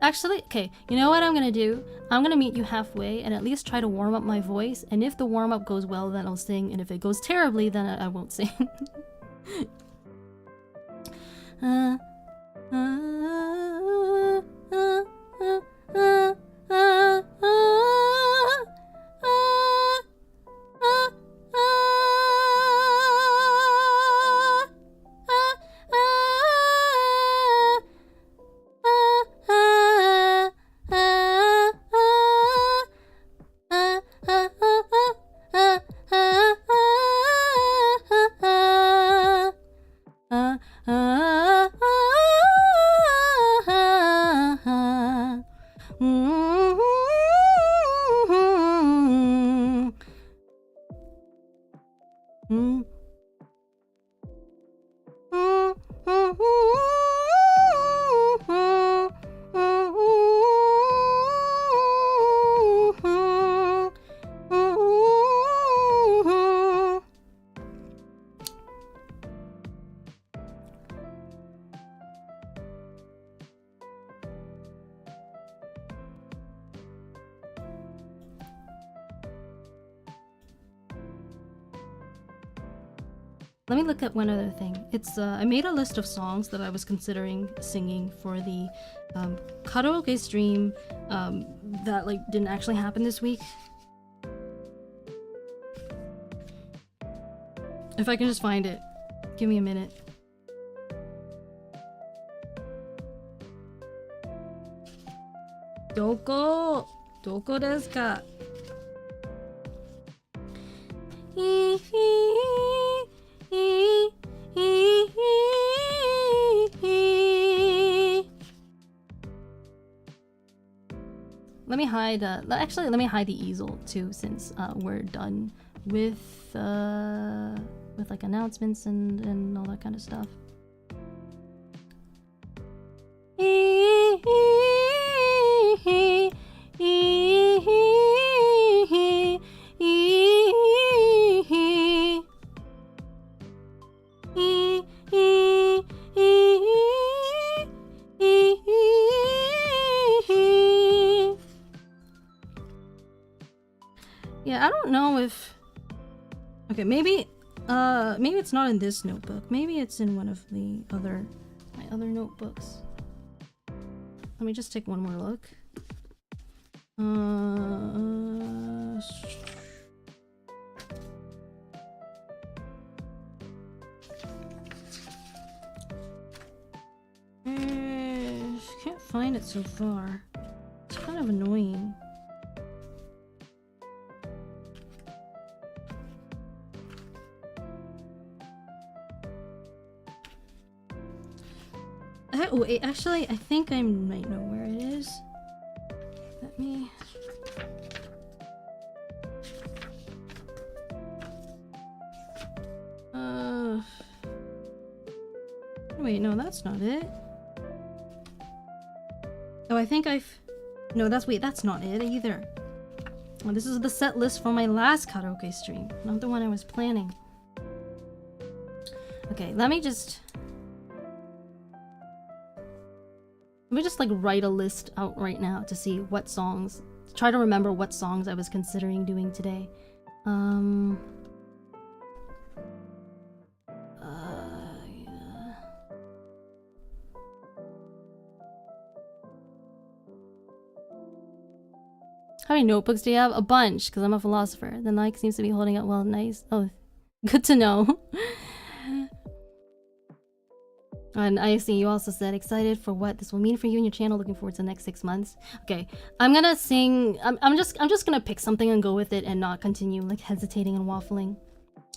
Actually, okay, you know what I'm gonna do? I'm gonna meet you halfway and at least try to warm up my voice. And if the warm up goes well, then I'll sing. And if it goes terribly, then I won't sing. Let me look at one other thing. It's I made a list of songs that I was considering singing for the karaoke stream that like didn't actually happen this week. If I can just find it, give me a minute. Doko desu ka? Let me hide. Actually, let me hide the easel too, since we're done with like announcements and all that kind of stuff. Yeah, I don't know if... Okay, maybe it's not in this notebook. Maybe it's in one of the my other notebooks. Let me just take one more look. Can't find it so far. It's kind of annoying. Oh, wait, actually, I think I might know where it is. Let me... Wait, no, that's not it. Oh, I think I've... No, that's not it either. Oh, this is the set list for my last karaoke stream, not the one I was planning. Okay, let me just like write a list out right now to see what songs, try to remember what songs I was considering doing today. Yeah. How many notebooks do you have? A bunch, because I'm a philosopher. The mic seems to be holding up well. Nice. Oh, good to know. And I see you also said excited for what this will mean for you and your channel. Looking forward to the next 6 months. Okay, I'm gonna sing. I'm just gonna pick something and go with it and not continue like hesitating and waffling.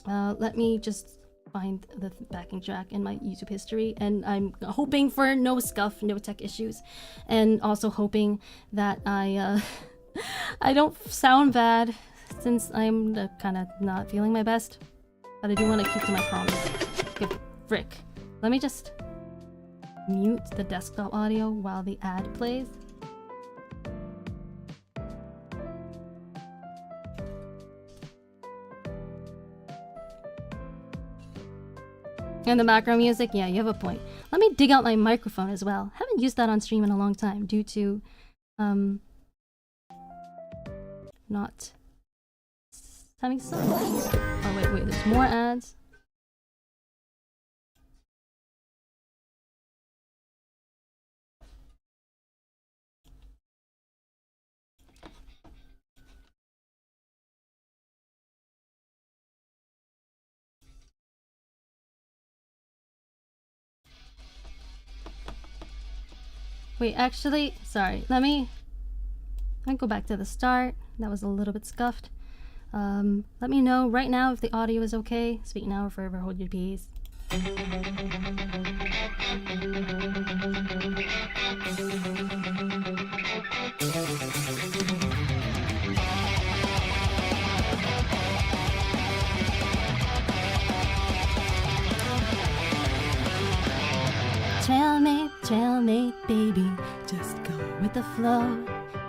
Let me just find the backing track in my YouTube history, and I'm hoping for no scuff, no tech issues, and also hoping that I I don't sound bad since I'm kind of not feeling my best. But I do want to keep to my promise. Okay, frick. Let me just mute the desktop audio while the ad plays. And the background music, yeah, you have a point. Let me dig out my microphone as well. Haven't used that on stream in a long time due to not having some. Oh wait, there's more ads. Wait, actually, sorry. Let me go back to the start. That was a little bit scuffed. Let me know right now if the audio is okay. Speak now or forever hold your peace. Trailmate, baby, just go with the flow.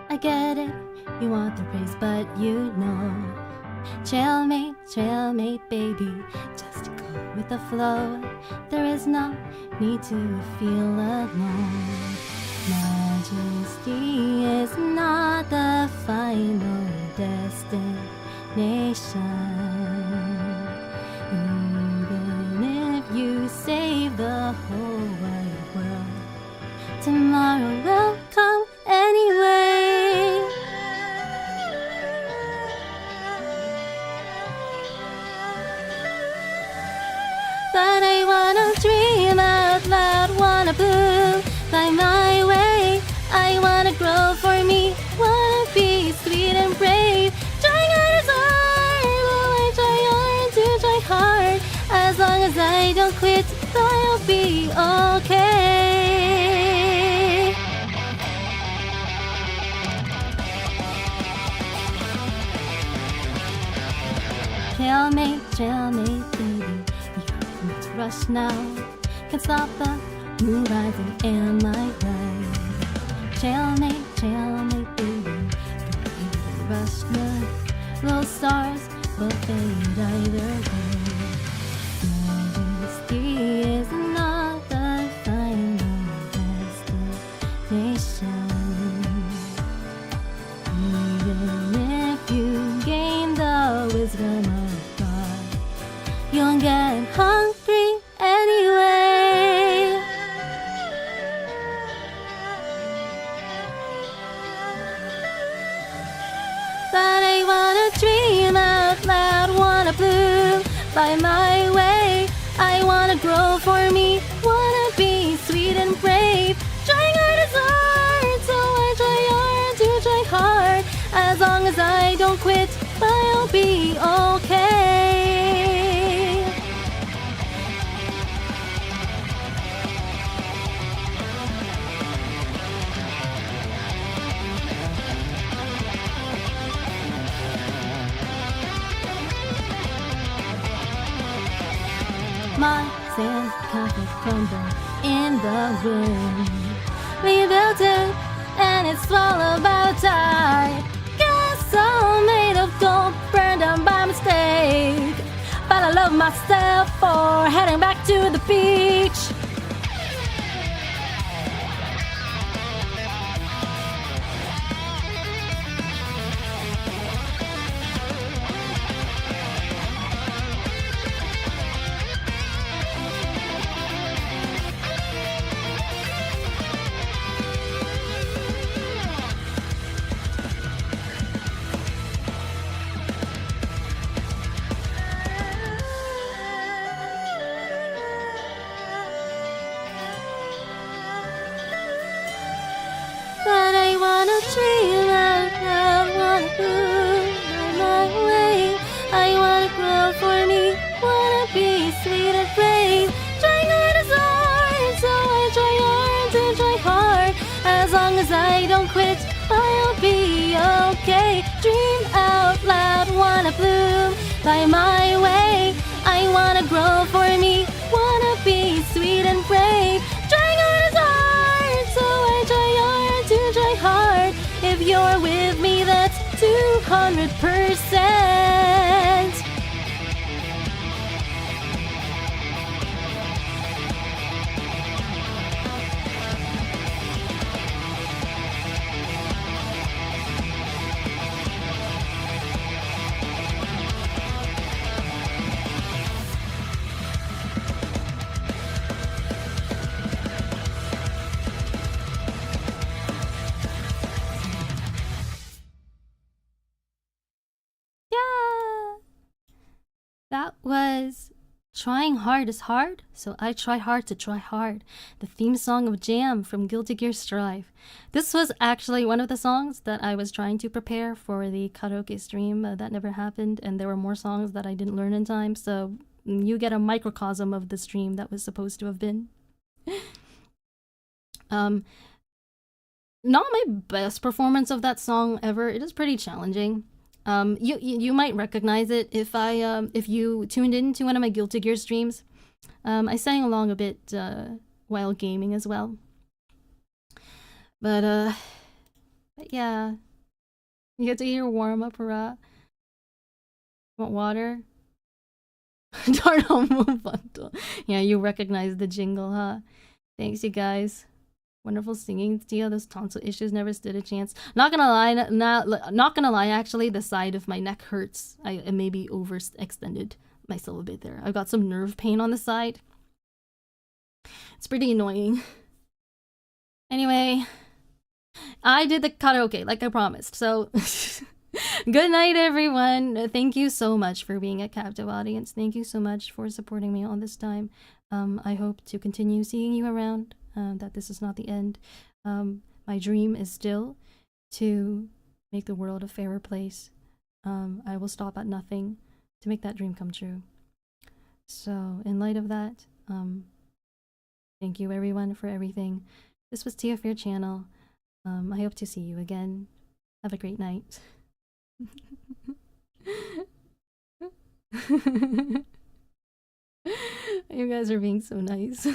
I get it, you want the praise, but you know. Trailmate, baby, just go with the flow. There is no need to feel alone. Majesty is not the final destination. Even if you save the whole wide world, tomorrow will come anyway. But I wanna dream out loud, wanna bloom, fly my way. I wanna grow for me, wanna be sweet and brave. Trying hard is hard, will I try hard to try hard? As long as I don't quit, I'll be okay. Trailmate, baby, you need to rush now. Can't stop the moon rising in my way. Trailmate, baby, don't need to rush now. Little stars will fade either way. Majesty is not the final destination. Even if you gain the wisdom of God, you'll get hungry anyway. But I wanna dream out loud, wanna bloom, fly my way. I wanna grow for me, wanna be sweet and brave. Trying hard is hard, so I try hard to try hard. As long as I don't quit, I'll be okay. My sand covet crumbled in the wind. We built it, and it's all about time. Castle made of gold, burned down by mistake. But I love myself for heading back to the beach. dream out loud, wanna move my way. I wanna grow for me, wanna be sweet and brave. Trying hard is hard, so I try hard to try hard. As long as I don't quit, I'll be okay. Dream out loud, wanna bloom by my way. I wanna grow for me, wanna be sweet and brave. Trying hard is hard, so I try hard to try hard. If you're with me, that's 200%. That was Trying Hard is Hard, so I try hard to try hard. The theme song of Jam from Guilty Gear Strive. This was actually one of the songs that I was trying to prepare for the karaoke stream that never happened, and there were more songs that I didn't learn in time, so you get a microcosm of the stream that was supposed to have been. Not my best performance of that song ever. It is pretty challenging. You might recognize it if you tuned into one of my Guilty Gear streams. I sang along a bit while gaming as well. But yeah, you get to hear warm up, hurrah. Want water? Darnomo bundle. Yeah, you recognize the jingle, huh? Thanks, you guys. Wonderful singing, Tia. Those tonsil issues never stood a chance. Not gonna lie. Actually, the side of my neck hurts. I maybe overextended myself a bit there. I've got some nerve pain on the side. It's pretty annoying. Anyway, I did the karaoke like I promised. So, good night, everyone. Thank you so much for being a captive audience. Thank you so much for supporting me all this time. I hope to continue seeing you around. That this is not the end. My dream is still to make the world a fairer place. I will stop at nothing to make that dream come true. So, in light of that, thank you everyone for everything. This was Tia Faire Channel. I hope to see you again. Have a great night. You guys are being so nice.